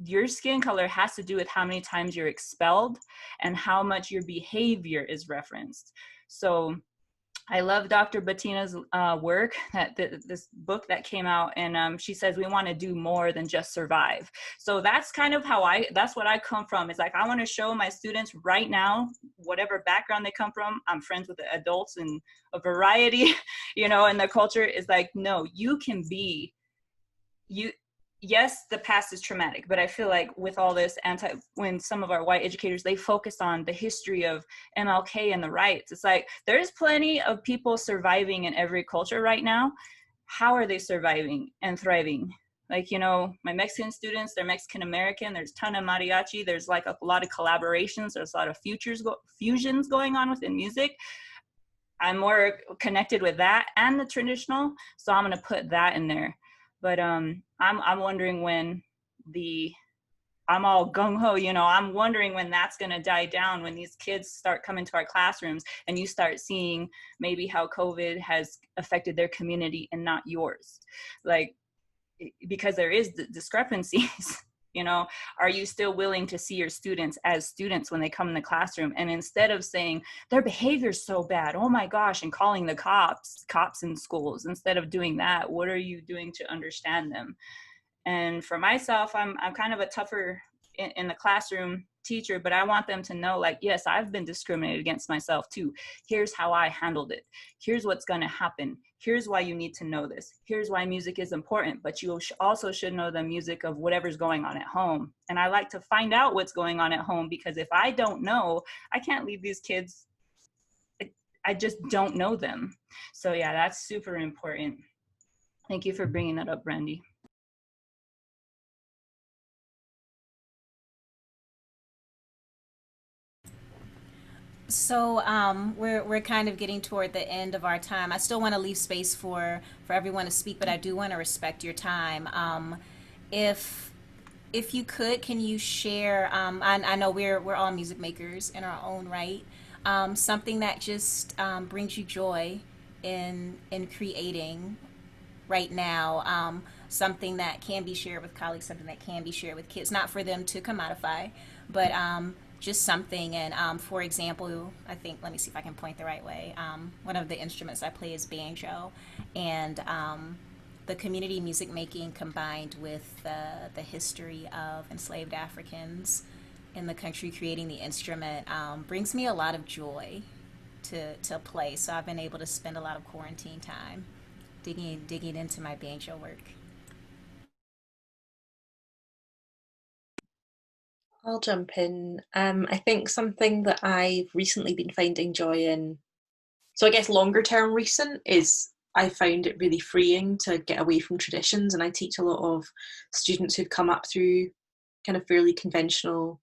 your skin color has to do with how many times you're expelled and how much your behavior is referenced. So I love Dr. Bettina's work, this book that came out, and she says we want to do more than just survive. So that's kind of that's what I come from. It's like, I want to show my students right now, whatever background they come from, I'm friends with the adults and a variety, you know, and the culture is like, no, you can be, yes, the past is traumatic, but I feel like with all this when some of our white educators, they focus on the history of MLK and the rights, it's like, there's plenty of people surviving in every culture right now. How are they surviving and thriving? Like, you know, my Mexican students, they're Mexican American, there's a ton of mariachi, there's like a lot of collaborations, there's a lot of fusions going on within music. I'm more connected with that and the traditional, so I'm gonna put that in there. But I'm wondering when I'm all gung-ho, you know, I'm wondering when that's going to die down, when these kids start coming to our classrooms and you start seeing maybe how COVID has affected their community and not yours. Like, because there is the discrepancies You know, are you still willing to see your students as students when they come in the classroom? And instead of saying their behavior's so bad, oh my gosh, and calling the cops in schools, instead of doing that, what are you doing to understand them? And for myself, I'm kind of a tougher in the classroom teacher, but I want them to know, like, yes, I've been discriminated against myself too. Here's how I handled it. Here's what's going to happen. Here's why you need to know this. Here's why music is important, but you also should know the music of whatever's going on at home. And I like to find out what's going on at home, because if I don't know, I can't leave these kids. I just don't know them. So yeah, that's super important. Thank you for bringing that up, Brandi. So we're kind of getting toward the end of our time. I still want to leave space for everyone to speak, but I do want to respect your time. If you could, can you share? I know we're all music makers in our own right. Something that just brings you joy in creating right now. Something that can be shared with colleagues, something that can be shared with kids, not for them to commodify, but just something. And for example, I think, let me see if I can point the right way. One of the instruments I play is banjo, and the community music making combined with the history of enslaved Africans in the country creating the instrument brings me a lot of joy to play. So I've been able to spend a lot of quarantine time digging into my banjo work. I'll jump in. I think something that I've recently been finding joy in, so I guess longer term recent, is I found it really freeing to get away from traditions. And I teach a lot of students who've come up through kind of fairly conventional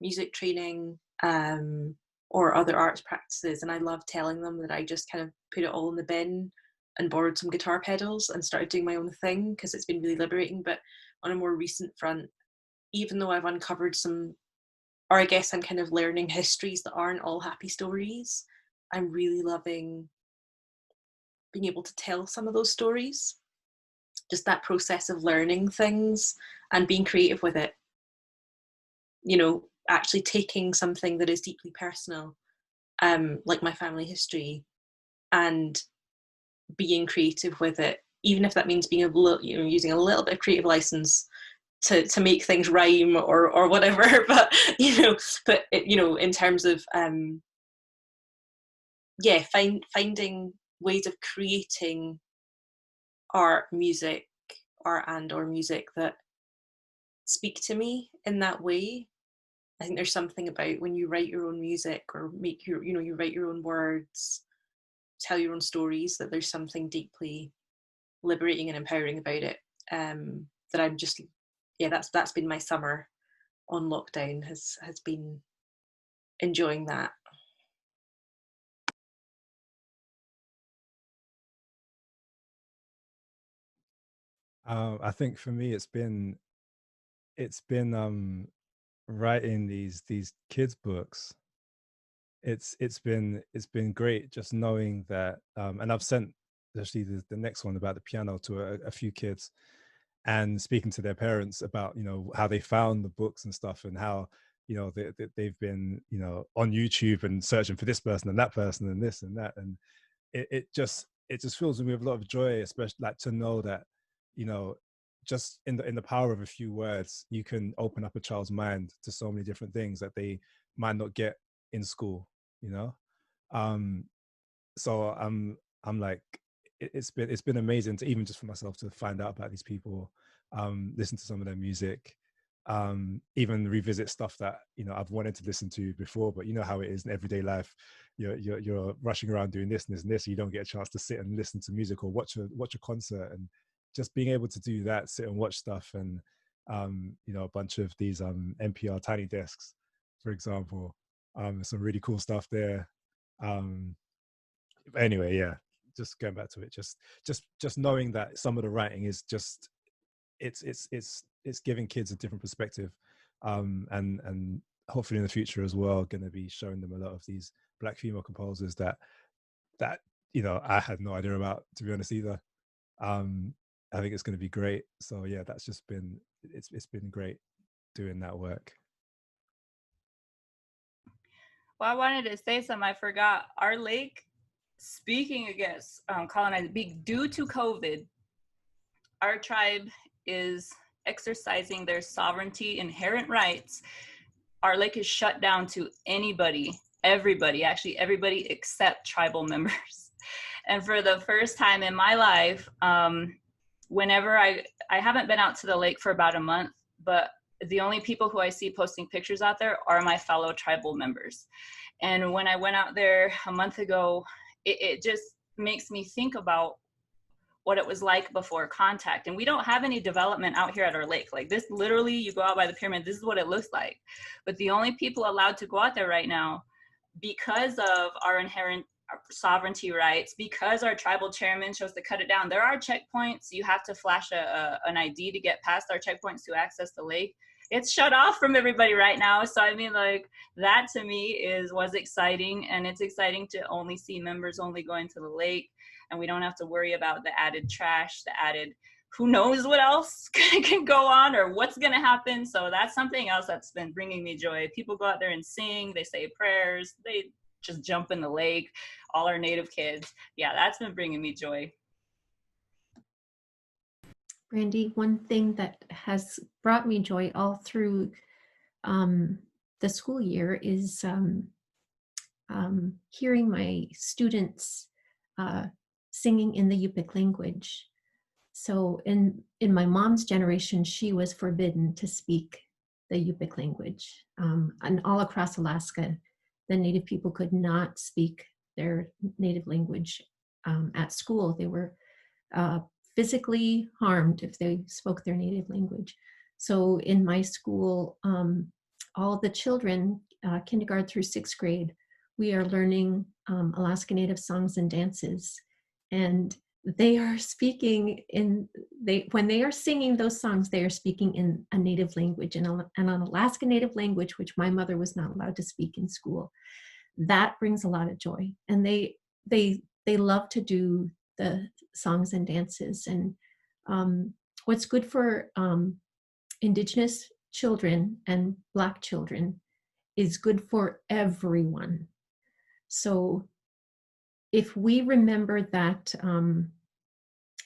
music training or other arts practices. And I love telling them that I just kind of put it all in the bin and borrowed some guitar pedals and started doing my own thing, because it's been really liberating. But on a more recent front, even though I've uncovered some, or I guess I'm kind of learning histories that aren't all happy stories, I'm really loving being able to tell some of those stories. Just that process of learning things and being creative with it. You know, actually taking something that is deeply personal, like my family history, and being creative with it, even if that means being using a little bit of creative license to make things rhyme or whatever. But in terms of finding ways of creating art or music that speak to me in that way. I think there's something about when you write your own music or you write your own words, tell your own stories, that there's something deeply liberating and empowering about it. That I'm just, that's been my summer on lockdown, has been enjoying that. I think for me, it's been writing these kids books. It's been great just knowing that, and I've sent actually the next one about the piano to a few kids, and speaking to their parents about how they found the books and stuff, and how they've been on YouTube and searching for this person and that person and this and that, and it just fills me with a lot of joy, especially like to know that just in the power of a few words, you can open up a child's mind to so many different things that they might not get in school. So I'm like, it's been amazing to even just for myself to find out about these people, listen to some of their music, even revisit stuff that I've wanted to listen to before, but how it is in everyday life. You're rushing around doing this and this and this, so you don't get a chance to sit and listen to music or watch a concert. And just being able to do that, sit and watch stuff, and a bunch of these NPR tiny desks, for example, some really cool stuff there. Anyway, yeah, just going back to it, just knowing that some of the writing is just it's giving kids a different perspective, and hopefully in the future as well, going to be showing them a lot of these Black female composers that I had no idea about, to be honest, either. I think it's going to be great. So yeah, that's just been it's been great. doing that work. Well, I wanted to say something. I forgot. Our lake, speaking against colonizing, due to COVID, our tribe is exercising their sovereignty, inherent rights. Our lake is shut down to anybody, everybody, actually everybody except tribal members. And for the first time in my life, whenever I haven't been out to the lake for about a month, but the only people who I see posting pictures out there are my fellow tribal members. And when I went out there a month ago, it just makes me think about what it was like before contact. And we don't have any development out here at our lake. Like this, literally, you go out by the pyramid, this is what it looks like. But the only people allowed to go out there right now, because of our inherent sovereignty rights, because our tribal chairman chose to cut it down, there are checkpoints. You have to flash an ID to get past our checkpoints to access the lake. It's shut off from everybody right now. So I mean, like, that to me was exciting, and it's exciting to only see members only going to the lake, and we don't have to worry about the added trash, the added who knows what else can go on or what's going to happen. So that's something else that's been bringing me joy. People go out there and sing, they say prayers, they just jump in the lake, all our native kids. Yeah, that's been bringing me joy. Brandi, one thing that has brought me joy all through the school year is hearing my students singing in the Yupik language. So in my mom's generation, she was forbidden to speak the Yupik language. And all across Alaska, the Native people could not speak their native language at school. They were physically harmed if they spoke their native language. So in my school, all the children, kindergarten through 6th grade, we are learning Alaska Native songs and dances. And they are speaking when they are singing those songs, they are speaking in a native language, and an Alaska Native language, which my mother was not allowed to speak in school. That brings a lot of joy. And they love to do the songs and dances. And what's good for Indigenous children and Black children is good for everyone. So if we remember that,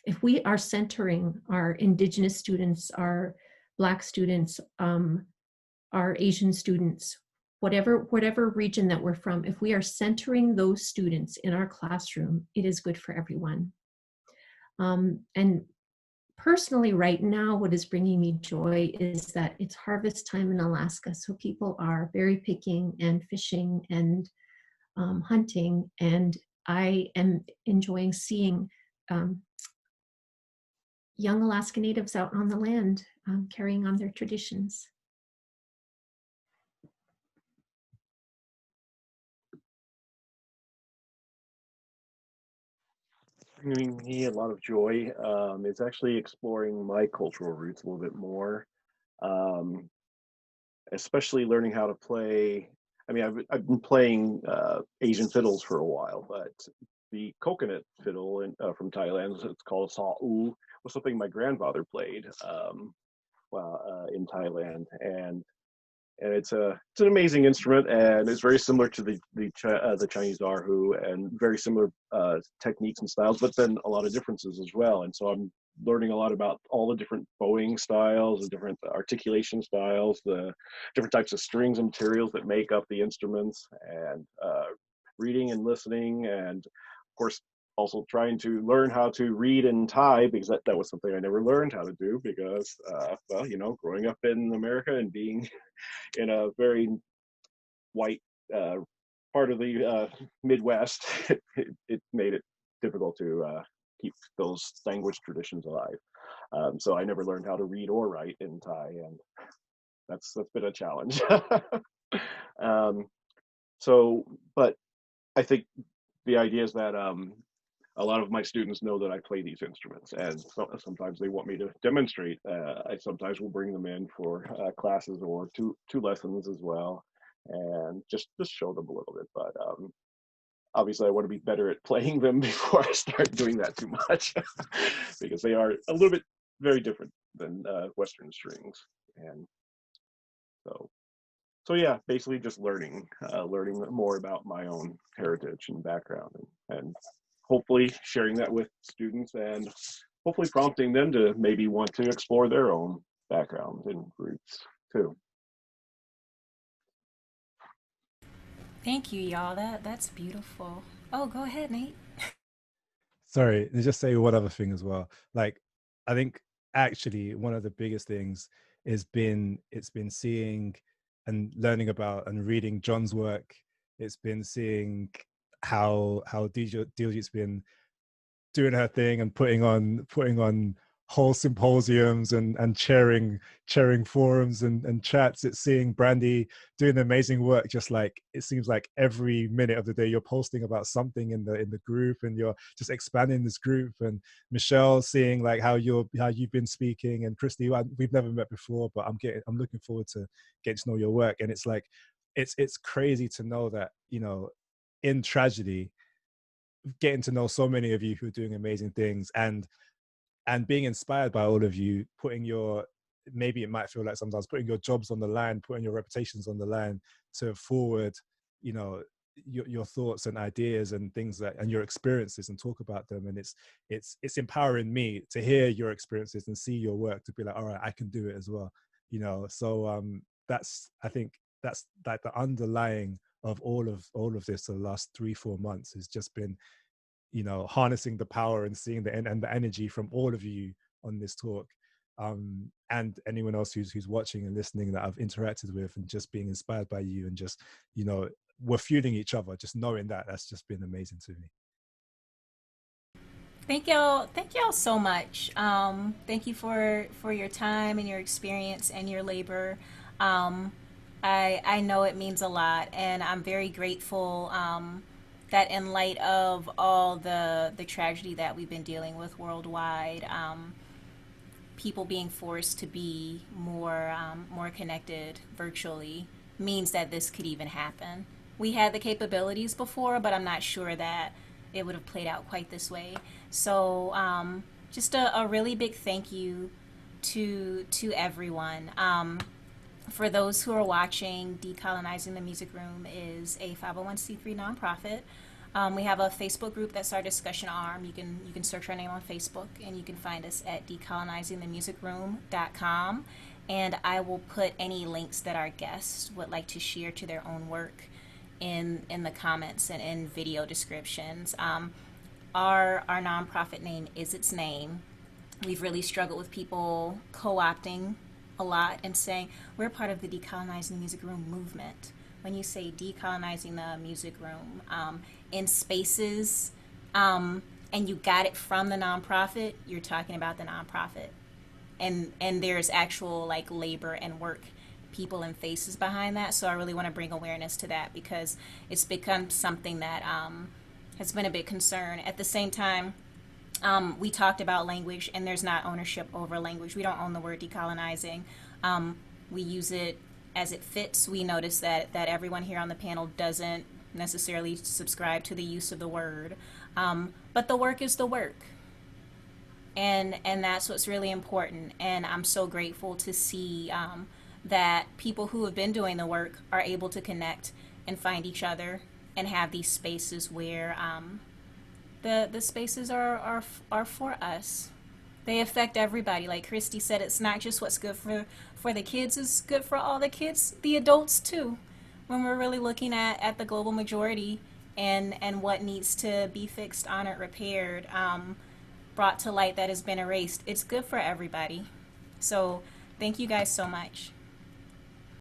if we are centering our Indigenous students, our Black students, our Asian students, whatever region that we're from, if we are centering those students in our classroom, it is good for everyone. And personally, right now, what is bringing me joy is that it's harvest time in Alaska. So people are berry picking and fishing and hunting, and I am enjoying seeing young Alaska Natives out on the land carrying on their traditions. Bringing me a lot of joy is actually exploring my cultural roots a little bit more, especially learning how to play. I mean, I've been playing Asian fiddles for a while, but the coconut fiddle from Thailand, it's called Sa U, was something my grandfather played in Thailand, and it's an amazing instrument, and it's very similar to the Chinese erhu, and very similar techniques and styles, but then a lot of differences as well. And so I'm learning a lot about all the different bowing styles, the different articulation styles, the different types of strings and materials that make up the instruments, and reading and listening, and of course also trying to learn how to read in Thai, because that was something I never learned how to do, because well, you know, growing up in America and being in a very white part of the Midwest, it made it difficult to keep those language traditions alive. So I never learned how to read or write in Thai, and that's been a challenge. But I think the idea is that a lot of my students know that I play these instruments, and sometimes they want me to demonstrate. I sometimes will bring them in for classes or two lessons as well, and just show them a little bit. But obviously I want to be better at playing them before I start doing that too much, because they are a little bit very different than Western strings. And So yeah, basically just learning more about my own heritage and background, and hopefully sharing that with students, and hopefully prompting them to maybe want to explore their own background and roots too. Thank you, y'all. That's beautiful. Oh, go ahead, Nate. Sorry, to just say one other thing as well. Like, I think actually one of the biggest things it's been seeing and learning about and reading Jon's work. It's been seeing how Diljeet's been doing her thing and putting on whole symposiums and chairing forums and chats. It's seeing Brandi doing amazing work. Just like it seems like every minute of the day you're posting about something in the group, and you're just expanding this group. And Michelle, seeing like how you've been speaking, and Christy, we've never met before, but I'm looking forward to getting to know your work. And it's like it's crazy to know that, you know, in tragedy, getting to know so many of you who are doing amazing things, and being inspired by all of you, putting your, maybe it might feel like sometimes putting your jobs on the line, putting your reputations on the line to forward, you know, your thoughts and ideas and things that, and your experiences, and talk about them. And it's empowering me to hear your experiences and see your work, to be like, all right, I can do it as well, you know. So I think that's like the underlying of all of this for the last 3-4 months has just been, you know, harnessing the power and seeing the energy from all of you on this talk, and anyone else who's watching and listening that I've interacted with, and just being inspired by you, and just, you know, we're fueling each other, just knowing that's just been amazing to me. Thank y'all so much. Thank you for your time and your experience and your labor. I know it means a lot, and I'm very grateful that in light of all the tragedy that we've been dealing with worldwide, people being forced to be more connected virtually means that this could even happen. We had the capabilities before, but I'm not sure that it would have played out quite this way. So just a really big thank you to everyone. For those who are watching, Decolonizing the Music Room is a 501c3 nonprofit. We have a Facebook group that's our discussion arm. You can search our name on Facebook, and you can find us at decolonizingthemusicroom.com. And I will put any links that our guests would like to share to their own work in the comments and in video descriptions. Our nonprofit name is its name. We've really struggled with people co-opting a lot and saying we're part of the Decolonizing the Music Room movement. When you say decolonizing the music room in spaces, and you got it from the nonprofit, you're talking about the nonprofit, and there's actual like labor and work, people and faces behind that. So I really want to bring awareness to that, because it's become something that has been a big concern. At the same time, we talked about language, and there's not ownership over language. We don't own the word decolonizing. We use it as it fits. We notice that everyone here on the panel doesn't necessarily subscribe to the use of the word, but the work is the work, and that's what's really important. And I'm so grateful to see that people who have been doing the work are able to connect and find each other and have these spaces where the spaces are for us. They affect everybody. Like Christy said, it's not just what's good for the kids, it's good for all the kids, the adults too. When we're really looking at the global majority and what needs to be fixed, honored, repaired, brought to light that has been erased, it's good for everybody. So thank you guys so much.